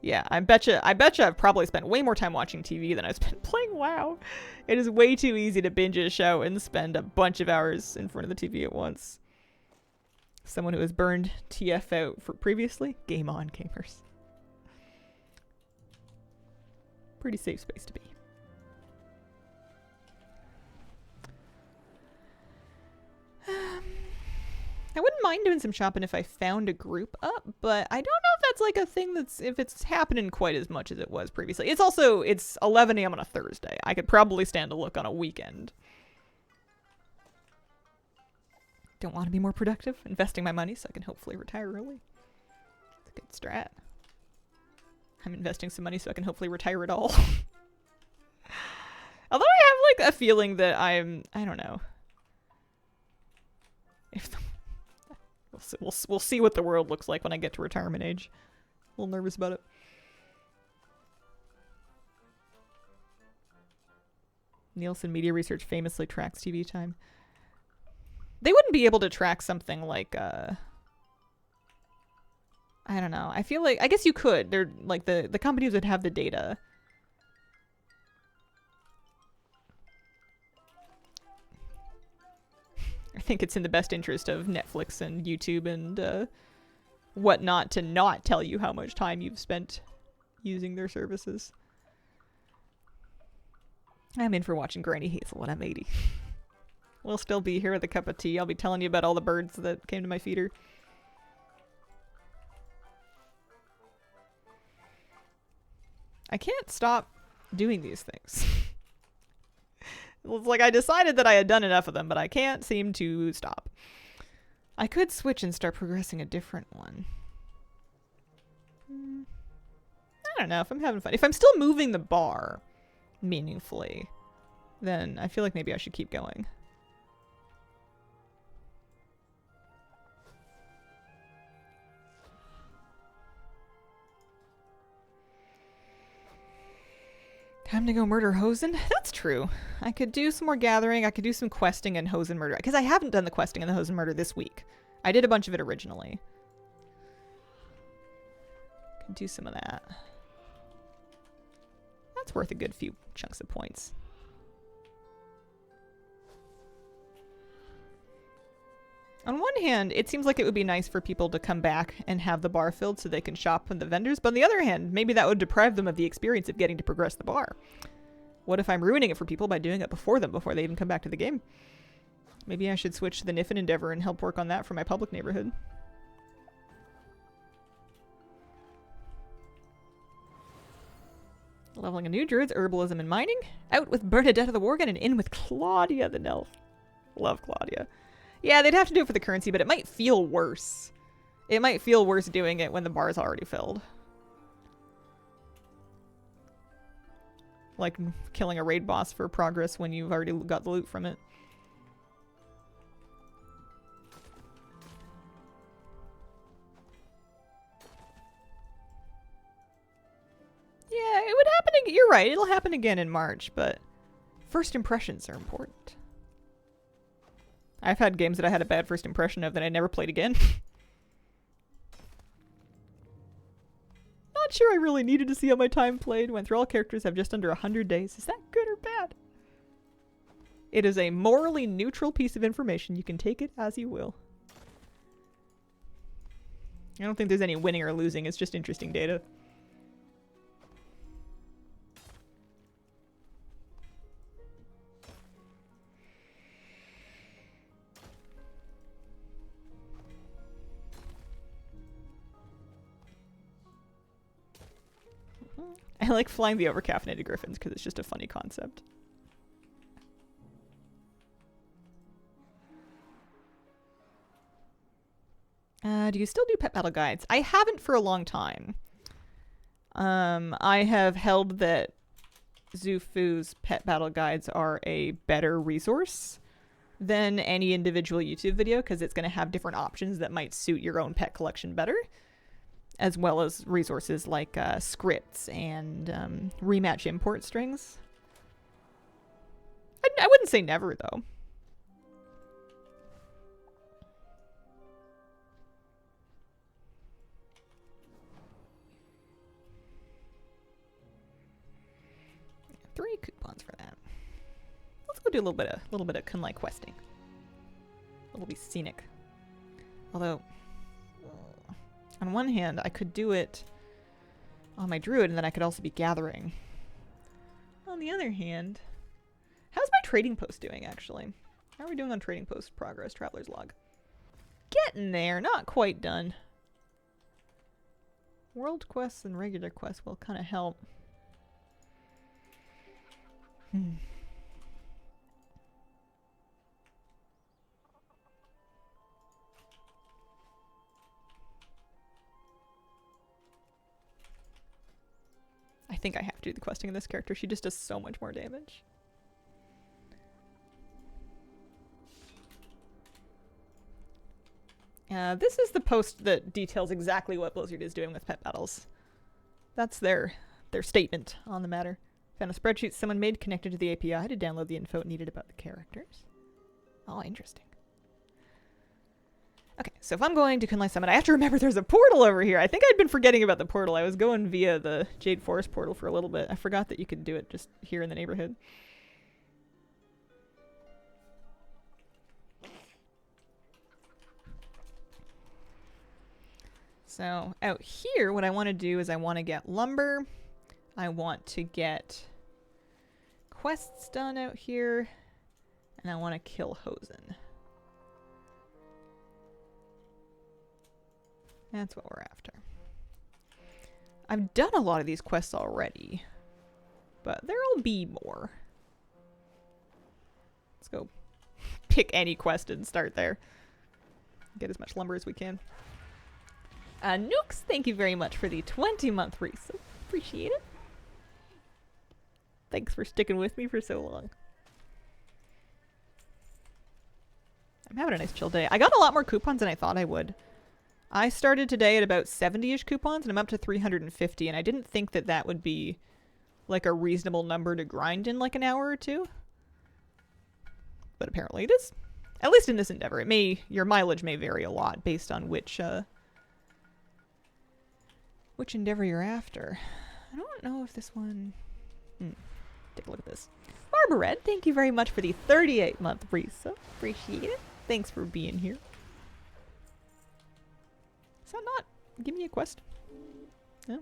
Yeah, I betcha I've probably spent way more time watching TV than I've spent playing WoW. It is way too easy to binge a show and spend a bunch of hours in front of the TV at once. Someone who has burned TF out for previously? Game on, gamers. Pretty safe space to be. I wouldn't mind doing some shopping if I found a group up, but I don't know if that's like a thing that's, if it's happening quite as much as it was previously. It's also, it's 11 a.m. on a Thursday. I could probably stand a look on a weekend. Don't want to be more productive, investing my money so I can hopefully retire early. It's a good strat. I'm investing some money so I can hopefully retire it all. Although I have like a feeling that I don't know. If we'll see what the world looks like when I get to retirement age. A little nervous about it. Nielsen Media Research famously tracks TV time. They wouldn't be able to track something like I don't know. I feel like, I guess you could. They're like the companies would have the data. I think it's in the best interest of Netflix and YouTube and whatnot to not tell you how much time you've spent using their services. I'm in for watching Granny Hazel when I'm 80. We'll still be here with a cup of tea. I'll be telling you about all the birds that came to my feeder. I can't stop doing these things. It's like I decided that I had done enough of them, but I can't seem to stop. I could switch and start progressing a different one. I don't know if I'm having fun. If I'm still moving the bar meaningfully, then I feel like maybe I should keep going. Time to go murder Hosen? That's true. I could do some more gathering. I could do some questing and Hosen murder. Because I haven't done the questing and the Hosen murder this week. I did a bunch of it originally. Could do some of that. That's worth a good few chunks of points. On one hand, it seems like it would be nice for people to come back and have the bar filled so they can shop from the vendors. But on the other hand, maybe that would deprive them of the experience of getting to progress the bar. What if I'm ruining it for people by doing it before them, before they even come back to the game? Maybe I should switch to the Niff and Endeavour and help work on that for my public neighborhood. Leveling a new druids, herbalism and mining. Out with Bernadette of the Worgen and in with Claudia the Nelf. Love Claudia. Yeah, they'd have to do it for the currency, but it might feel worse. It might feel worse doing it when the bar's already filled. Like killing a raid boss for progress when you've already got the loot from it. Yeah, it would happen again. You're right, it'll happen again in March, but first impressions are important. I've had games that I had a bad first impression of that I never played again. Not sure I really needed to see how my time played. Went through all characters, have just under 100 days. Is that good or bad? It is a morally neutral piece of information. You can take it as you will. I don't think there's any winning or losing. It's just interesting data. I like flying the overcaffeinated griffins because it's just a funny concept. Do you still do pet battle guides? I haven't for a long time. I have held that Zufu's pet battle guides are a better resource than any individual YouTube video because it's going to have different options that might suit your own pet collection better, as well as resources like scripts and rematch import strings. I wouldn't say never, though. Three coupons for that. Let's go do a little bit of Kunlai questing. It'll be scenic. Although, on one hand, I could do it on my druid, and then I could also be gathering. On the other hand, how's my trading post doing, actually? How are we doing on trading post progress, Traveler's Log? Getting there, not quite done. World quests and regular quests will kind of help. I think I have to do the questing in this character. She just does so much more damage. This is the post that details exactly what Blizzard is doing with pet battles. That's their statement on the matter. Found a spreadsheet someone made connected to the API to download the info needed about the characters. Oh, interesting. Okay, so if I'm going to Kunlai Summit, I have to remember there's a portal over here. I think I'd been forgetting about the portal. I was going via the Jade Forest portal for a little bit. I forgot that you could do it just here in the neighborhood. So out here, what I want to do is I want to get lumber. I want to get quests done out here. And I want to kill Hosen. That's what we're after. I've done a lot of these quests already. But there'll be more. Let's go pick any quest and start there. Get as much lumber as we can. Nooks, thank you very much for the 20-month resub. Appreciate it. Thanks for sticking with me for so long. I'm having a nice chill day. I got a lot more coupons than I thought I would. I started today at about 70-ish coupons, and I'm up to 350, and I didn't think that that would be like a reasonable number to grind in like an hour or two. But apparently it is. At least in this endeavor. It may, your mileage may vary a lot based on which endeavor you're after. I don't know if this one... Take a look at this. Barbara Red, thank you very much for the 38-month resub. Appreciate it. Thanks for being here. Is that not... Give me a quest. No?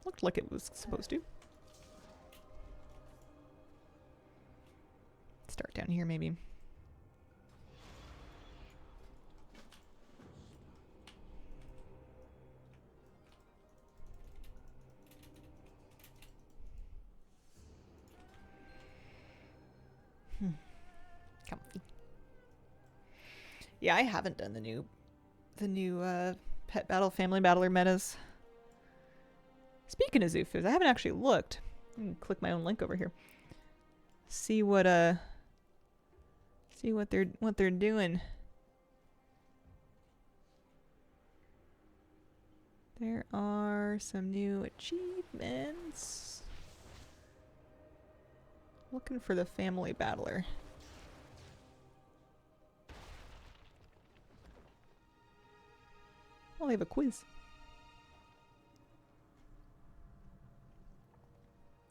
Looked like it was supposed to. Start down here, maybe. Comfy. Yeah, I haven't done the new pet battle, family battler metas. Speaking of Zufus, I haven't actually looked. I can click my own link over here. See what they're doing. There are some new achievements. Looking for the family battler. Well, they have a quiz.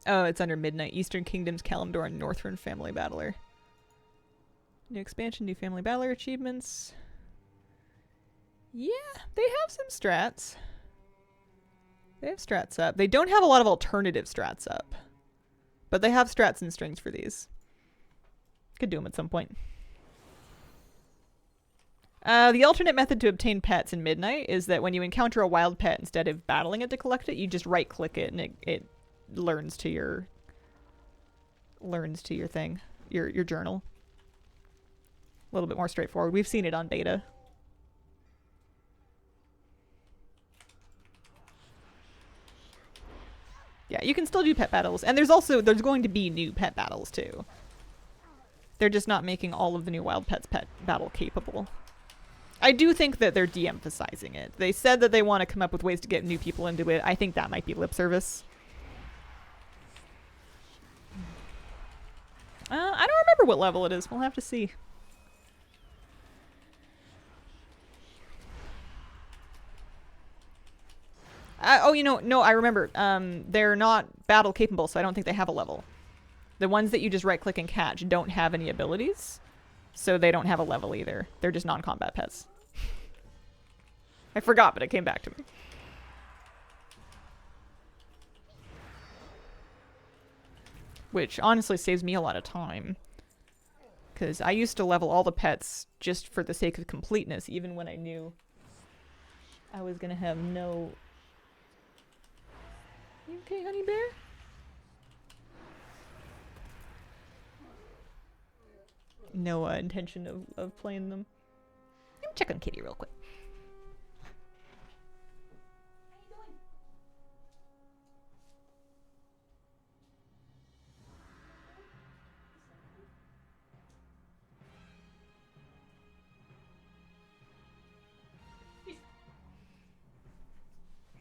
Oh, it's under Midnight. Eastern Kingdoms, Kalimdor, and Northrend Family Battler. New expansion, new family battler achievements. Yeah, they have some strats. They have strats up. They don't have a lot of alternative strats up. But they have strats and strings for these. Could do them at some point. The alternate method to obtain pets in Midnight is that when you encounter a wild pet, instead of battling it to collect it, you just right-click it and it learns to your thing, your journal. A little bit more straightforward. We've seen it on beta. Yeah, you can still do pet battles, and there's going to be new pet battles too. They're just not making all of the new wild pets pet battle capable. I do think that they're de-emphasizing it. They said that they want to come up with ways to get new people into it. I think that might be lip service. I don't remember what level it is. We'll have to see. Oh, no, I remember. They're not battle capable, so I don't think they have a level. The ones that you just right-click and catch don't have any abilities, so they don't have a level either. They're just non-combat pets. I forgot, but it came back to me. Which honestly saves me a lot of time. Because I used to level all the pets just for the sake of completeness, even when I knew I was going to have no... You okay, honey bear? No intention of playing them. Let me check on Kitty real quick.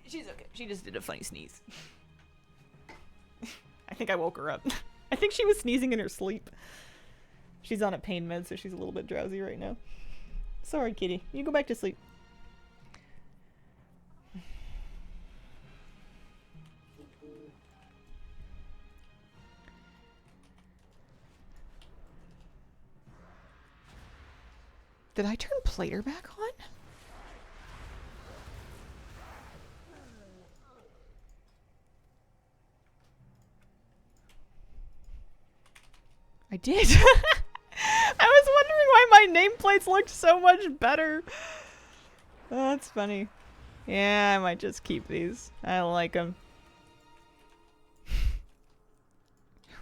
She's okay. She just did a funny sneeze. I think I woke her up. I think she was sneezing in her sleep. She's on a pain med, so she's a little bit drowsy right now. Sorry, kitty. You go back to sleep. Did I turn Plater back on? I did. I was wondering why my nameplates looked so much better. Oh, that's funny. Yeah, I might just keep these. I like them.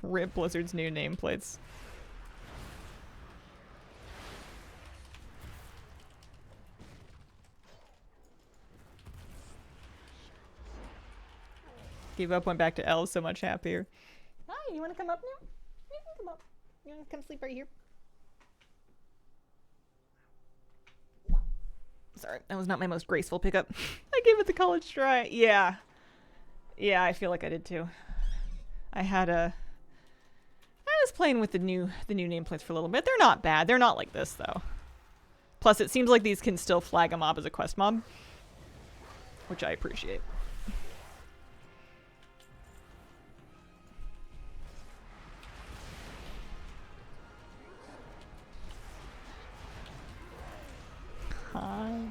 Rip Blizzard's new nameplates. Gave up, went back to L, so much happier. Hi, you want to come up now? You can come up. You want to come sleep right here? Sorry, that was not my most graceful pickup. I gave it the college try. Yeah. Yeah, I feel like I did too. I was playing with the new nameplates for a little bit. They're not bad. They're not like this though. Plus it seems like these can still flag a mob as a quest mob, which I appreciate.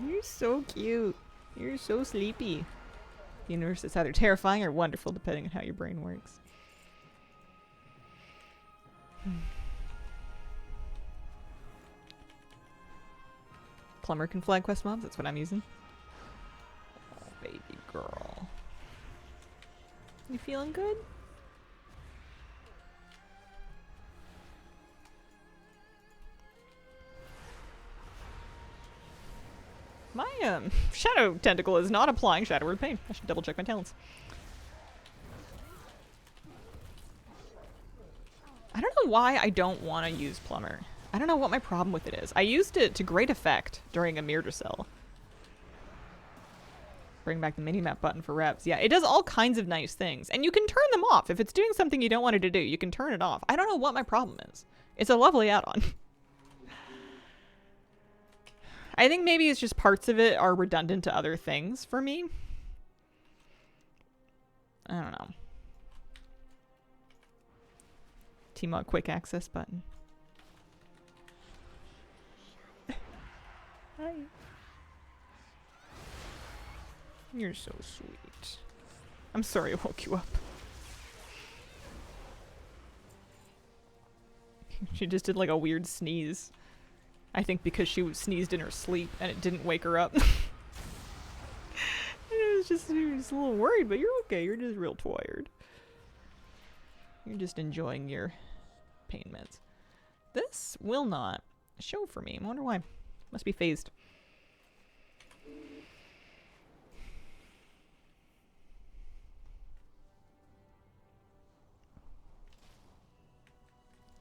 You're so cute. You're so sleepy. The universe is either terrifying or wonderful, depending on how your brain works. Plumber can flag quest mobs. That's what I'm using. Oh, baby girl. You feeling good? My shadow tentacle is not applying Shadow Word Pain. I should double check my talents. I don't know why I don't want to use Plumber. I don't know what my problem with it is. I used it to great effect during a Mirror-to-Cell. Bring back the mini-map button for reps. Yeah, it does all kinds of nice things. And you can turn them off. If it's doing something you don't want it to do, you can turn it off. I don't know what my problem is. It's a lovely add-on. I think maybe it's just parts of it are redundant to other things for me. I don't know. Tmog quick access button. Hi. You're so sweet. I'm sorry I woke you up. She just did like a weird sneeze. I think because she sneezed in her sleep and it didn't wake her up. She was just a little worried, but you're okay. You're just real tired. You're just enjoying your pain meds. This will not show for me. I wonder why. Must be phased.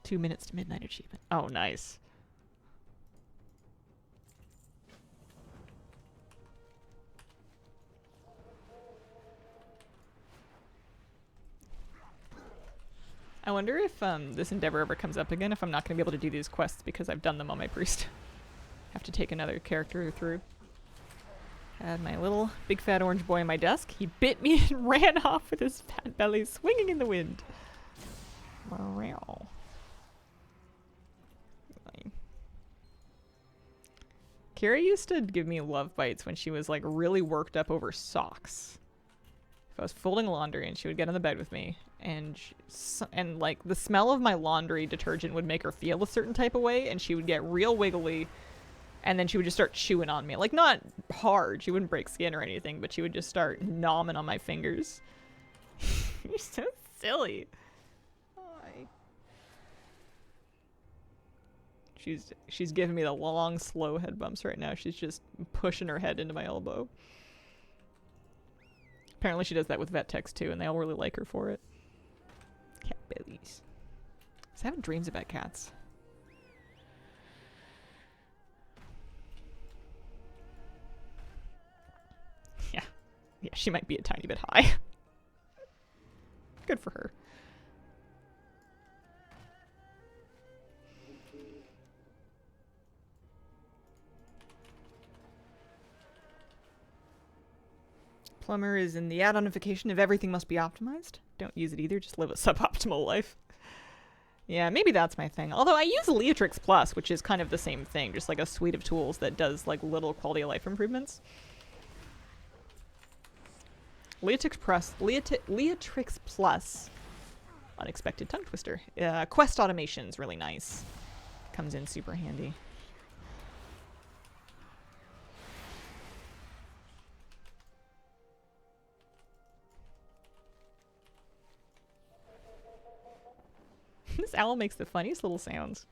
"2 minutes to midnight" achievement. Oh, nice. I wonder if this Endeavour ever comes up again, if I'm not going to be able to do these quests because I've done them on my priest. Have to take another character through. Had my little big fat orange boy on my desk. He bit me and ran off with his fat belly swinging in the wind. Wow. Kira used to give me love bites when she was like really worked up over socks. If I was folding laundry and she would get on the bed with me, and like the smell of my laundry detergent would make her feel a certain type of way, and she would get real wiggly, and then she would just start chewing on me. Like, not hard, she wouldn't break skin or anything, but she would just start nomming on my fingers. You're so silly. Hi. She's giving me the long, slow head bumps right now. She's just pushing her head into my elbow. Apparently she does that with vet techs too, and they all really like her for it. Cat bellies. I was having dreams about cats. Yeah. Yeah, she might be a tiny bit high. Good for her. Plumber is in the add-onification of everything must be optimized. Don't use it either, just live a suboptimal life. Yeah, maybe that's my thing. Although I use Leatrix Plus, which is kind of the same thing, just like a suite of tools that does like little quality of life improvements. Leatrix Plus. Unexpected tongue twister. Quest automation's really nice. Comes in super handy. This owl makes the funniest little sounds.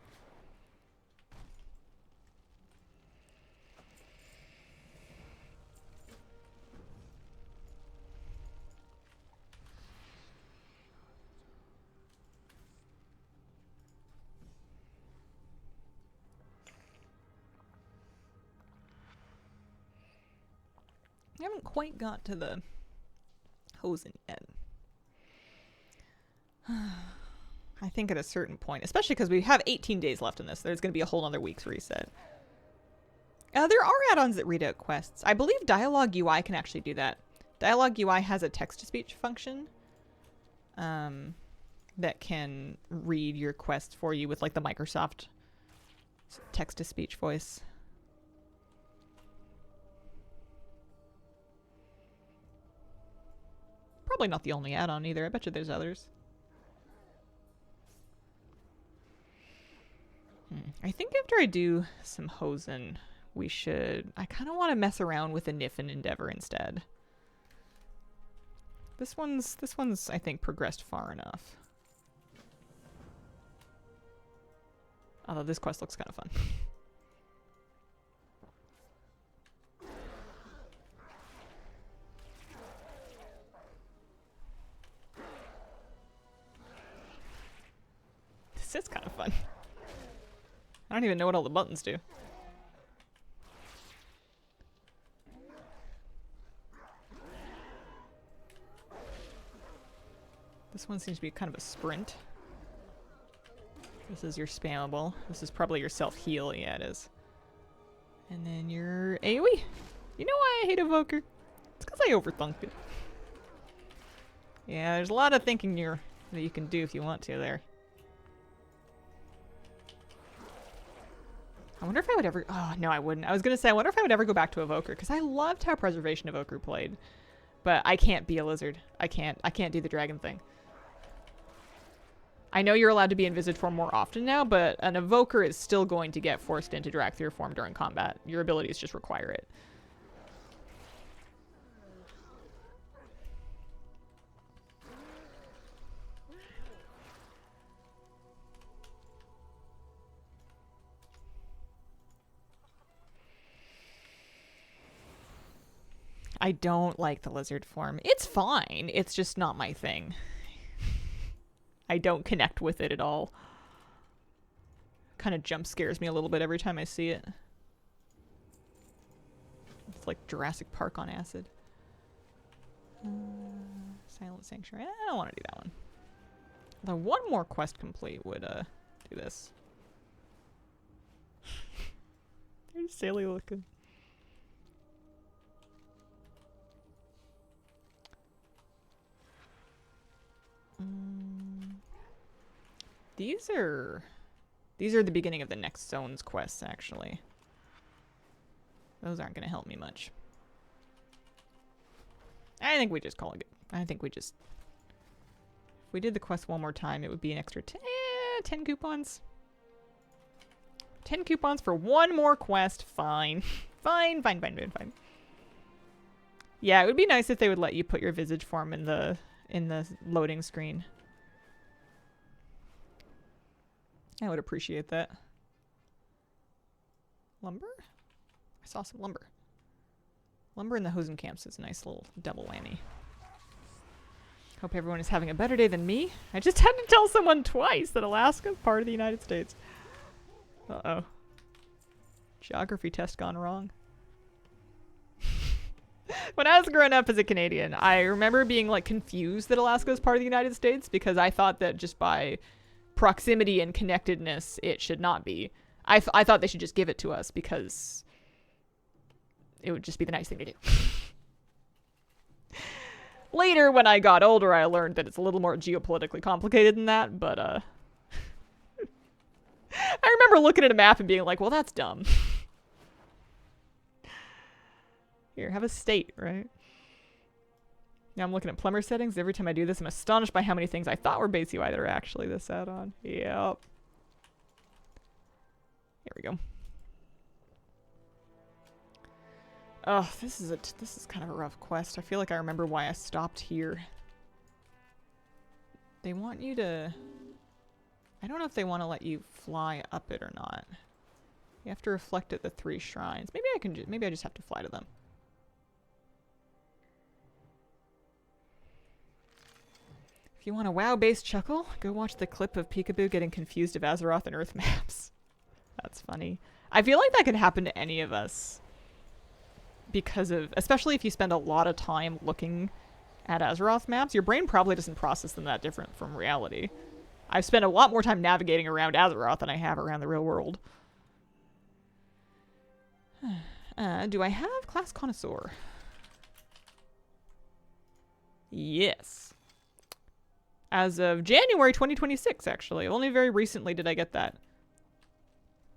I haven't quite got to the hosen yet. I think at a certain point, especially because we have 18 days left in this, there's going to be a whole other week's reset. There are add-ons that read out quests. I believe Dialogue UI can actually do that. Dialogue UI has a text-to-speech function that can read your quests for you with like the Microsoft text-to-speech voice. Probably not the only add-on either. I bet you there's others. I think after I do some hosen, we should... I kind of want to mess around with a Nif and Endeavour instead. This one's, I think, progressed far enough. Although this quest looks kind of fun. This is kind of fun. I don't even know what all the buttons do. This one seems to be kind of a sprint. This is your spammable. This is probably your self-heal. Yeah, it is. And then your AoE. You know why I hate Evoker? It's because I overthunked it. Yeah, there's a lot of thinking that you can do if you want to there. I wonder if I would ever... Oh, no, I wouldn't. I was going to say, I wonder if I would ever go back to Evoker, because I loved how Preservation Evoker played. But I can't be a lizard. I can't do the dragon thing. I know you're allowed to be in Visage form more often now, but an Evoker is still going to get forced into Dracthyr form during combat. Your abilities just require it. I don't like the lizard form. It's fine. It's just not my thing. I don't connect with it at all. Kind of jump scares me a little bit every time I see it. It's like Jurassic Park on acid. Silent Sanctuary. I don't want to do that one. Although one more quest complete would do this. They're silly looking. These are the beginning of the next zone's quests, actually. Those aren't going to help me much. I think we just call it good. I think we just... If we did the quest one more time, it would be an extra 10 coupons. 10 coupons for one more quest. Fine. Fine. Yeah, it would be nice if they would let you put your visage form in the loading screen. I would appreciate that. Lumber? I saw some lumber. Lumber in the Hosen camps is a nice little double whammy. Hope everyone is having a better day than me. I just had to tell someone twice that Alaska is part of the United States. Uh-oh. Geography test gone wrong. When I was growing up as a Canadian, I remember being like confused that Alaska is part of the United States because I thought that just by proximity and connectedness, it should not be. I thought they should just give it to us because it would just be the nice thing to do. Later, when I got older, I learned that it's a little more geopolitically complicated than that, but, I remember looking at a map and being like, well, that's dumb. Here, have a state, right? Now I'm looking at plumber settings. Every time I do this, I'm astonished by how many things I thought were base UI that are actually this add-on. Yep. Here we go. Oh, this is kind of a rough quest. I feel like I remember why I stopped here. They want you to... I don't know if they want to let you fly up it or not. You have to reflect at the 3 shrines. Maybe I just have to fly to them. If you want a WoW-based chuckle, go watch the clip of Peekaboo getting confused of Azeroth and Earth maps. That's funny. I feel like that could happen to any of us. Because of, especially if you spend a lot of time looking at Azeroth maps, your brain probably doesn't process them that different from reality. I've spent a lot more time navigating around Azeroth than I have around the real world. Do I have Class Connoisseur? Yes. As of January 2026, actually. Only very recently did I get that.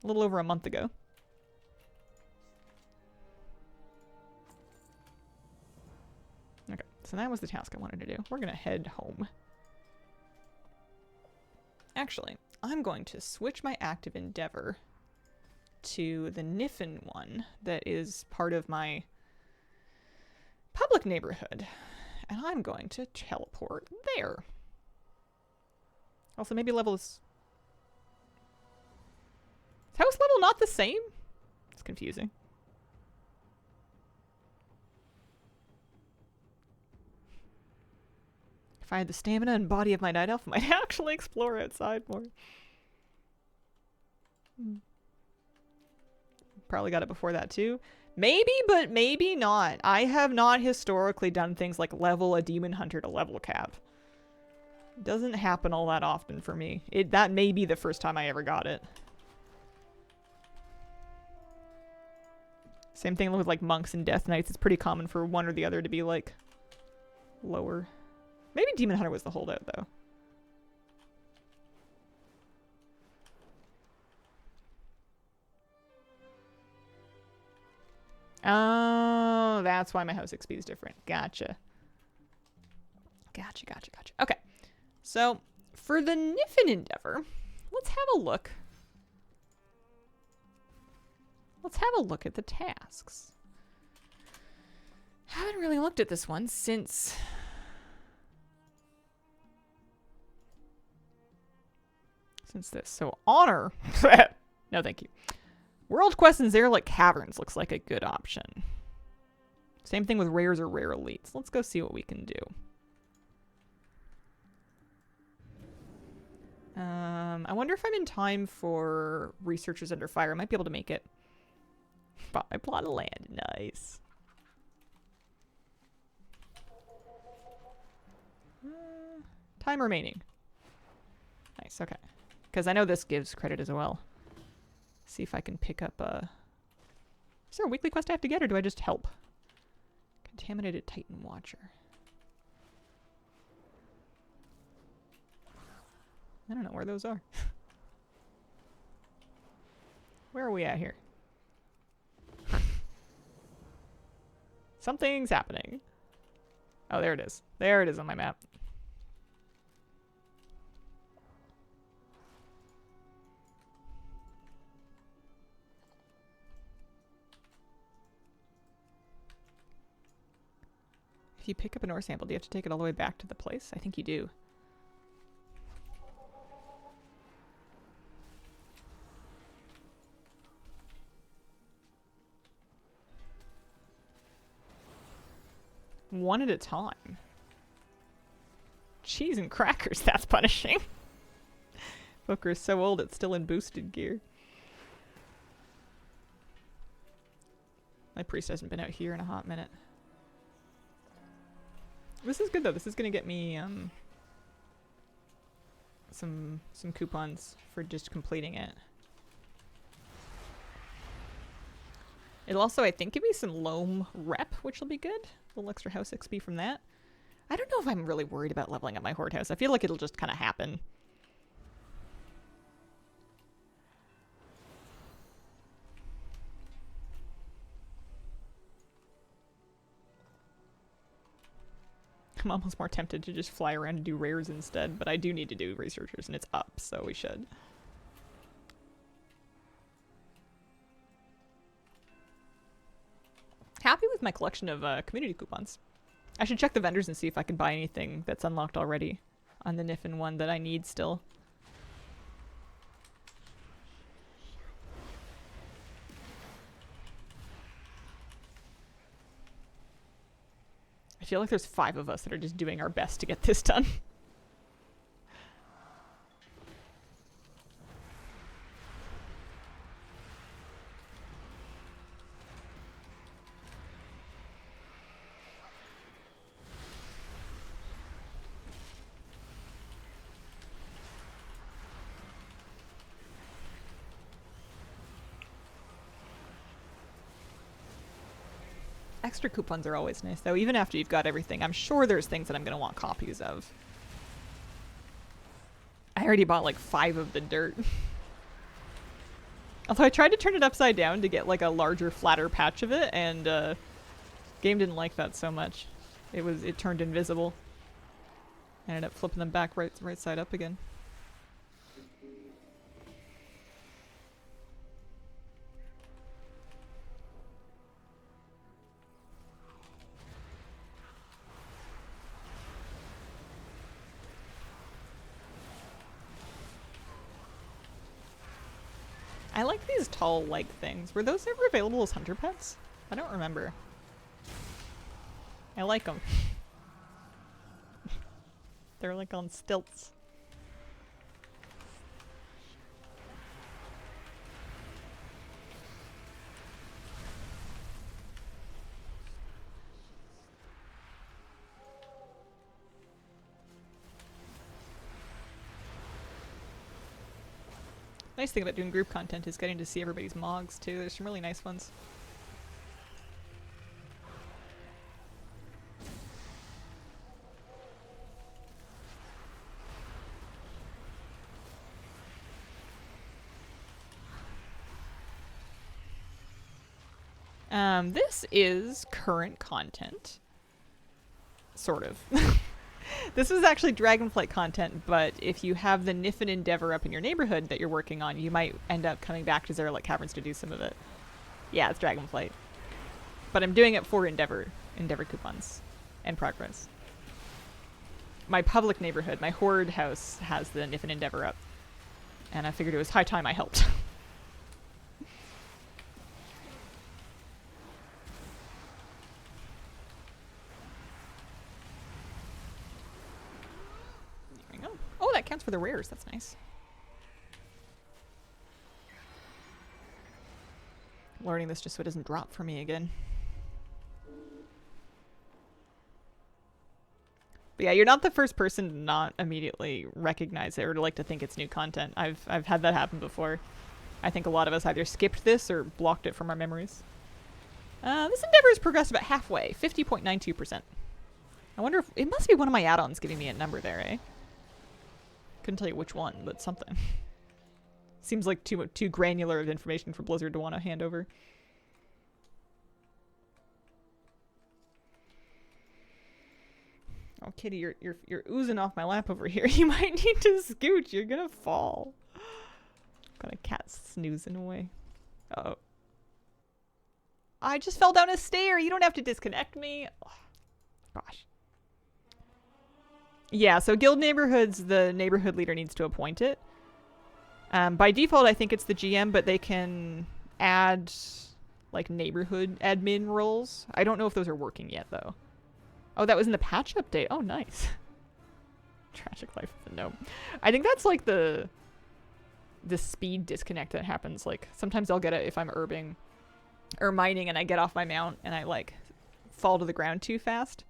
A little over a month ago. Okay, so that was the task I wanted to do. We're gonna head home. Actually, I'm going to switch my active Endeavour to the Niffin one that is part of my public neighborhood. And I'm going to teleport there. Also, maybe level is house level not the same? It's confusing. If I had the stamina and body of my night elf, I might actually explore outside more. Probably got it before that too. Maybe, but maybe not. I have not historically done things like level a demon hunter to level cap. It doesn't happen all that often for me. That may be the first time I ever got it. Same thing with like monks and death knights. It's pretty common for one or the other to be like lower. Maybe demon hunter was the holdout though. Oh, that's why my house XP is different. Gotcha. Gotcha. Okay. So, for the Niffin Endeavour, let's have a look. Let's have a look at the tasks. Haven't really looked at this one since... this. So, honor. No, thank you. World Quest and Zerlik Caverns looks like a good option. Same thing with rares or rare elites. Let's go see what we can do. I wonder if I'm in time for Researchers Under Fire. I might be able to make it. Bought my plot of land. Nice. Time remaining. Nice, okay. Because I know this gives credit as well. See if I can pick up a... Is there a weekly quest I have to get, or do I just help? Contaminated Titan Watcher. I don't know where those are. Where are we at here? Something's happening. Oh, there it is. There it is on my map. If you pick up an ore sample, do you have to take it all the way back to the place? I think you do. One at a time. Cheese and crackers, that's punishing. Booker is so old it's still in boosted gear. My priest hasn't been out here in a hot minute. This is good though. This is gonna get me some coupons for just completing it. It'll also, I think, give me some loam rep, which will be good. A little extra house XP from that. I don't know if I'm really worried about leveling up my horde house. I feel like it'll just kind of happen. I'm almost more tempted to just fly around and do rares instead, but I do need to do researchers, and it's up, so we should. Happy with my collection of community coupons. I should check the vendors and see if I can buy anything that's unlocked already on the Niffin one that I need still. I feel like there's 5 of us that are just doing our best to get this done. Extra coupons are always nice, though, even after you've got everything. I'm sure there's things that I'm going to want copies of. I already bought like 5 of the dirt. Although I tried to turn it upside down to get like a larger, flatter patch of it, and game didn't like that so much. It turned invisible. I ended up flipping them back right side up again. I like these tall leg things. Were those ever available as hunter pets? I don't remember. I like them. They're like on stilts. Nice thing about doing group content is getting to see everybody's mogs too. There's some really nice ones. This is current content. Sort of. This is actually Dragonflight content, but if you have the Niffin Endeavour up in your neighborhood that you're working on, you might end up coming back to Zeralik Caverns to do some of it. Yeah, it's Dragonflight. But I'm doing it for Endeavour coupons and progress. My public neighborhood, my horde house, has the Niffin Endeavour up. And I figured it was high time I helped. That counts for the rares. That's nice. Learning this just so it doesn't drop for me again. But yeah, you're not the first person to not immediately recognize it or to like to think it's new content. I've had that happen before. I think a lot of us either skipped this or blocked it from our memories. This Endeavour has progressed about halfway, 50.92%. I wonder if it must be one of my add-ons giving me a number there, eh? Couldn't tell you which one, but something. Seems like too granular of information for Blizzard to want to hand over. Oh, kitty, you're oozing off my lap over here. You might need to scooch. You're gonna fall. Got a cat snoozing away. Uh-oh. I just fell down a stair. You don't have to disconnect me. Oh, gosh. Yeah, so guild neighborhoods, the neighborhood leader needs to appoint it. By default, I think it's the GM, but they can add, like, neighborhood admin roles. I don't know if those are working yet, though. Oh, that was in the patch update. Oh, nice. Tragic life of a gnome. I think that's, like, the speed disconnect that happens. Like, sometimes I'll get it if I'm herbing or mining and I get off my mount and I, like, fall to the ground too fast.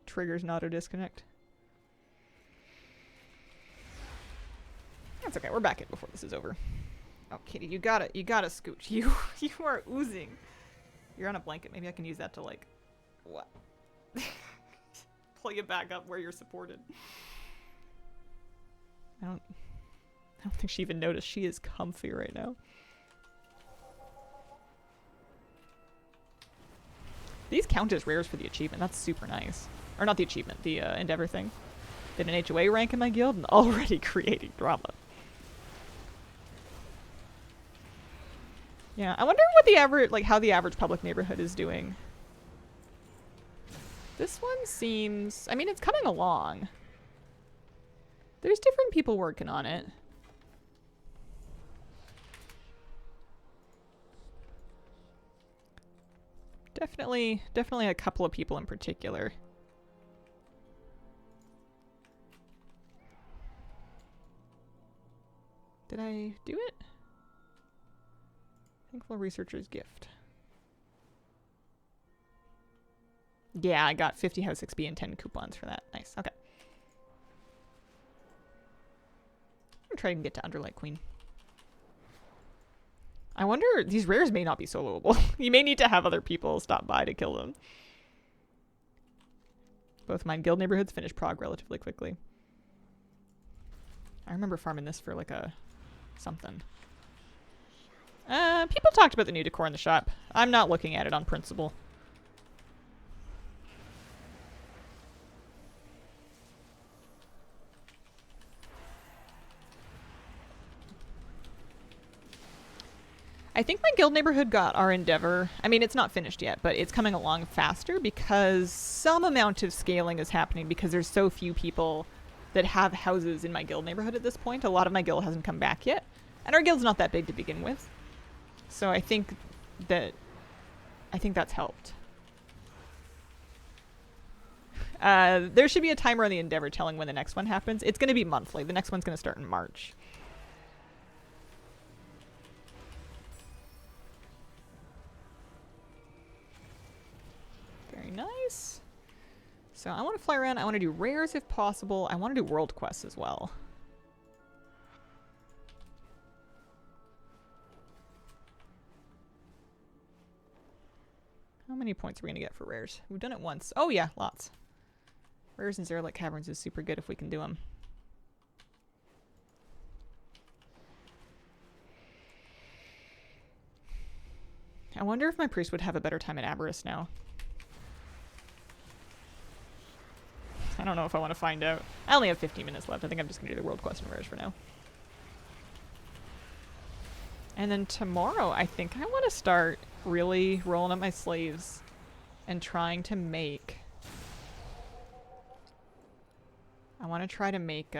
Triggers an auto disconnect. That's okay. We're back in before this is over. Oh, Kitty, you gotta scooch. You are oozing. You're on a blanket. Maybe I can use that to, like, what? Pull you back up where you're supported. I don't think she even noticed. She is comfy right now. These count as rares for the achievement. That's super nice. Or not the achievement, the Endeavour thing. Did an HOA rank in my guild and already creating drama. Yeah, I wonder what the average, like, how the average public neighborhood is doing. This one seems, I mean, it's coming along. There's different people working on it. Definitely a couple of people in particular. Did I do it? Thankful Researcher's Gift. Yeah, I got 50 house XP and 10 coupons for that. Nice. Okay. I'm gonna try and get to Underlight Queen. I wonder, these rares may not be soloable. You may need to have other people stop by to kill them. Both my guild neighborhoods finish prog relatively quickly. I remember farming this for like a something. People talked about the new decor in the shop. I'm not looking at it on principle. I think my guild neighborhood got our Endeavour. I mean, it's not finished yet, but it's coming along faster because some amount of scaling is happening because there's so few people that have houses in my guild neighborhood at this point. A lot of my guild hasn't come back yet. And our guild's not that big to begin with. So I think that's helped. There should be a timer on the Endeavour telling when the next one happens. It's going to be monthly. The next one's going to start in March. Very nice. So I want to fly around. I want to do rares if possible. I want to do world quests as well. How many points are we going to get for rares? We've done it once. Oh yeah, lots. Rares and Zerlite Caverns is super good if we can do them. I wonder if my priest would have a better time at Avarice now. I don't know if I want to find out. I only have 15 minutes left. I think I'm just going to do the world quest and rares for now. And then tomorrow, I think I want to start really rolling up my sleeves and trying to make... I want to try to make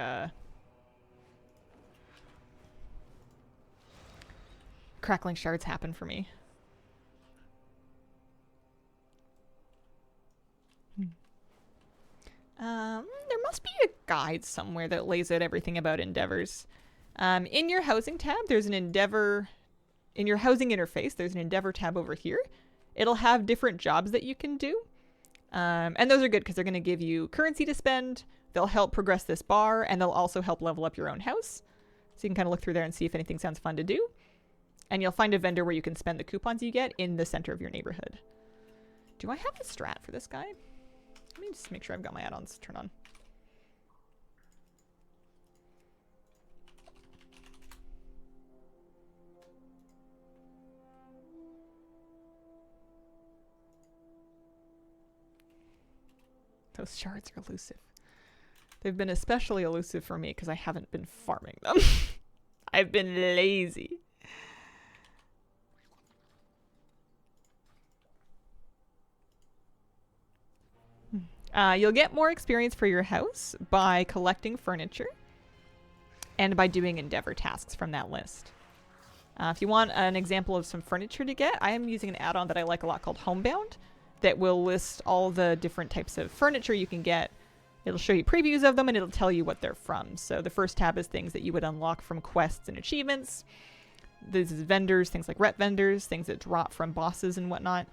crackling shards happen for me. There must be a guide somewhere that lays out everything about Endeavors. In your housing tab, there's an Endeavour... In your housing interface, there's an Endeavour tab over here. It'll have different jobs that you can do. And those are good because they're going to give you currency to spend. They'll help progress this bar, and they'll also help level up your own house. So you can kind of look through there and see if anything sounds fun to do. And you'll find a vendor where you can spend the coupons you get in the center of your neighborhood. Do I have a strat for this guy? Let me just make sure I've got my add-ons turned on. Those shards are elusive. They've been especially elusive for me because I haven't been farming them. I've been lazy. You'll get more experience for your house by collecting furniture and by doing Endeavour tasks from that list. If you want an example of some furniture to get, I am using an add-on that I like a lot called Homebound that will list all the different types of furniture you can get. It'll show you previews of them and it'll tell you what they're from. So the first tab is things that you would unlock from quests and achievements. This is vendors, things like rep vendors, things that drop from bosses and whatnot.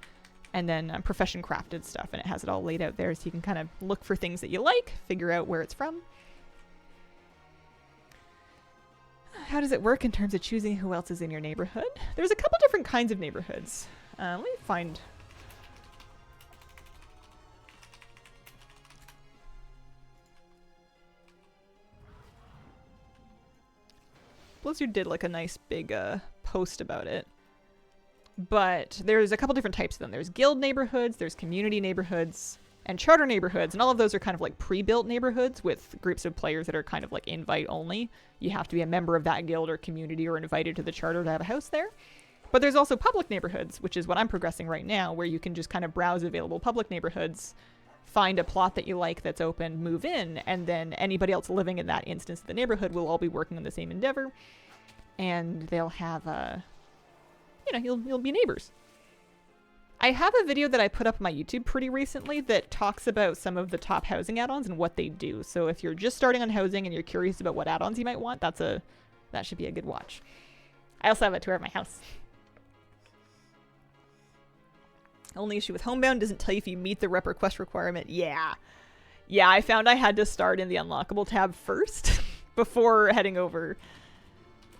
And then profession crafted stuff, and it has it all laid out there so you can kind of look for things that you like, figure out where it's from. How does it work in terms of choosing who else is in your neighborhood? There's a couple different kinds of neighborhoods. Let me find... Blizzard did like a nice big post about it. But there's a couple different types of them. There's guild neighborhoods, there's community neighborhoods, and charter neighborhoods. And all of those are kind of like pre-built neighborhoods with groups of players that are kind of like invite only. You have to be a member of that guild or community or invited to the charter to have a house there. But there's also public neighborhoods, which is what I'm progressing right now, where you can just kind of browse available public neighborhoods, find a plot that you like that's open, move in, and then anybody else living in that instance of the neighborhood will all be working on the same endeavor. And they'll have a... You know, you'll be neighbors. I have a video that I put up on my YouTube pretty recently that talks about some of the top housing add-ons and what they do. So if you're just starting on housing and you're curious about what add-ons you might want, that should be a good watch. I also have a tour of my house. Only issue with Homebound doesn't tell you if you meet the rep request requirement. Yeah, I found I had to start in the unlockable tab first before heading over.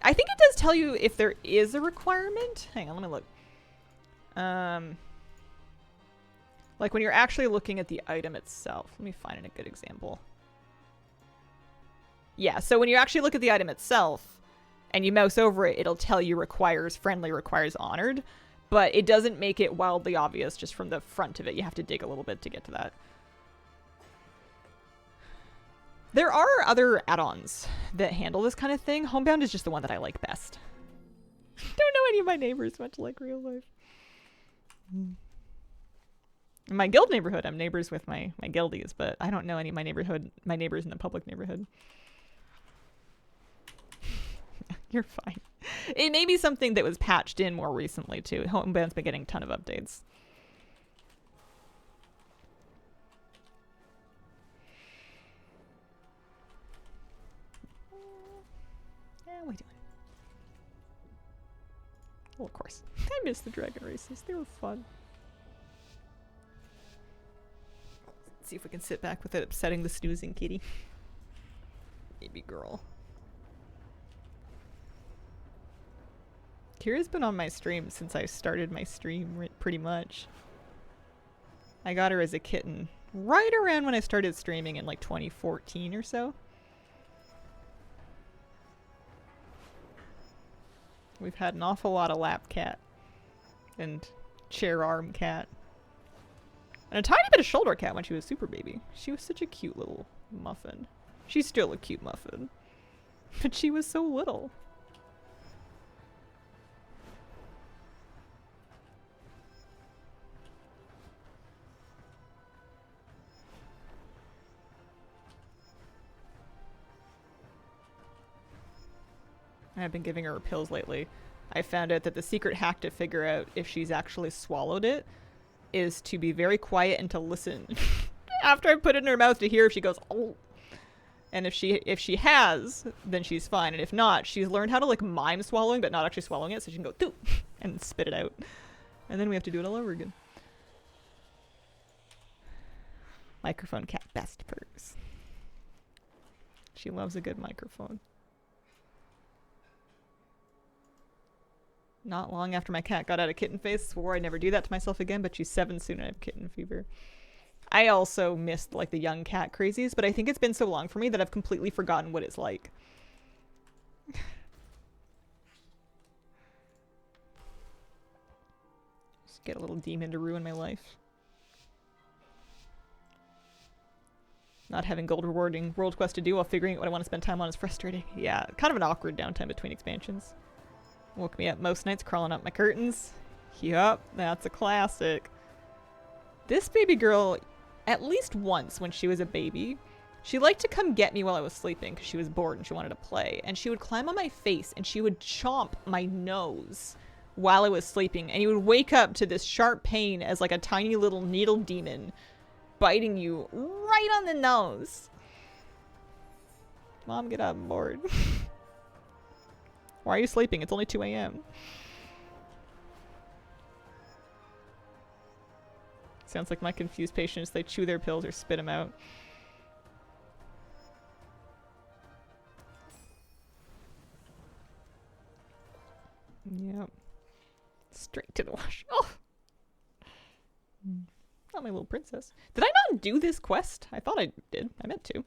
I think it does tell you if there is a requirement. Hang on, let me look. Like when you're actually looking at the item itself. Let me find a good example. Yeah, so when you actually look at the item itself and you mouse over it, it'll tell you requires friendly, requires honored. But it doesn't make it wildly obvious just from the front of it. You have to dig a little bit to get to that. There are other add-ons that handle this kind of thing. Homebound is just the one that I like best. Don't know any of my neighbors, much like real life. In my guild neighborhood, I'm neighbors with my guildies, but I don't know any of my neighbors in the public neighborhood. You're fine. It may be something that was patched in more recently, too. Homebound's been getting a ton of updates. What are we doing? Oh, of course. I miss the dragon races. They were fun. Let's see if we can sit back without upsetting the snoozing kitty. Baby girl. Kira's been on my stream since I started my stream, pretty much. I got her as a kitten right around when I started streaming in like 2014 or so. We've had an awful lot of lap cat and chair arm cat and a tiny bit of shoulder cat when she was super baby. She was such a cute little muffin. She's still a cute muffin, but she was so little. I've been giving her pills lately. I found out that the secret hack to figure out if she's actually swallowed it is to be very quiet and to listen after I put it in her mouth to hear if she goes, oh. And if she has, then she's fine. And if not, she's learned how to like mime swallowing but not actually swallowing it, so she can go doo and spit it out. And then we have to do it all over again. Microphone cat best purrs. She loves a good microphone. Not long after my cat got out of kitten face, swore I'd never do that to myself again, but she's 7 soon and I have kitten fever. I also missed like the young cat crazies, but I think it's been so long for me that I've completely forgotten what it's like. Just get a little demon to ruin my life. Not having gold rewarding world quest to do while figuring out what I want to spend time on is frustrating. Yeah, kind of an awkward downtime between expansions. Woke me up most nights crawling up my curtains. Yup, that's a classic. This baby girl, at least once when she was a baby, she liked to come get me while I was sleeping because she was bored and she wanted to play. And she would climb on my face and she would chomp my nose while I was sleeping. And you would wake up to this sharp pain as like a tiny little needle demon biting you right on the nose. Mom, get up, I'm bored. Why are you sleeping? It's only 2 a.m. Sounds like my confused patients. They chew their pills or spit them out. Yep. Straight to the wash. Oh! Not my little princess. Did I not do this quest? I thought I did. I meant to.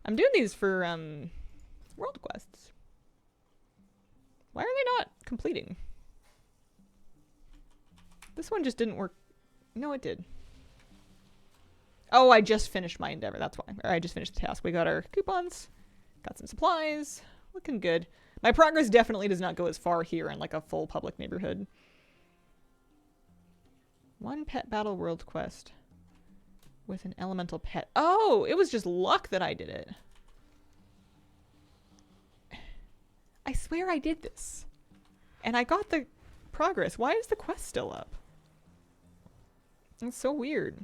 I'm doing these for, world quests. Why are they not completing? This one just didn't work. No, it did. Oh, I just finished my Endeavour. That's why. Or I just finished the task. We got our coupons. Got some supplies. Looking good. My progress definitely does not go as far here in like a full public neighborhood. One pet battle world quest with an elemental pet. Oh, it was just luck that I did it. I swear I did this. And I got the progress. Why is the quest still up? It's so weird.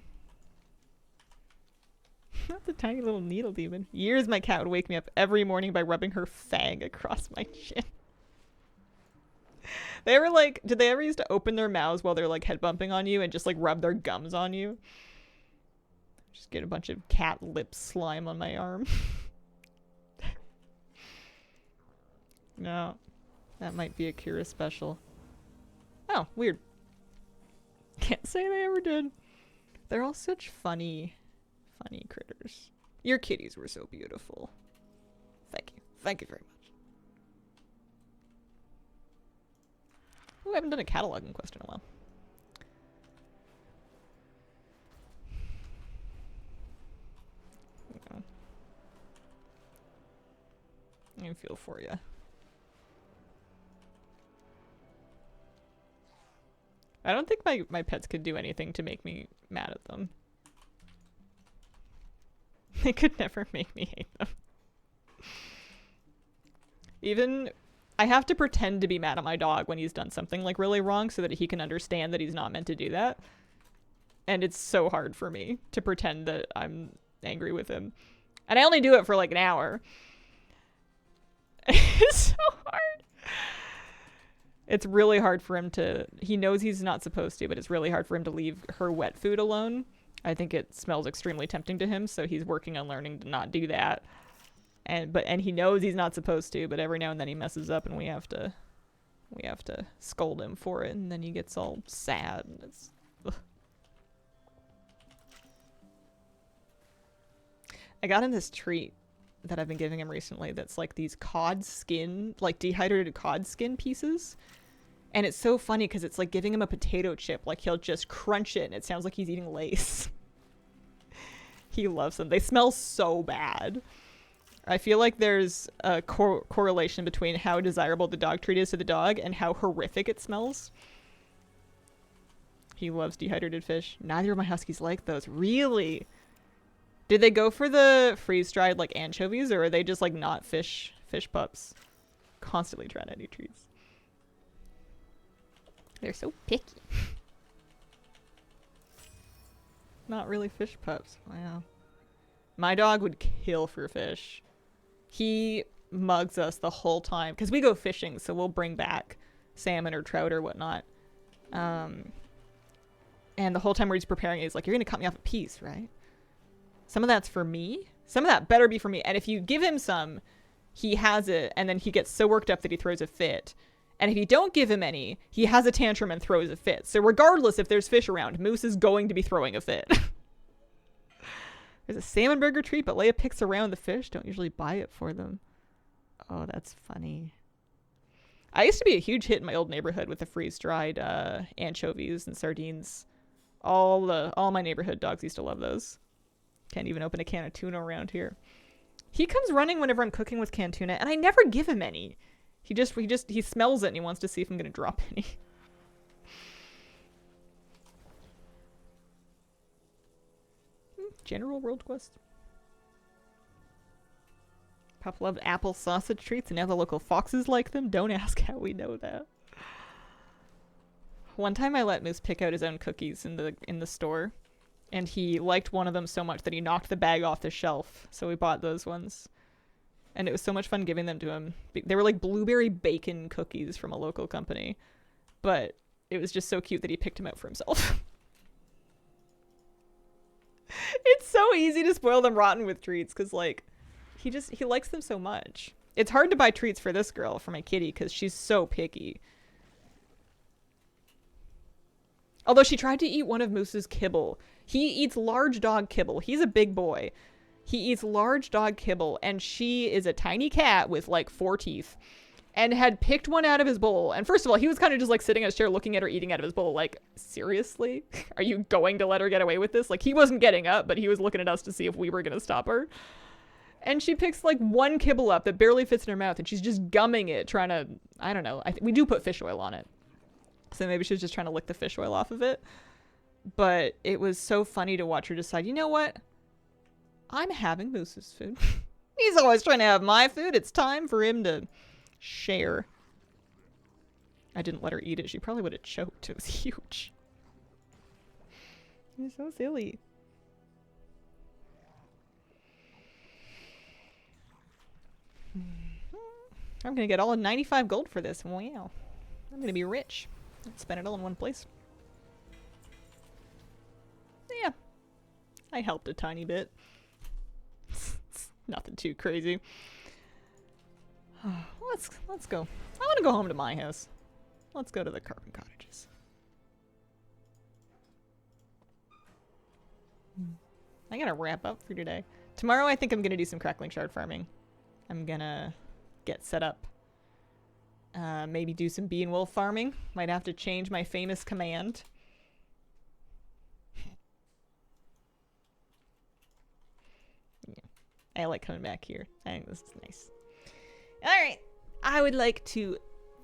Not the tiny little needle demon. Years my cat would wake me up every morning by rubbing her fang across my chin. They were like, did they ever used to open their mouths while they're like head bumping on you and just like rub their gums on you? Just get a bunch of cat lip slime on my arm. No, that might be a Kira special. Oh, weird. Can't say they ever did. They're all such funny critters. Your kitties were so beautiful. Thank you. Thank you very much. Ooh, I haven't done a cataloging quest in a while. I feel for you. I don't think my pets could do anything to make me mad at them. They could never make me hate them. Even, I have to pretend to be mad at my dog when he's done something like really wrong so that he can understand that he's not meant to do that. And it's so hard for me to pretend that I'm angry with him. And I only do it for like an hour. It's so hard. It's really hard for him to, he knows he's not supposed to, but it's really hard for him to leave her wet food alone. I think it smells extremely tempting to him, so he's working on learning to not do that. And he knows he's not supposed to, but every now and then he messes up and we have to scold him for it, and then he gets all sad. And it's ugh. I got him this treat that I've been giving him recently that's like these cod skin, like dehydrated cod skin pieces. And it's so funny because it's like giving him a potato chip. Like he'll just crunch it and it sounds like he's eating lace. He loves them. They smell so bad. I feel like there's a correlation between how desirable the dog treat is to the dog and how horrific it smells. He loves dehydrated fish. Neither of my huskies like those. Really? Did they go for the freeze-dried like anchovies, or are they just like not fish pups? Constantly trying to do treats. They're so picky. Not really fish pups. Wow. My dog would kill for fish. He mugs us the whole time because we go fishing, so we'll bring back salmon or trout or whatnot. And the whole time where he's preparing it, he's like, "You're gonna cut me off a piece, right? Some of that's for me. Some of that better be for me." And if you give him some, he has it, and then he gets so worked up that he throws a fit. And if you don't give him any, he has a tantrum and throws a fit. So regardless if there's fish around, Moose is going to be throwing a fit. There's a salmon burger treat, but Leia picks around the fish. Don't usually buy it for them. Oh, that's funny. I used to be a huge hit in my old neighborhood with the freeze-dried anchovies and sardines. All my neighborhood dogs used to love those. Can't even open a can of tuna around here. He comes running whenever I'm cooking with canned tuna, and I never give him any. He smells it and he wants to see if I'm gonna drop any. General World Quest. Pop loved apple sausage treats, and now the local foxes like them. Don't ask how we know that. One time I let Moose pick out his own cookies in the store, and he liked one of them so much that he knocked the bag off the shelf. So we bought those ones. And it was so much fun giving them to him. They were like blueberry bacon cookies from a local company. But it was just so cute that he picked them out for himself. It's so easy to spoil them rotten with treats because, like, he likes them so much. It's hard to buy treats for this girl, for my kitty, because she's so picky. Although she tried to eat one of Moose's kibble. He eats large dog kibble. He's a big boy. He eats large dog kibble, and she is a tiny cat with, like, 4 teeth, and had picked one out of his bowl. And first of all, he was kind of just, like, sitting in his chair looking at her eating out of his bowl, like, seriously? Are you going to let her get away with this? Like, he wasn't getting up, but he was looking at us to see if we were going to stop her. And she picks, like, one kibble up that barely fits in her mouth, and she's just gumming it, trying to, I don't know. We do put fish oil on it. So maybe she was just trying to lick the fish oil off of it. But it was so funny to watch her decide, you know what? I'm having Moose's food. He's always trying to have my food. It's time for him to share. I didn't let her eat it. She probably would have choked. It was huge. You're so silly. I'm going to get all of 95 gold for this. Wow. I'm going to be rich. Let's spend it all in one place. Yeah. I helped a tiny bit. Nothing too crazy. Let's go. I want to go home to my house. Let's go to the Carbon Cottages. I gotta wrap up for today. Tomorrow I think I'm gonna do some crackling shard farming. I'm gonna get set up. Maybe do some bee and wolf farming. Might have to change my famous command. I like coming back here. I think this is nice. Alright. I would like to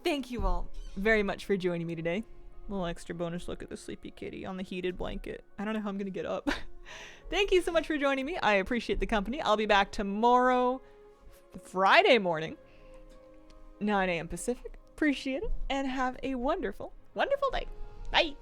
thank you all very much for joining me today. A little extra bonus look at the sleepy kitty on the heated blanket. I don't know how I'm going to get up. Thank you so much for joining me. I appreciate the company. I'll be back tomorrow, Friday morning, 9 a.m. Pacific. Appreciate it. And have a wonderful, wonderful day. Bye.